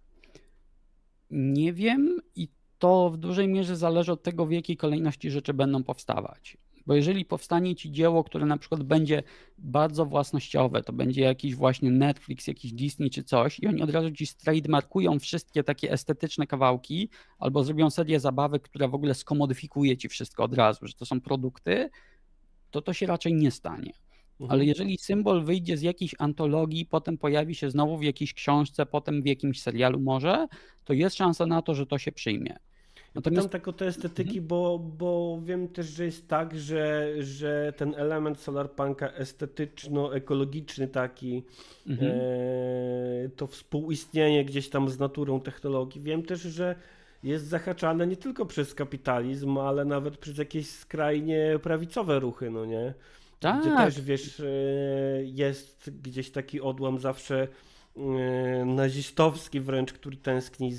Nie wiem i to w dużej mierze zależy od tego, w jakiej kolejności rzeczy będą powstawać. Bo jeżeli powstanie ci dzieło, które na przykład będzie bardzo własnościowe, to będzie jakiś właśnie Netflix, jakiś Disney czy coś i oni od razu ci trademarkują wszystkie takie estetyczne kawałki albo zrobią serię zabawek, która w ogóle skomodyfikuje ci wszystko od razu, że to są produkty, to się raczej nie stanie. Ale jeżeli symbol wyjdzie z jakiejś antologii, potem pojawi się znowu w jakiejś książce, potem w jakimś serialu może, to jest szansa na to, że to się przyjmie. Pytam tak o te estetyki, bo wiem też, że jest tak, że ten element solarpunka estetyczno-ekologiczny taki, to współistnienie gdzieś tam z naturą technologii, wiem też, że jest zahaczane nie tylko przez kapitalizm, ale nawet przez jakieś skrajnie prawicowe ruchy, no nie? Gdzie Tak, też, wiesz, jest gdzieś taki odłam zawsze nazistowski wręcz, który tęskni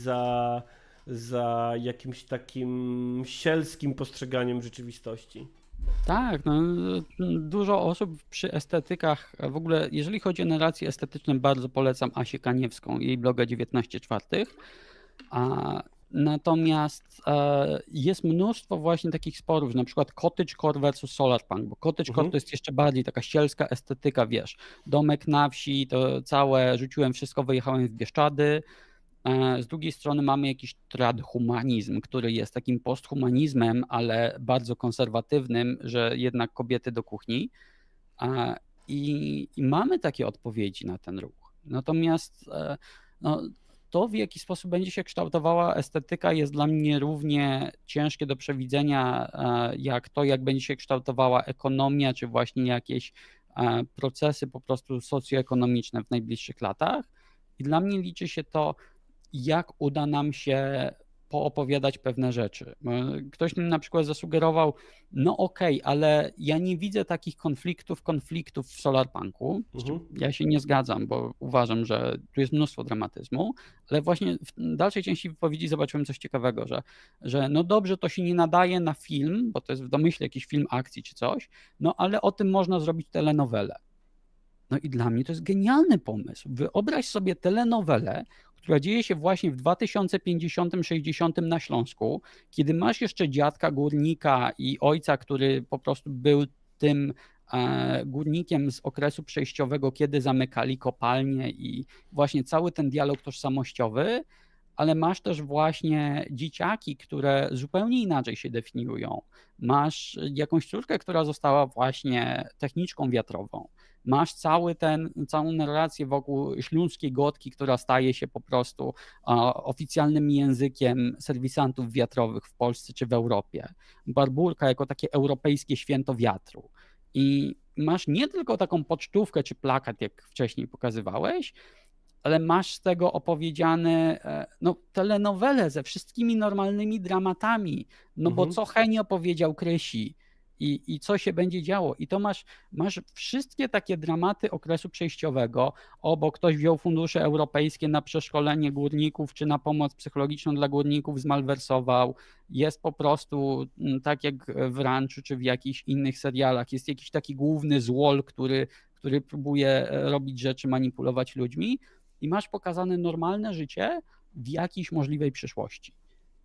za jakimś takim sielskim postrzeganiem rzeczywistości. tak. No, dużo osób przy estetykach, w ogóle jeżeli chodzi o narracje estetyczne, bardzo polecam Asię Kaniewską, jej bloga 19 czwartych. Natomiast jest mnóstwo właśnie takich sporów, że na przykład cottagecore versus solarpunk, bo cottagecore to jest jeszcze bardziej taka sielska estetyka, wiesz, domek na wsi, to całe, rzuciłem wszystko, wyjechałem w Bieszczady. Z drugiej strony mamy jakiś tradhumanizm, który jest takim posthumanizmem, ale bardzo konserwatywnym, że jednak kobiety do kuchni. I mamy takie odpowiedzi na ten ruch. Natomiast no, to, w jaki sposób będzie się kształtowała estetyka, jest dla mnie równie ciężkie do przewidzenia, jak to, jak będzie się kształtowała ekonomia, czy właśnie jakieś procesy po prostu socjoekonomiczne w najbliższych latach. I dla mnie liczy się to, jak uda nam się poopowiadać pewne rzeczy. Ktoś mi na przykład zasugerował, no okej, ale ja nie widzę takich konfliktów w solarpunku. Ja się nie zgadzam, bo uważam, że tu jest mnóstwo dramatyzmu, ale właśnie w dalszej części wypowiedzi zobaczyłem coś ciekawego, że no dobrze, to się nie nadaje na film, bo to jest w domyśle jakiś film akcji czy coś, no ale o tym można zrobić telenowelę. No i dla mnie to jest genialny pomysł. Wyobraź sobie telenowelę, która dzieje się właśnie w 2050-60 na Śląsku, kiedy masz jeszcze dziadka górnika i ojca, który po prostu był tym górnikiem z okresu przejściowego, kiedy zamykali kopalnie i właśnie cały ten dialog tożsamościowy, ale masz też właśnie dzieciaki, które zupełnie inaczej się definiują. Masz jakąś córkę, która została właśnie techniczką wiatrową. Masz całą narrację wokół śląskiej gotki, która staje się po prostu oficjalnym językiem serwisantów wiatrowych w Polsce czy w Europie. Barbórka jako takie europejskie święto wiatru. I masz nie tylko taką pocztówkę czy plakat, jak wcześniej pokazywałeś, ale masz z tego opowiedziane no, telenowelę ze wszystkimi normalnymi dramatami, no bo co Henio powiedział Krysi i co się będzie działo. I to masz wszystkie takie dramaty okresu przejściowego, bo ktoś wziął fundusze europejskie na przeszkolenie górników, czy na pomoc psychologiczną dla górników zmalwersował. Jest po prostu, tak jak w Ranchu, czy w jakichś innych serialach, jest jakiś taki główny złol, który próbuje robić rzeczy, manipulować ludźmi. I masz pokazane normalne życie w jakiejś możliwej przyszłości.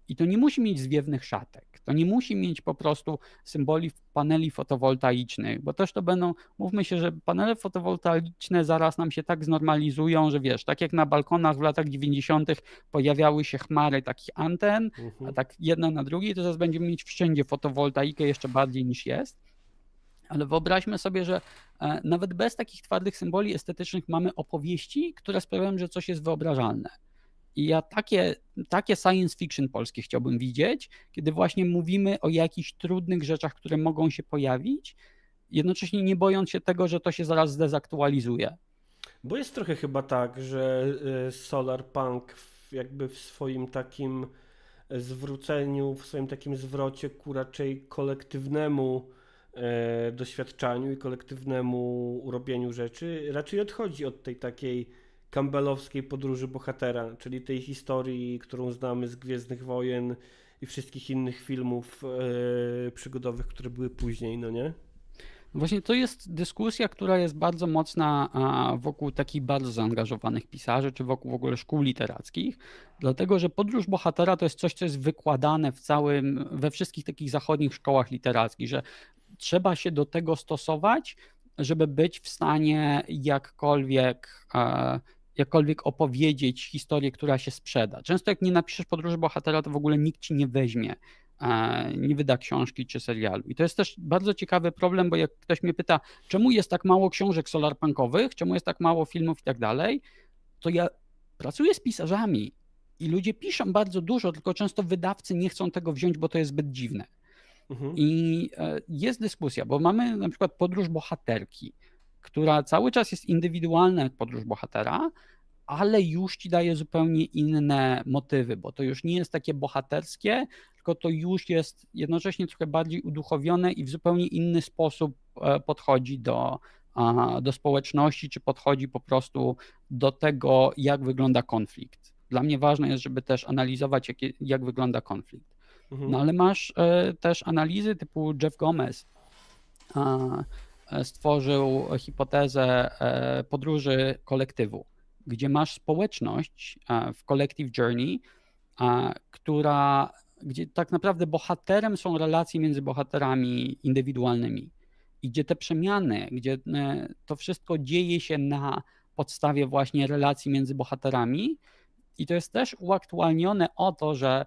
I to nie musi mieć zwiewnych szatek, to nie musi mieć po prostu symboli paneli fotowoltaicznych, bo też to będą, mówmy się, że panele fotowoltaiczne zaraz nam się tak znormalizują, że wiesz, tak jak na balkonach w latach 90. pojawiały się chmary takich anten, a tak jedna na drugiej, to zaraz będziemy mieć wszędzie fotowoltaikę jeszcze bardziej niż jest. Ale wyobraźmy sobie, że nawet bez takich twardych symboli estetycznych mamy opowieści, które sprawiają, że coś jest wyobrażalne. I ja takie science fiction polskie chciałbym widzieć, kiedy właśnie mówimy o jakichś trudnych rzeczach, które mogą się pojawić, jednocześnie nie bojąc się tego, że to się zaraz zdezaktualizuje. Bo jest trochę chyba tak, że solarpunk jakby w swoim takim zwróceniu, w swoim takim zwrocie ku raczej kolektywnemu doświadczaniu i kolektywnemu robieniu rzeczy, raczej odchodzi od tej takiej campbellowskiej podróży bohatera, czyli tej historii, którą znamy z Gwiezdnych Wojen i wszystkich innych filmów przygodowych, które były później, no nie? Właśnie to jest dyskusja, która jest bardzo mocna wokół takich bardzo zaangażowanych pisarzy, czy wokół w ogóle szkół literackich, dlatego że podróż bohatera to jest coś, co jest wykładane we wszystkich takich zachodnich szkołach literackich, że trzeba się do tego stosować, żeby być w stanie jakkolwiek opowiedzieć historię, która się sprzeda. Często jak nie napiszesz podróży bohatera, to w ogóle nikt ci nie weźmie, nie wyda książki czy serialu. I to jest też bardzo ciekawy problem, bo jak ktoś mnie pyta, czemu jest tak mało książek solarpunkowych, czemu jest tak mało filmów i tak dalej, to ja pracuję z pisarzami i ludzie piszą bardzo dużo, tylko często wydawcy nie chcą tego wziąć, bo to jest zbyt dziwne. Mhm. I jest dyskusja, bo mamy na przykład podróż bohaterki, która cały czas jest indywidualna jak podróż bohatera, ale już ci daje zupełnie inne motywy, bo to już nie jest takie bohaterskie, tylko to już jest jednocześnie trochę bardziej uduchowione i w zupełnie inny sposób podchodzi do społeczności, czy podchodzi po prostu do tego, jak wygląda konflikt. Dla mnie ważne jest, żeby też analizować, jak wygląda konflikt. Mhm. No ale masz też analizy typu Jeff Gomez stworzył hipotezę podróży kolektywu, gdzie masz społeczność w Collective Journey, gdzie tak naprawdę bohaterem są relacje między bohaterami indywidualnymi i gdzie te przemiany, gdzie to wszystko dzieje się na podstawie właśnie relacji między bohaterami i to jest też uaktualnione o to, że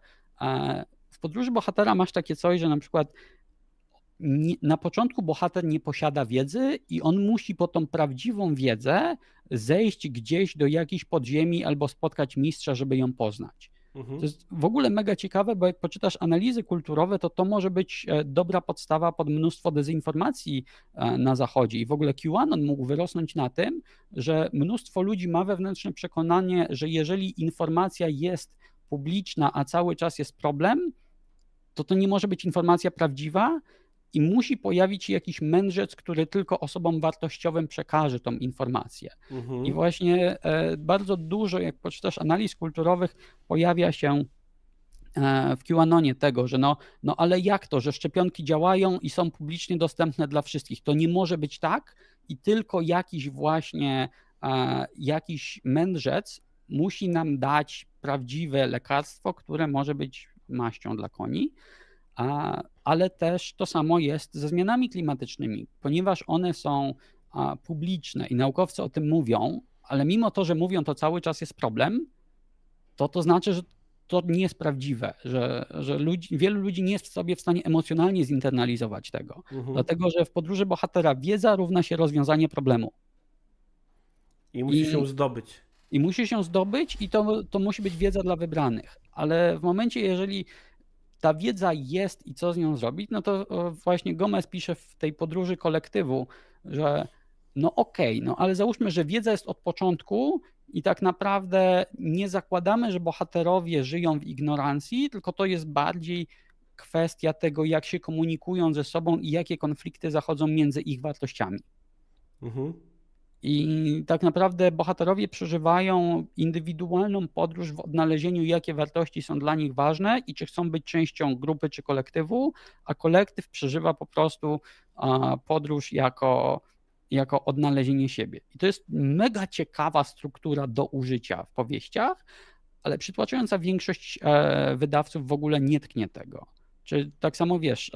w podróży bohatera masz takie coś, że na przykład na początku bohater nie posiada wiedzy i on musi po tą prawdziwą wiedzę zejść gdzieś do jakiejś podziemi albo spotkać mistrza, żeby ją poznać. Mhm. To jest w ogóle mega ciekawe, bo jak poczytasz analizy kulturowe, to może być dobra podstawa pod mnóstwo dezinformacji na Zachodzie. I w ogóle QAnon mógł wyrosnąć na tym, że mnóstwo ludzi ma wewnętrzne przekonanie, że jeżeli informacja jest publiczna, a cały czas jest problem, to nie może być informacja prawdziwa i musi pojawić się jakiś mędrzec, który tylko osobom wartościowym przekaże tą informację. Mhm. I właśnie bardzo dużo, jak poczytasz analiz kulturowych, pojawia się w QAnonie tego, że no ale jak to, że szczepionki działają i są publicznie dostępne dla wszystkich? To nie może być tak i tylko jakiś mędrzec musi nam dać prawdziwe lekarstwo, które może być maścią dla koni. Ale też to samo jest ze zmianami klimatycznymi, ponieważ one są publiczne i naukowcy o tym mówią, ale mimo to, że mówią, to cały czas jest problem, to znaczy, że to nie jest prawdziwe, że wielu ludzi nie jest sobie w stanie emocjonalnie zinternalizować tego, Mhm. dlatego że w podróży bohatera wiedza równa się rozwiązanie problemu. I musi się zdobyć. I musi się zdobyć i to musi być wiedza dla wybranych, ale w momencie, jeżeli ta wiedza jest i co z nią zrobić, no to właśnie Gomez pisze w tej podróży kolektywu, że no okej, no ale załóżmy, że wiedza jest od początku i tak naprawdę nie zakładamy, że bohaterowie żyją w ignorancji, tylko to jest bardziej kwestia tego, jak się komunikują ze sobą i jakie konflikty zachodzą między ich wartościami. Mhm. I tak naprawdę bohaterowie przeżywają indywidualną podróż w odnalezieniu, jakie wartości są dla nich ważne i czy chcą być częścią grupy czy kolektywu, a kolektyw przeżywa po prostu podróż jako odnalezienie siebie. I to jest mega ciekawa struktura do użycia w powieściach, ale przytłaczająca większość wydawców w ogóle nie tknie tego. Czy tak samo wiesz,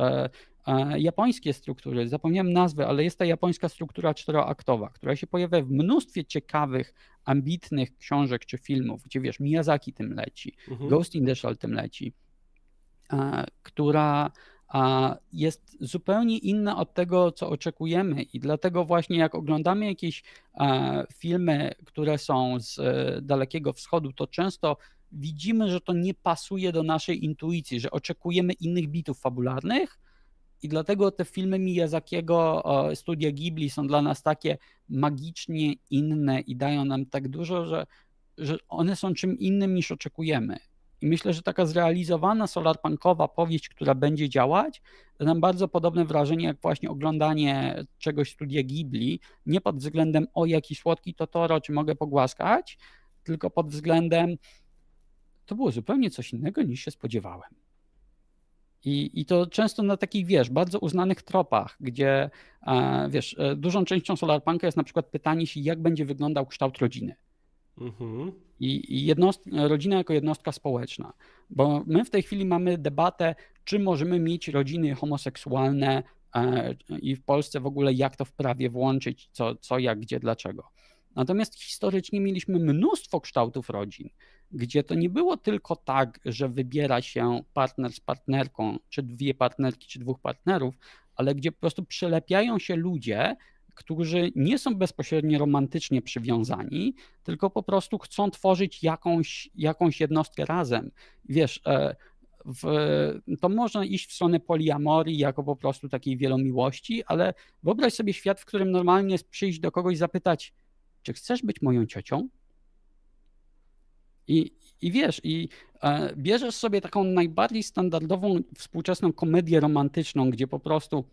japońskie struktury, zapomniałem nazwy, ale jest ta japońska struktura czteroaktowa, która się pojawia w mnóstwie ciekawych, ambitnych książek czy filmów, gdzie wiesz, Miyazaki tym leci, Mhm. Ghost in the Shell tym leci, która jest zupełnie inna od tego, co oczekujemy i dlatego właśnie jak oglądamy jakieś filmy, które są z Dalekiego Wschodu, to często widzimy, że to nie pasuje do naszej intuicji, że oczekujemy innych bitów fabularnych i dlatego te filmy Miyazakiego, studia Ghibli są dla nas takie magicznie inne i dają nam tak dużo, że one są czym innym niż oczekujemy. I myślę, że taka zrealizowana solarpunkowa powieść, która będzie działać, da nam bardzo podobne wrażenie jak właśnie oglądanie czegoś studia Ghibli, nie pod względem o jaki słodki Totoro, czy mogę pogłaskać, tylko pod względem to było zupełnie coś innego niż się spodziewałem. I to często na takich, wiesz, bardzo uznanych tropach, gdzie, wiesz, dużą częścią Solarpunka jest na przykład pytanie się, jak będzie wyglądał kształt rodziny. Mhm. I rodzina jako jednostka społeczna. Bo my w tej chwili mamy debatę, czy możemy mieć rodziny homoseksualne i w Polsce w ogóle jak to w prawie włączyć, co jak, gdzie, dlaczego. Natomiast historycznie mieliśmy mnóstwo kształtów rodzin, gdzie to nie było tylko tak, że wybiera się partner z partnerką, czy dwie partnerki, czy dwóch partnerów, ale gdzie po prostu przylepiają się ludzie, którzy nie są bezpośrednio romantycznie przywiązani, tylko po prostu chcą tworzyć jakąś jednostkę razem. Wiesz, to można iść w stronę poliamorii jako po prostu takiej wielomiłości, ale wyobraź sobie świat, w którym normalnie jest przyjść do kogoś i zapytać, czy chcesz być moją ciocią? I wiesz, bierzesz sobie taką najbardziej standardową współczesną komedię romantyczną, gdzie po prostu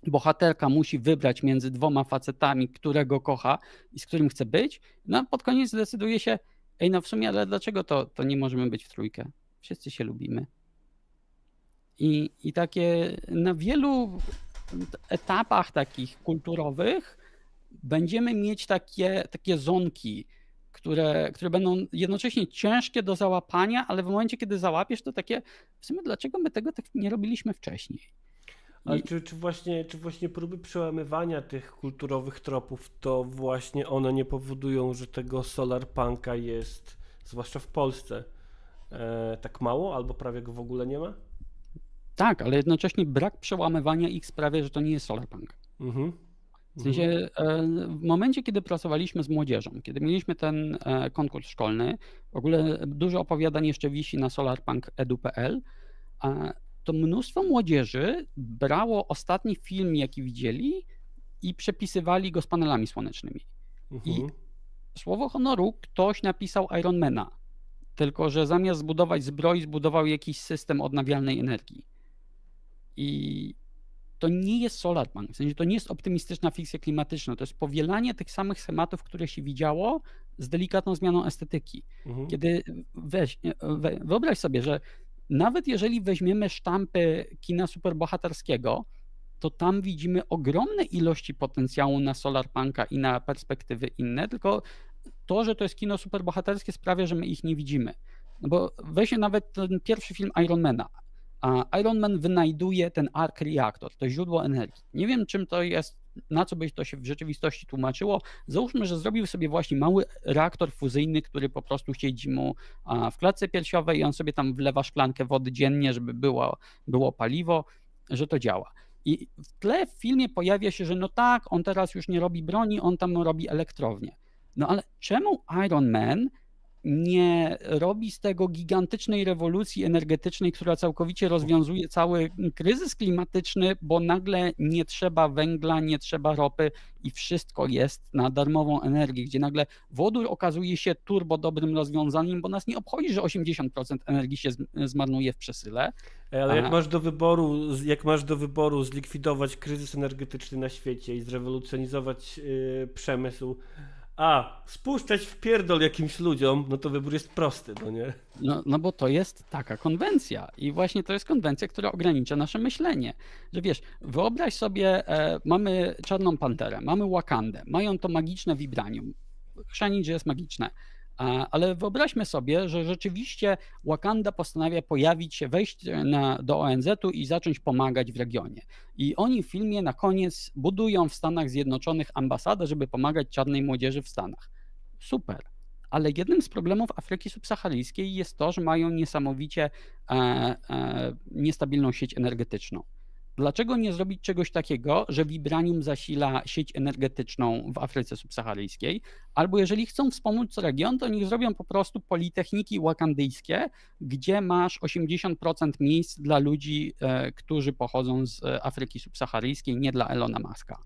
bohaterka musi wybrać między dwoma facetami, którego kocha i z którym chce być, no a pod koniec decyduje się, ej, no w sumie, ale dlaczego to nie możemy być w trójkę? Wszyscy się lubimy. I takie na wielu etapach takich kulturowych będziemy mieć takie zonki, które będą jednocześnie ciężkie do załapania, ale w momencie, kiedy załapiesz, to takie, w sumie dlaczego my tego tak nie robiliśmy wcześniej? Ale czy właśnie próby przełamywania tych kulturowych tropów, to właśnie one nie powodują, że tego solarpunka jest, zwłaszcza w Polsce, tak mało albo prawie go w ogóle nie ma? Tak, ale jednocześnie brak przełamywania ich sprawia, że to nie jest solarpunk. Mhm. W sensie w momencie, kiedy pracowaliśmy z młodzieżą, kiedy mieliśmy ten konkurs szkolny, w ogóle dużo opowiadań jeszcze wisi na solarpunk.edu.pl, to mnóstwo młodzieży brało ostatni film, jaki widzieli i przepisywali go z panelami słonecznymi. I słowo honoru, ktoś napisał Ironmana, tylko że zamiast zbudować zbroi, zbudował jakiś system odnawialnej energii. I to nie jest solarpunk, w sensie to nie jest optymistyczna fikcja klimatyczna, to jest powielanie tych samych schematów, które się widziało, z delikatną zmianą estetyki. Kiedy wyobraź sobie, że nawet jeżeli weźmiemy sztampy kina superbohaterskiego, to tam widzimy ogromne ilości potencjału na solarpunka i na perspektywy inne, tylko to, że to jest kino superbohaterskie sprawia, że my ich nie widzimy. No bo weźmy nawet ten pierwszy film Ironmana. A Iron Man wynajduje ten arc reactor, to źródło energii. Nie wiem, czym to jest, na co by to się w rzeczywistości tłumaczyło. Załóżmy, że zrobił sobie właśnie mały reaktor fuzyjny, który po prostu siedzi mu w klatce piersiowej i on sobie tam wlewa szklankę wody dziennie, żeby było paliwo, że to działa. I w tle w filmie pojawia się, że no tak, on teraz już nie robi broni, on tam robi elektrownię. No ale czemu Iron Man nie robi z tego gigantycznej rewolucji energetycznej, która całkowicie rozwiązuje cały kryzys klimatyczny, bo nagle nie trzeba węgla, nie trzeba ropy i wszystko jest na darmową energię, gdzie nagle wodór okazuje się turbo dobrym rozwiązaniem, bo nas nie obchodzi, że 80% energii się zmarnuje w przesyle. Ale jak masz do wyboru zlikwidować kryzys energetyczny na świecie i zrewolucjonizować przemysł, spuszczać w pierdol jakimś ludziom, no to wybór jest prosty, no nie? No bo to jest taka konwencja i właśnie to jest konwencja, która ogranicza nasze myślenie. Że wiesz, wyobraź sobie, mamy Czarną Panterę, mamy Wakandę, mają to magiczne vibranium. Chrzanić, że jest magiczne. Ale wyobraźmy sobie, że rzeczywiście Wakanda postanawia pojawić się, wejść do ONZ-u i zacząć pomagać w regionie. I oni w filmie na koniec budują w Stanach Zjednoczonych ambasadę, żeby pomagać czarnej młodzieży w Stanach. Super. Ale jednym z problemów Afryki subsaharyjskiej jest to, że mają niesamowicie niestabilną sieć energetyczną. Dlaczego nie zrobić czegoś takiego, że vibranium zasila sieć energetyczną w Afryce subsaharyjskiej? Albo jeżeli chcą wspomóc region, to niech zrobią po prostu politechniki wakandyjskie, gdzie masz 80% miejsc dla ludzi, którzy pochodzą z Afryki subsaharyjskiej, nie dla Elona Muska.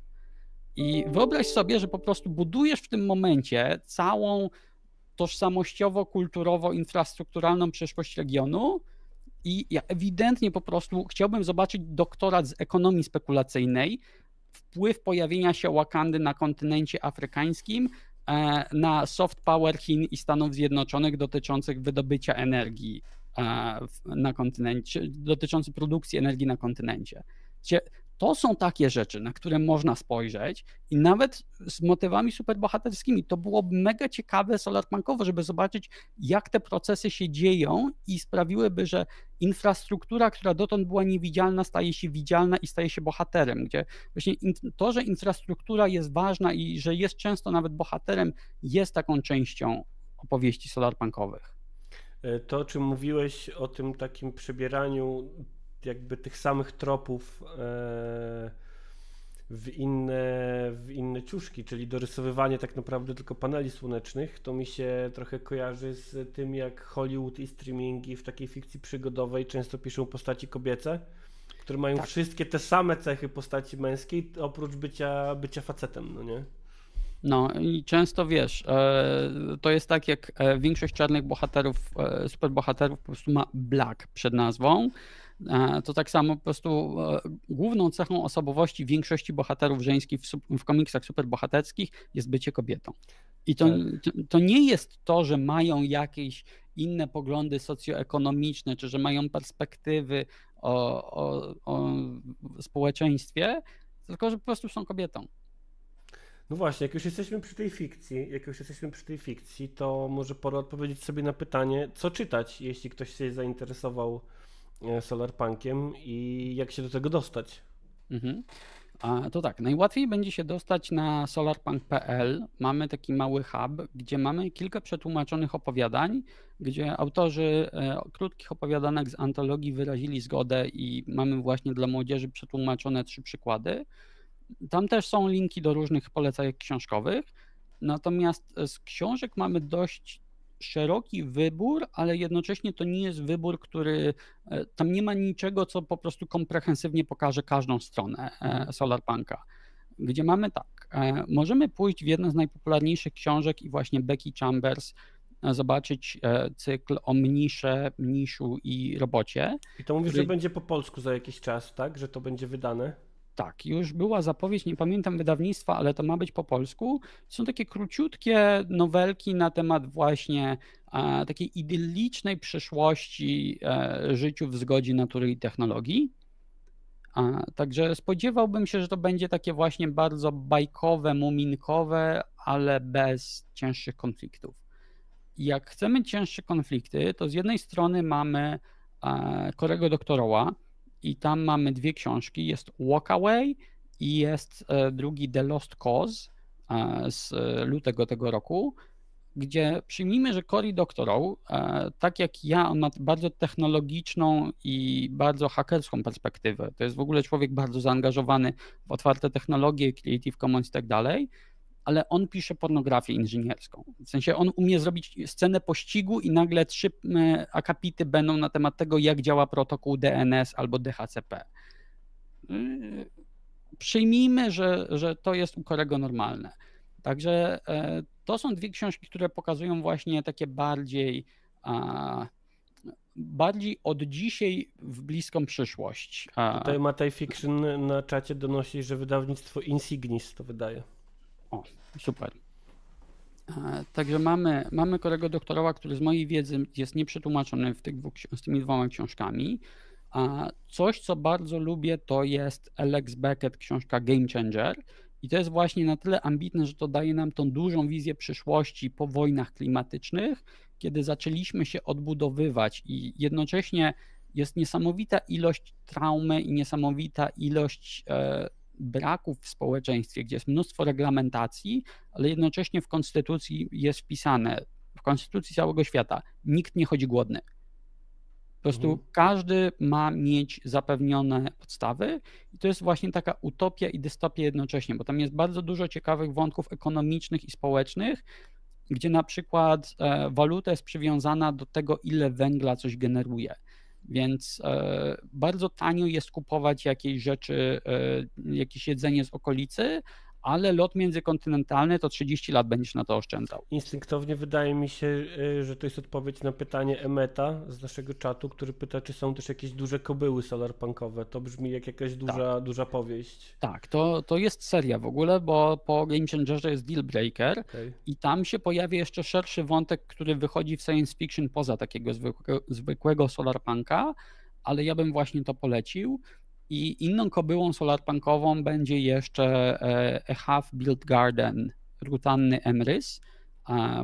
I wyobraź sobie, że po prostu budujesz w tym momencie całą tożsamościowo-kulturowo-infrastrukturalną przyszłość regionu, i ja ewidentnie po prostu chciałbym zobaczyć doktorat z ekonomii spekulacyjnej, wpływ pojawienia się Wakandy na kontynencie afrykańskim na soft power Chin i Stanów Zjednoczonych dotyczących wydobycia energii na kontynencie, dotyczący produkcji energii na kontynencie. To są takie rzeczy, na które można spojrzeć i nawet z motywami superbohaterskimi to byłoby mega ciekawe solarpunkowo, żeby zobaczyć, jak te procesy się dzieją i sprawiłyby, że infrastruktura, która dotąd była niewidzialna, staje się widzialna i staje się bohaterem, gdzie właśnie to, że infrastruktura jest ważna i że jest często nawet bohaterem, jest taką częścią opowieści solarpunkowych. To, o czym mówiłeś, o tym takim przebieraniu jakby tych samych tropów w inne ciuszki, czyli dorysowywanie tak naprawdę tylko paneli słonecznych, to mi się trochę kojarzy z tym, jak Hollywood i streamingi w takiej fikcji przygodowej często piszą postaci kobiece, które mają wszystkie te same cechy postaci męskiej, oprócz bycia facetem, no nie? No i często wiesz, to jest tak jak większość czarnych bohaterów, superbohaterów po prostu ma black przed nazwą. To tak samo po prostu główną cechą osobowości większości bohaterów żeńskich w komiksach superbohaterskich jest bycie kobietą. I to nie jest to, że mają jakieś inne poglądy socjoekonomiczne, czy że mają perspektywy o społeczeństwie, tylko że po prostu są kobietą. No właśnie, jak już jesteśmy przy tej fikcji, to może pora odpowiedzieć sobie na pytanie, co czytać, jeśli ktoś się zainteresował solarpunkiem i jak się do tego dostać. To tak, najłatwiej będzie się dostać na solarpunk.pl. Mamy taki mały hub, gdzie mamy kilka przetłumaczonych opowiadań, gdzie autorzy krótkich opowiadanek z antologii wyrazili zgodę i mamy właśnie dla młodzieży przetłumaczone 3 przykłady. Tam też są linki do różnych polecajek książkowych, natomiast z książek mamy dość szeroki wybór, ale jednocześnie to nie jest wybór, tam nie ma niczego, co po prostu komprehensywnie pokaże każdą stronę solarpunka, gdzie mamy tak, możemy pójść w jedną z najpopularniejszych książek i właśnie Becky Chambers, zobaczyć cykl o Mniszu i robocie. I to mówisz, że będzie po polsku za jakiś czas, tak? Że to będzie wydane? Tak, już była zapowiedź, nie pamiętam wydawnictwa, ale to ma być po polsku. Są takie króciutkie nowelki na temat właśnie takiej idyllicznej przyszłości życiu w zgodzie natury i technologii. Także spodziewałbym się, że to będzie takie właśnie bardzo bajkowe, muminkowe, ale bez cięższych konfliktów. I jak chcemy cięższe konflikty, to z jednej strony mamy Corego Doktoroła, i tam mamy 2 książki, jest Walkaway i jest drugi The Lost Cause z lutego tego roku, gdzie przyjmijmy, że Cory Doctorow, tak jak ja, on ma bardzo technologiczną i bardzo hakerską perspektywę. To jest w ogóle człowiek bardzo zaangażowany w otwarte technologie, Creative Commons i tak dalej, ale on pisze pornografię inżynierską. W sensie on umie zrobić scenę pościgu i nagle 3 akapity będą na temat tego, jak działa protokół DNS albo DHCP. Przyjmijmy, że to jest u Corego normalne. Także to są 2 książki, które pokazują właśnie takie bardziej od dzisiaj w bliską przyszłość. Tutaj Mataj Fiction na czacie donosi, że wydawnictwo Insignis to wydaje. O, super. Także mamy Corego Doktorowa, który z mojej wiedzy jest nieprzetłumaczony z tymi 2 książkami. Coś, co bardzo lubię, to jest Alex Beckett, książka Game Changer. I to jest właśnie na tyle ambitne, że to daje nam tą dużą wizję przyszłości po wojnach klimatycznych, kiedy zaczęliśmy się odbudowywać i jednocześnie jest niesamowita ilość traumy i niesamowita ilość braków w społeczeństwie, gdzie jest mnóstwo reglamentacji, ale jednocześnie w konstytucji jest wpisane, w konstytucji całego świata, nikt nie chodzi głodny. Po prostu każdy ma mieć zapewnione podstawy i to jest właśnie taka utopia i dystopia jednocześnie, bo tam jest bardzo dużo ciekawych wątków ekonomicznych i społecznych, gdzie na przykład waluta jest przywiązana do tego, ile węgla coś generuje. Więc bardzo tanio jest kupować jakieś rzeczy, jakieś jedzenie z okolicy, ale lot międzykontynentalny to 30 lat będziesz na to oszczędzał. Instynktownie wydaje mi się, że to jest odpowiedź na pytanie Emeta z naszego czatu, który pyta, czy są też jakieś duże kobyły solarpunkowe. To brzmi jak jakaś duża powieść. Tak, to jest seria w ogóle, bo po Game Changerze jest Deal Breaker Okej. i tam się pojawia jeszcze szerszy wątek, który wychodzi w science fiction poza takiego zwykłego solarpunka, ale ja bym właśnie to polecił. I inną kobyłą solarpunkową będzie jeszcze A Half-Built Garden Rutanny Emrys.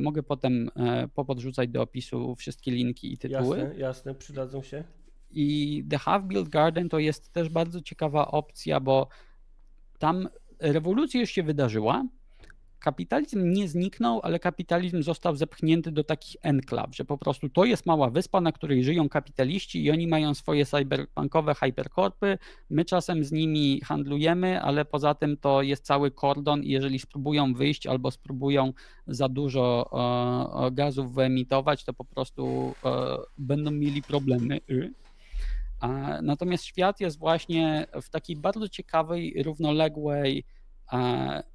Mogę potem popodrzucać do opisu wszystkie linki i tytuły. Jasne, przydadzą się. I The Half-Built Garden to jest też bardzo ciekawa opcja, bo tam rewolucja już się wydarzyła. Kapitalizm nie zniknął, ale kapitalizm został zepchnięty do takich enklaw, że po prostu to jest mała wyspa, na której żyją kapitaliści i oni mają swoje cyberpunkowe hyperkorpy. My czasem z nimi handlujemy, ale poza tym to jest cały kordon i jeżeli spróbują wyjść albo spróbują za dużo gazów wyemitować, to po prostu będą mieli problemy. Natomiast świat jest właśnie w takiej bardzo ciekawej, równoległej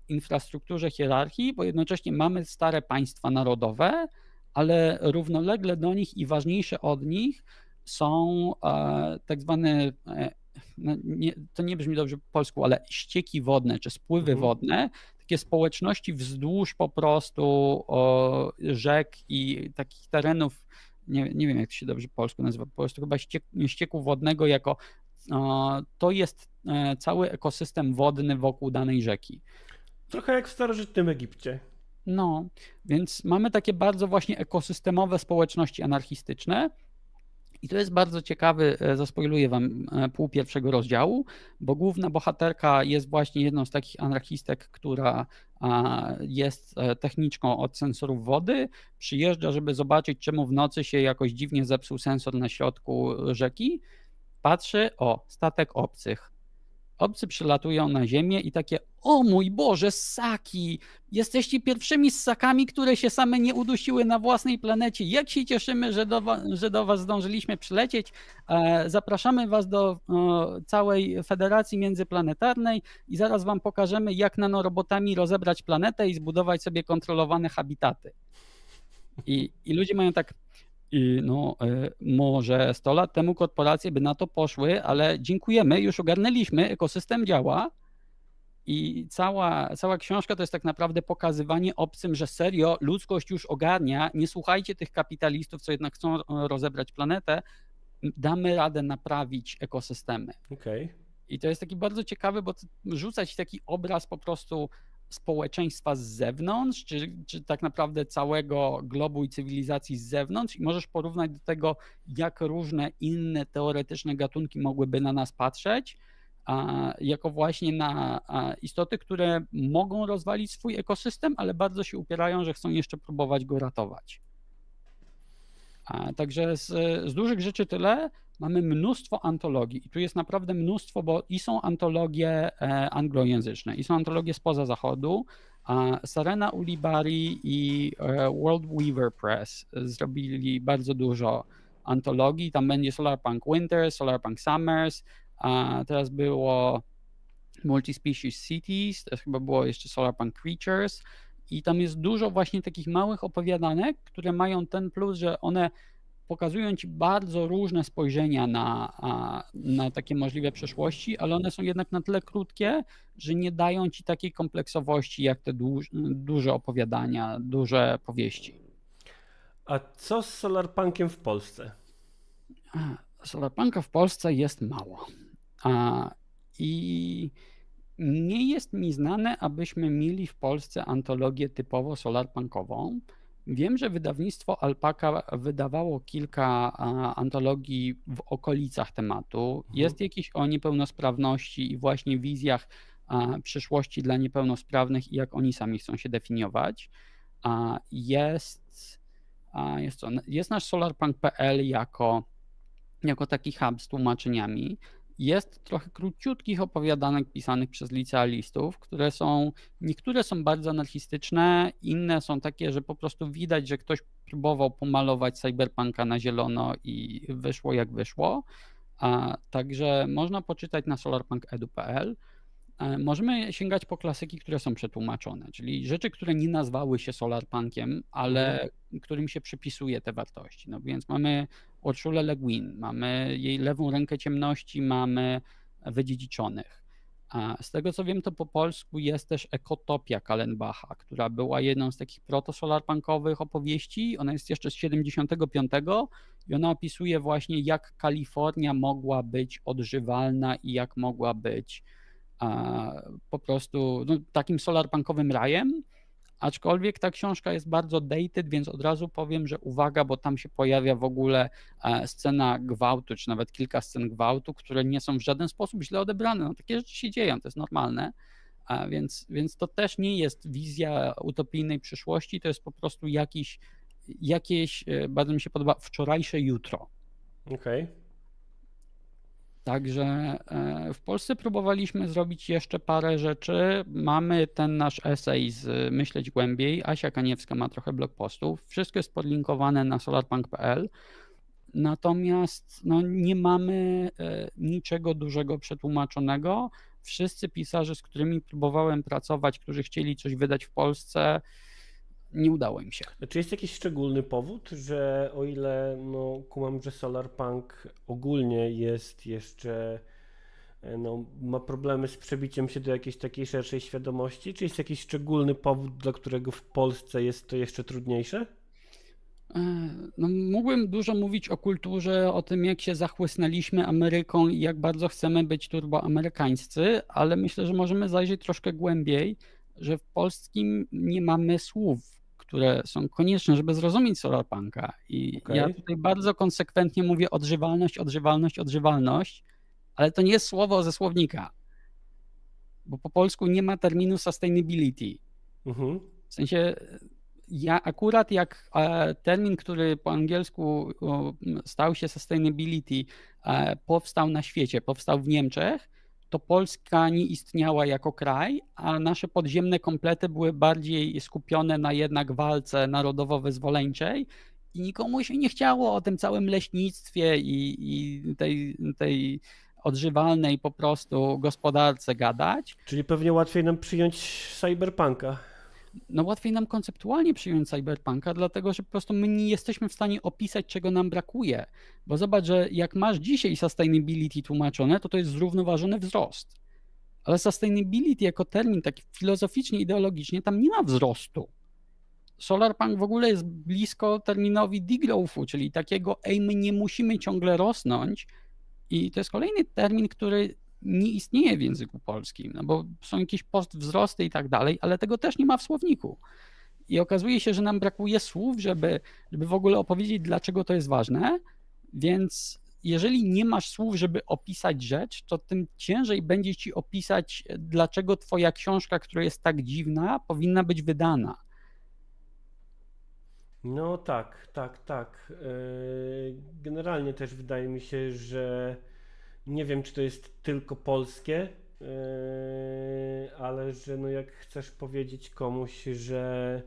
infrastrukturze hierarchii, bo jednocześnie mamy stare państwa narodowe, ale równolegle do nich i ważniejsze od nich są tak zwane, to nie brzmi dobrze po polsku, ale ścieki wodne czy spływy wodne, takie społeczności wzdłuż po prostu rzek i takich terenów, nie wiem jak to się dobrze po polsku nazywa, po prostu chyba ścieku wodnego jako to jest cały ekosystem wodny wokół danej rzeki. Trochę jak w starożytnym Egipcie. No, więc mamy takie bardzo właśnie ekosystemowe społeczności anarchistyczne i to jest bardzo ciekawy, zaspoiluję wam pół pierwszego rozdziału, bo główna bohaterka jest właśnie jedną z takich anarchistek, która jest techniczką od sensorów wody, przyjeżdża, żeby zobaczyć, czemu w nocy się jakoś dziwnie zepsuł sensor na środku rzeki. Patrzy, statek obcych. Obcy przylatują na ziemię i takie, o mój Boże, ssaki! Jesteście pierwszymi ssakami, które się same nie udusiły na własnej planecie. Jak się cieszymy, że do was zdążyliśmy przylecieć. Zapraszamy was do całej Federacji Międzyplanetarnej i zaraz wam pokażemy, jak nanorobotami rozebrać planetę i zbudować sobie kontrolowane habitaty. I ludzie mają tak... może 100 lat temu korporacje by na to poszły, ale dziękujemy, już ogarnęliśmy, ekosystem działa i cała książka to jest tak naprawdę pokazywanie obcym, że serio ludzkość już ogarnia, nie słuchajcie tych kapitalistów, co jednak chcą rozebrać planetę, damy radę naprawić ekosystemy. Okej. I to jest taki bardzo ciekawy, bo rzucać taki obraz po prostu społeczeństwa z zewnątrz, czy tak naprawdę całego globu i cywilizacji z zewnątrz i możesz porównać do tego, jak różne inne teoretyczne gatunki mogłyby na nas patrzeć, jako właśnie na istoty, które mogą rozwalić swój ekosystem, ale bardzo się upierają, że chcą jeszcze próbować go ratować. Także z dużych rzeczy tyle. Mamy mnóstwo antologii i tu jest naprawdę mnóstwo, bo i są antologie anglojęzyczne, i są antologie spoza zachodu. Sarena Ulibarri i World Weaver Press zrobili bardzo dużo antologii. Tam będzie Solarpunk Winter, Solarpunk Summers, teraz było Multispecies Cities, też chyba było jeszcze Solarpunk Creatures i tam jest dużo właśnie takich małych opowiadanek, które mają ten plus, że one pokazują ci bardzo różne spojrzenia na takie możliwe przeszłości, ale one są jednak na tyle krótkie, że nie dają ci takiej kompleksowości jak te duże opowiadania, duże powieści. A co z solarpunkiem w Polsce? Solarpunka w Polsce jest mało. I nie jest mi znane, abyśmy mieli w Polsce antologię typowo solarpunkową. Wiem, że wydawnictwo Alpaka wydawało kilka antologii w okolicach tematu. Jest jakiś o niepełnosprawności i właśnie wizjach przyszłości dla niepełnosprawnych i jak oni sami chcą się definiować. Jest nasz solarpunk.pl jako taki hub z tłumaczeniami. Jest trochę króciutkich opowiadanek pisanych przez licealistów, niektóre są bardzo anarchistyczne, inne są takie, że po prostu widać, że ktoś próbował pomalować cyberpunka na zielono i wyszło jak wyszło. Także można poczytać na solarpunk.edu.pl. możemy sięgać po klasyki, które są przetłumaczone, czyli rzeczy, które nie nazwały się solarpunkiem, ale którym się przypisuje te wartości. No więc mamy Urszulę Le Guin, mamy jej Lewą rękę ciemności, mamy Wydziedziczonych. A z tego co wiem, to po polsku jest też Ekotopia Kallenbacha, która była jedną z takich proto-solarpunkowych opowieści. Ona jest jeszcze z 75 i ona opisuje właśnie, jak Kalifornia mogła być odżywalna i jak mogła być po prostu takim solarpunkowym rajem. Aczkolwiek ta książka jest bardzo dated, więc od razu powiem, że uwaga, bo tam się pojawia w ogóle scena gwałtu, czy nawet kilka scen gwałtu, które nie są w żaden sposób źle odebrane. No, takie rzeczy się dzieją, to jest normalne. Więc to też nie jest wizja utopijnej przyszłości, to jest po prostu jakieś bardzo mi się podoba, wczorajsze jutro. Okej. Także w Polsce próbowaliśmy zrobić jeszcze parę rzeczy. Mamy ten nasz esej z Myśleć Głębiej. Asia Kaniewska ma trochę blog postów. Wszystko jest podlinkowane na solarpunk.pl. Natomiast nie mamy niczego dużego przetłumaczonego. Wszyscy pisarze, z którymi próbowałem pracować, którzy chcieli coś wydać w Polsce, nie udało im się. Czy jest jakiś szczególny powód, że o ile kumam, że solarpunk ogólnie jest jeszcze, ma problemy z przebiciem się do jakiejś takiej szerszej świadomości, czy jest jakiś szczególny powód, dla którego w Polsce jest to jeszcze trudniejsze? Mógłbym dużo mówić o kulturze, o tym, jak się zachłysnęliśmy Ameryką i jak bardzo chcemy być turboamerykańscy, ale myślę, że możemy zajrzeć troszkę głębiej, że w polskim nie mamy słów, które są konieczne, żeby zrozumieć solarpunka. I ja tutaj bardzo konsekwentnie mówię odżywalność, odżywalność, odżywalność, ale to nie jest słowo ze słownika, bo po polsku nie ma terminu sustainability. W sensie ja akurat jak termin, który po angielsku stał się sustainability, powstał na świecie, powstał w Niemczech, to Polska nie istniała jako kraj, a nasze podziemne komplety były bardziej skupione na jednak walce narodowo-wyzwoleńczej i nikomu się nie chciało o tym całym leśnictwie i tej odżywalnej po prostu gospodarce gadać. Czyli pewnie łatwiej nam przyjąć cyberpunka. Łatwiej nam konceptualnie przyjąć cyberpunka, dlatego że po prostu my nie jesteśmy w stanie opisać, czego nam brakuje. Bo zobacz, że jak masz dzisiaj sustainability tłumaczone, to jest zrównoważony wzrost. Ale sustainability jako termin taki filozoficznie, ideologicznie, tam nie ma wzrostu. Solarpunk w ogóle jest blisko terminowi degrowthu, czyli takiego, my nie musimy ciągle rosnąć. I to jest kolejny termin, który nie istnieje w języku polskim, bo są jakieś postwzrosty i tak dalej, ale tego też nie ma w słowniku. I okazuje się, że nam brakuje słów, żeby w ogóle opowiedzieć, dlaczego to jest ważne, więc jeżeli nie masz słów, żeby opisać rzecz, to tym ciężej będzie ci opisać, dlaczego twoja książka, która jest tak dziwna, powinna być wydana. No tak. Generalnie też wydaje mi się, że nie wiem, czy to jest tylko polskie, ale że jak chcesz powiedzieć komuś, że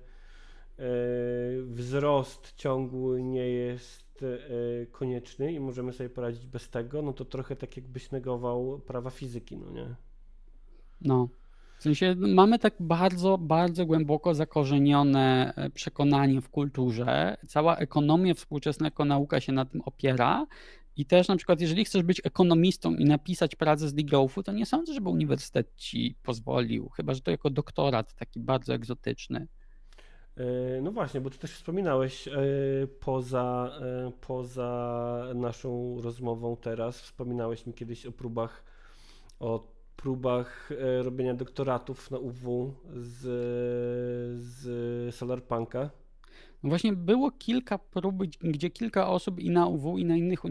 wzrost ciągły nie jest konieczny i możemy sobie poradzić bez tego, to trochę tak jakbyś negował prawa fizyki, nie? W sensie mamy tak bardzo, bardzo głęboko zakorzenione przekonanie w kulturze. Cała ekonomia współczesna jako nauka się na tym opiera. I też na przykład, jeżeli chcesz być ekonomistą i napisać pracę z degrowthu, to nie sądzę, żeby uniwersytet ci pozwolił, chyba że to jako doktorat taki bardzo egzotyczny. No właśnie, bo ty też wspominałeś poza naszą rozmową teraz, wspominałeś mi kiedyś o próbach robienia doktoratów na UW z solarpunka. No właśnie było kilka prób, gdzie kilka osób i na UW, i na innych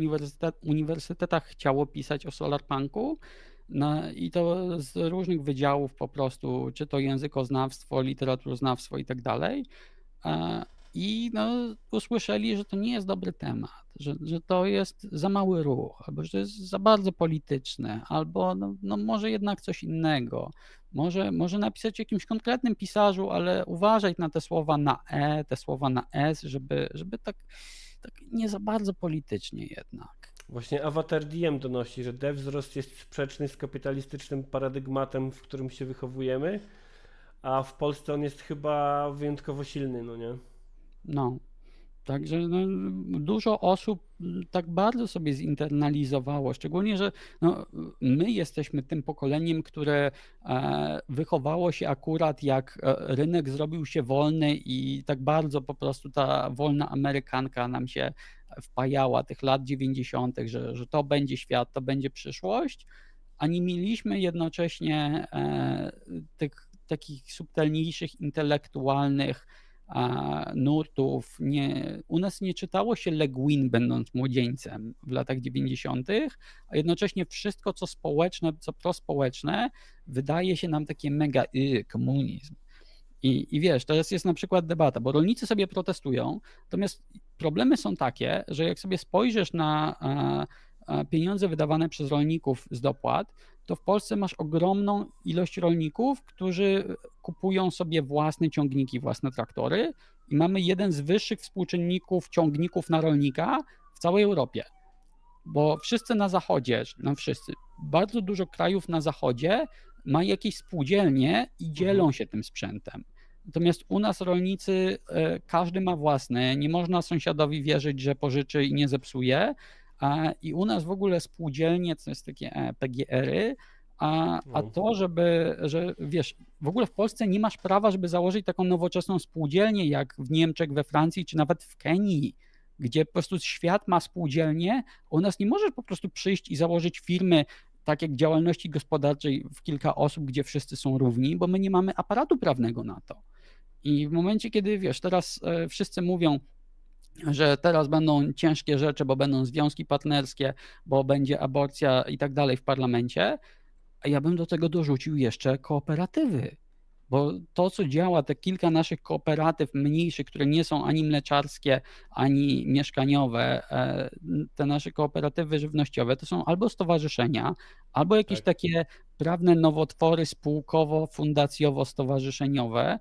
uniwersytetach chciało pisać o solarpunku. I to z różnych wydziałów po prostu, czy to językoznawstwo, literaturoznawstwo i tak dalej. I usłyszeli, że to nie jest dobry temat, że to jest za mały ruch, albo że to jest za bardzo polityczne, albo może jednak coś innego. Może napisać o jakimś konkretnym pisarzu, ale uważać na te słowa na te słowa na S, żeby tak nie za bardzo politycznie jednak. Właśnie Avatar DM donosi, że wzrost jest sprzeczny z kapitalistycznym paradygmatem, w którym się wychowujemy, a w Polsce on jest chyba wyjątkowo silny, no nie? No. Także no, dużo osób tak bardzo sobie zinternalizowało, szczególnie, że no, my jesteśmy tym pokoleniem, które wychowało się akurat jak rynek zrobił się wolny i tak bardzo po prostu ta wolna amerykanka nam się wpajała tych lat 90., że to będzie świat, to będzie przyszłość, a nie mieliśmy jednocześnie tych takich subtelniejszych, intelektualnych nurtów. U nas nie czytało się Le Guin, będąc młodzieńcem w latach 90., a jednocześnie wszystko, co społeczne, co prospołeczne, wydaje się nam takie mega komunizm. I wiesz, teraz jest na przykład debata, bo rolnicy sobie protestują, natomiast problemy są takie, że jak sobie spojrzysz na pieniądze wydawane przez rolników z dopłat, to w Polsce masz ogromną ilość rolników, którzy kupują sobie własne ciągniki, własne traktory i mamy jeden z wyższych współczynników ciągników na rolnika w całej Europie. Bo wszyscy na zachodzie, no wszyscy, bardzo dużo krajów na zachodzie ma jakieś spółdzielnie i dzielą się tym sprzętem. Natomiast u nas rolnicy, każdy ma własne, nie można sąsiadowi wierzyć, że pożyczy i nie zepsuje. I u nas w ogóle spółdzielnie, to jest takie PGR-y, a to, że wiesz, w ogóle w Polsce nie masz prawa, żeby założyć taką nowoczesną spółdzielnię jak w Niemczech, we Francji, czy nawet w Kenii, gdzie po prostu świat ma spółdzielnie, a u nas nie możesz po prostu przyjść i założyć firmy, tak jak działalności gospodarczej w kilka osób, gdzie wszyscy są równi, bo my nie mamy aparatu prawnego na to. I w momencie, kiedy wiesz, teraz wszyscy mówią, że teraz będą ciężkie rzeczy, bo będą związki partnerskie, bo będzie aborcja i tak dalej w parlamencie, a ja bym do tego dorzucił jeszcze kooperatywy. Bo to, co działa, te kilka naszych kooperatyw mniejszych, które nie są ani mleczarskie, ani mieszkaniowe, te nasze kooperatywy żywnościowe, to są albo stowarzyszenia, albo jakieś takie prawne nowotwory spółkowo-fundacjowo-stowarzyszeniowe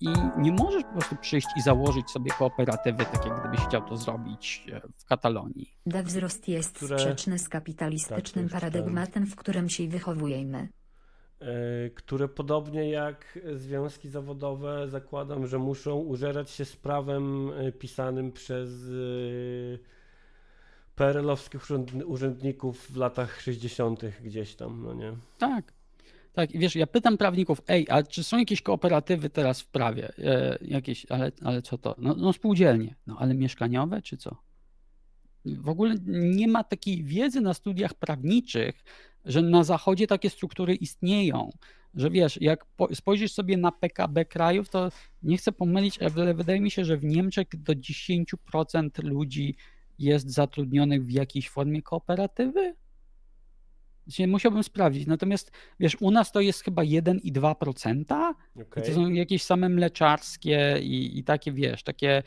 i nie możesz po prostu przyjść i założyć sobie kooperatywy, tak jak gdybyś chciał to zrobić w Katalonii. Wzrost jest sprzeczny z kapitalistycznym paradygmatem, w którym się wychowujemy. Które podobnie jak związki zawodowe zakładam, że muszą użerać się z prawem pisanym przez PRL-owskich urzędników w latach 60. gdzieś tam, no nie? Tak. Tak, i wiesz, ja pytam prawników, a czy są jakieś kooperatywy teraz w prawie? Jakieś, ale co to? No spółdzielnie, no ale mieszkaniowe czy co? W ogóle nie ma takiej wiedzy na studiach prawniczych, że na zachodzie takie struktury istnieją. Że wiesz, jak spojrzysz sobie na PKB krajów, to nie chcę pomylić, ale wydaje mi się, że w Niemczech do 10% ludzi jest zatrudnionych w jakiejś formie kooperatywy. Musiałbym sprawdzić, natomiast wiesz, u nas to jest chyba 1 i 2%, Okay. i to są jakieś same mleczarskie i takie, wiesz, takie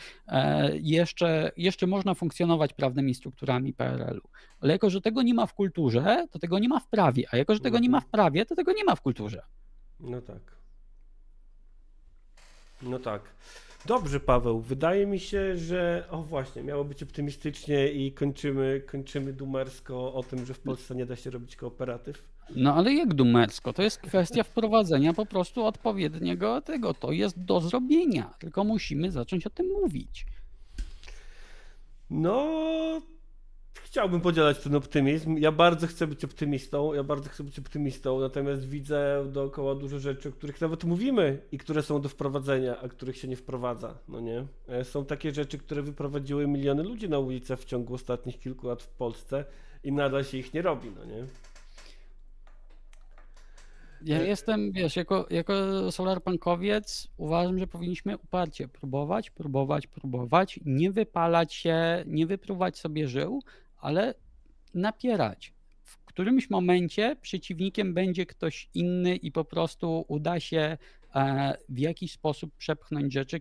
jeszcze można funkcjonować prawnymi strukturami PRL-u, ale jako, że tego nie ma w kulturze, to tego nie ma w prawie, a jako, że tego nie ma w prawie, to tego nie ma w kulturze. No tak. No tak. Dobrze, Paweł. Wydaje mi się, że właśnie, miało być optymistycznie i kończymy dumersko o tym, że w Polsce nie da się robić kooperatyw. No ale jak dumersko? To jest kwestia wprowadzenia po prostu odpowiedniego tego. To jest do zrobienia, tylko musimy zacząć o tym mówić. No, chciałbym podzielać ten optymizm. Ja bardzo chcę być optymistą, natomiast widzę dookoła dużo rzeczy, o których nawet mówimy i które są do wprowadzenia, a których się nie wprowadza, no nie? Są takie rzeczy, które wyprowadziły miliony ludzi na ulicę w ciągu ostatnich kilku lat w Polsce i nadal się ich nie robi, no nie? Ja jestem, wiesz, jako solarpunkowiec uważam, że powinniśmy uparcie próbować, nie wypalać się, nie wypruwać sobie żył, ale napierać. W którymś momencie przeciwnikiem będzie ktoś inny i po prostu uda się w jakiś sposób przepchnąć rzeczy,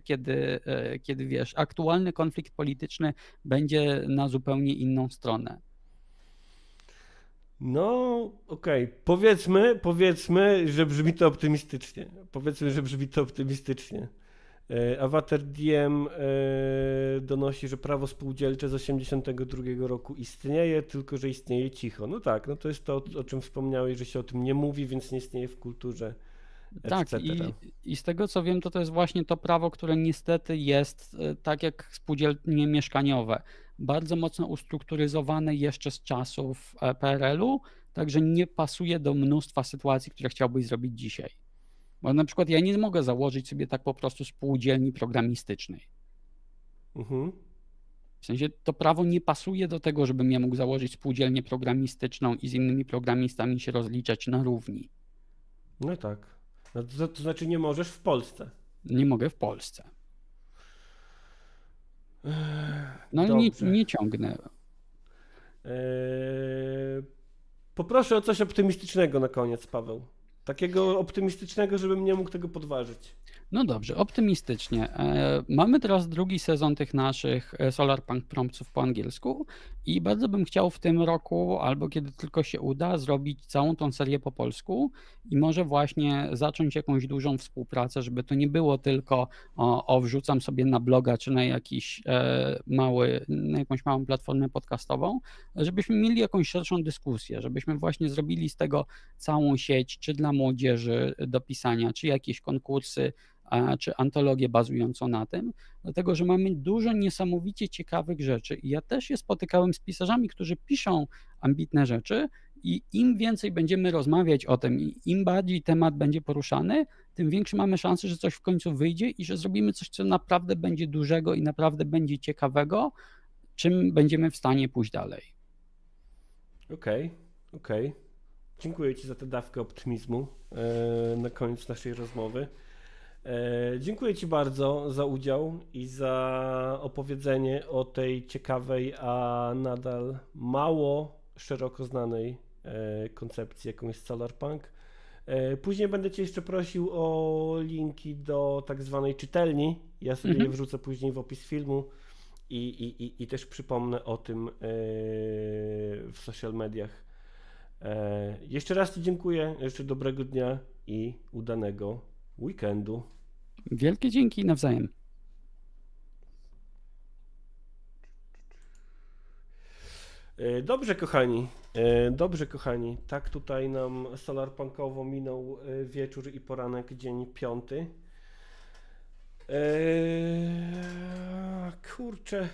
kiedy wiesz, aktualny konflikt polityczny będzie na zupełnie inną stronę. No, okej. Powiedzmy, że brzmi to optymistycznie. Awatar DM donosi, że prawo spółdzielcze z 1982 roku istnieje, tylko że istnieje cicho. No tak, no to jest to, o czym wspomniałeś, że się o tym nie mówi, więc nie istnieje w kulturze, Tak, etc. i z tego co wiem, to jest właśnie to prawo, które niestety jest, tak jak spółdzielnie mieszkaniowe, bardzo mocno ustrukturyzowane jeszcze z czasów PRL-u, także nie pasuje do mnóstwa sytuacji, które chciałbyś zrobić dzisiaj. Bo na przykład ja nie mogę założyć sobie tak po prostu spółdzielni programistycznej. Mhm. W sensie to prawo nie pasuje do tego, żebym ja mógł założyć spółdzielnię programistyczną i z innymi programistami się rozliczać na równi. No tak. No to znaczy nie możesz w Polsce. Nie mogę w Polsce. No ale Dobrze. nie ciągnę. Poproszę o coś optymistycznego na koniec, Paweł. Takiego optymistycznego, żebym nie mógł tego podważyć. No dobrze, optymistycznie. Mamy teraz drugi sezon tych naszych Solarpunk promptów po angielsku i bardzo bym chciał w tym roku, albo kiedy tylko się uda, zrobić całą tą serię po polsku i może właśnie zacząć jakąś dużą współpracę, żeby to nie było tylko wrzucam sobie na bloga czy na jakiś na jakąś małą platformę podcastową, żebyśmy mieli jakąś szerszą dyskusję, żebyśmy właśnie zrobili z tego całą sieć, czy dla młodzieży do pisania, czy jakieś konkursy, czy antologię bazującą na tym, dlatego że mamy dużo niesamowicie ciekawych rzeczy i ja też się spotykałem z pisarzami, którzy piszą ambitne rzeczy i im więcej będziemy rozmawiać o tym i im bardziej temat będzie poruszany, tym większe mamy szanse, że coś w końcu wyjdzie i że zrobimy coś, co naprawdę będzie dużego i naprawdę będzie ciekawego, czym będziemy w stanie pójść dalej. Okej. Dziękuję Ci za tę dawkę optymizmu na koniec naszej rozmowy. Dziękuję Ci bardzo za udział i za opowiedzenie o tej ciekawej, a nadal mało szeroko znanej koncepcji, jaką jest Solarpunk. Później będę Cię jeszcze prosił o linki do tak zwanej czytelni. Ja sobie je wrzucę później w opis filmu i też przypomnę o tym w social mediach. Jeszcze raz Ci dziękuję, jeszcze dobrego dnia i udanego weekendu. Wielkie dzięki nawzajem. Dobrze kochani, tak tutaj nam solarpunkowo minął wieczór i poranek, dzień 5. Kurczę,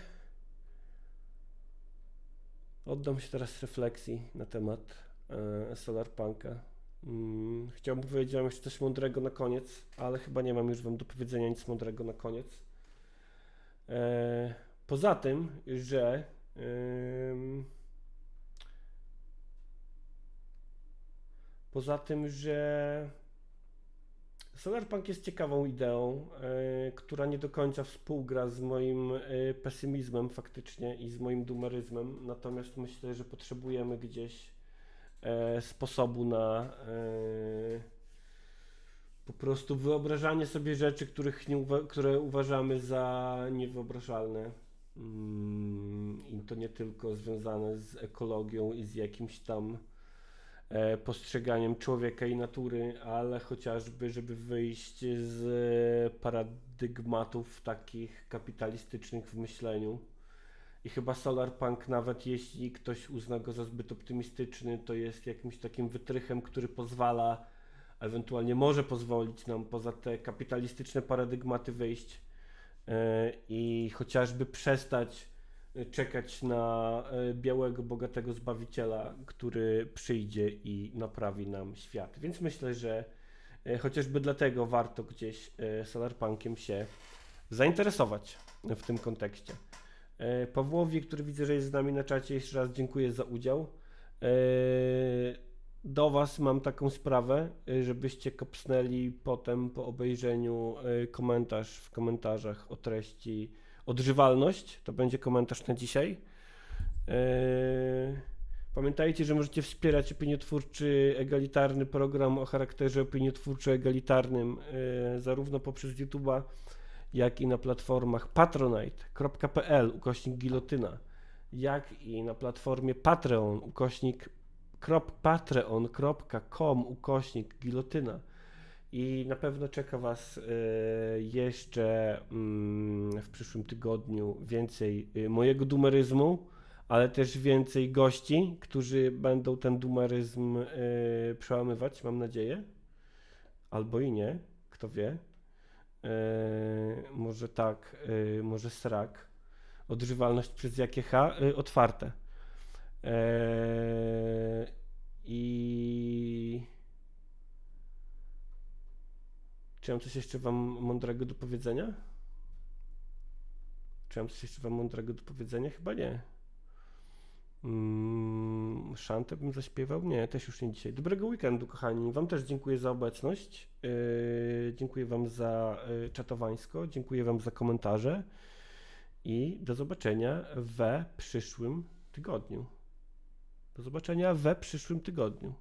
oddam się teraz refleksji na temat Solarpunka. Chciałbym powiedzieć wam jeszcze coś mądrego na koniec, ale chyba nie mam już wam do powiedzenia nic mądrego na koniec. Poza tym, że Solarpunk jest ciekawą ideą, która nie do końca współgra z moim pesymizmem faktycznie i z moim dumeryzmem, natomiast myślę, że potrzebujemy gdzieś sposobu na po prostu wyobrażanie sobie rzeczy, które uważamy za niewyobrażalne. I to nie tylko związane z ekologią i z jakimś tam postrzeganiem człowieka i natury, ale chociażby, żeby wyjść z paradygmatów takich kapitalistycznych w myśleniu. I chyba Solarpunk, nawet jeśli ktoś uzna go za zbyt optymistyczny, to jest jakimś takim wytrychem, który pozwala, ewentualnie może pozwolić nam poza te kapitalistyczne paradygmaty wyjść i chociażby przestać czekać na białego, bogatego Zbawiciela, który przyjdzie i naprawi nam świat. Więc myślę, że chociażby dlatego warto gdzieś Solarpunkiem się zainteresować w tym kontekście. Pawłowi, który widzę, że jest z nami na czacie, jeszcze raz dziękuję za udział. Do Was mam taką sprawę, żebyście kopsnęli potem po obejrzeniu komentarz w komentarzach o treści odżywalność. To będzie komentarz na dzisiaj. Pamiętajcie, że możecie wspierać opiniotwórczy, egalitarny program o charakterze opiniotwórczo-egalitarnym zarówno poprzez YouTube'a, jak i na platformach patronite.pl/gilotyna, jak i na platformie patreon.com/gilotyna. I na pewno czeka Was jeszcze w przyszłym tygodniu więcej mojego dumeryzmu, ale też więcej gości, którzy będą ten dumeryzm przełamywać, mam nadzieję. Albo i nie, kto wie. Może tak, może srak. Odżywalność przez jakie H? Otwarte. I czy mam coś jeszcze Wam mądrego do powiedzenia? Czy mam coś jeszcze Wam mądrego do powiedzenia? Chyba nie. Szantę bym zaśpiewał? Nie, też już nie dzisiaj. Dobrego weekendu, kochani. Wam też dziękuję za obecność. Dziękuję Wam za czatowańsko. Dziękuję Wam za komentarze. I do zobaczenia we przyszłym tygodniu. Do zobaczenia we przyszłym tygodniu.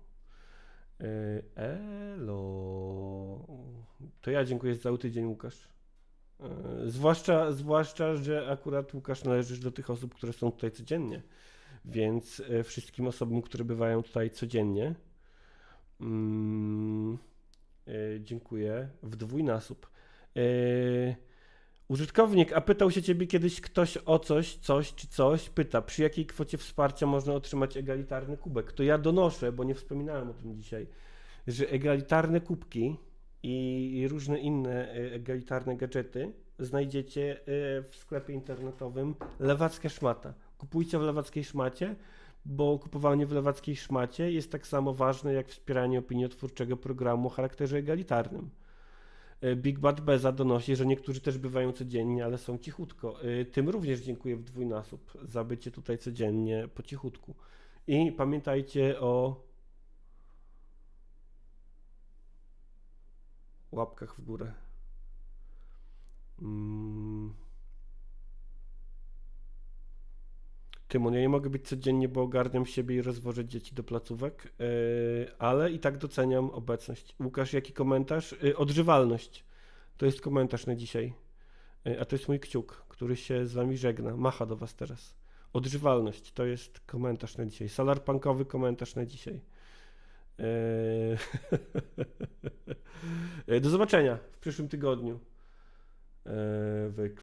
Elo. To ja dziękuję za cały tydzień, Łukasz. Zwłaszcza, że akurat Łukasz należysz do tych osób, które są tutaj codziennie. Więc wszystkim osobom, które bywają tutaj codziennie, dziękuję w dwójnasób. Użytkownik, a pytał się Ciebie kiedyś ktoś o coś, pyta, przy jakiej kwocie wsparcia można otrzymać egalitarny kubek? To ja donoszę, bo nie wspominałem o tym dzisiaj, że egalitarne kubki i różne inne egalitarne gadżety znajdziecie w sklepie internetowym Lewacka Szmata. Kupujcie w Lewackiej Szmacie, bo kupowanie w Lewackiej Szmacie jest tak samo ważne jak wspieranie opiniotwórczego programu o charakterze egalitarnym. Big Bad Beza donosi, że niektórzy też bywają codziennie, ale są cichutko. Tym również dziękuję w dwójnasób za bycie tutaj codziennie po cichutku. I pamiętajcie o łapkach w górę. Tymon, ja nie mogę być codziennie, bo ogarniam siebie i rozwożę dzieci do placówek, ale i tak doceniam obecność. Łukasz, jaki komentarz? Odżywalność. To jest komentarz na dzisiaj. A to jest mój kciuk, który się z Wami żegna. Macha do Was teraz. Odżywalność. To jest komentarz na dzisiaj. Solarpunkowy komentarz na dzisiaj. Do zobaczenia w przyszłym tygodniu.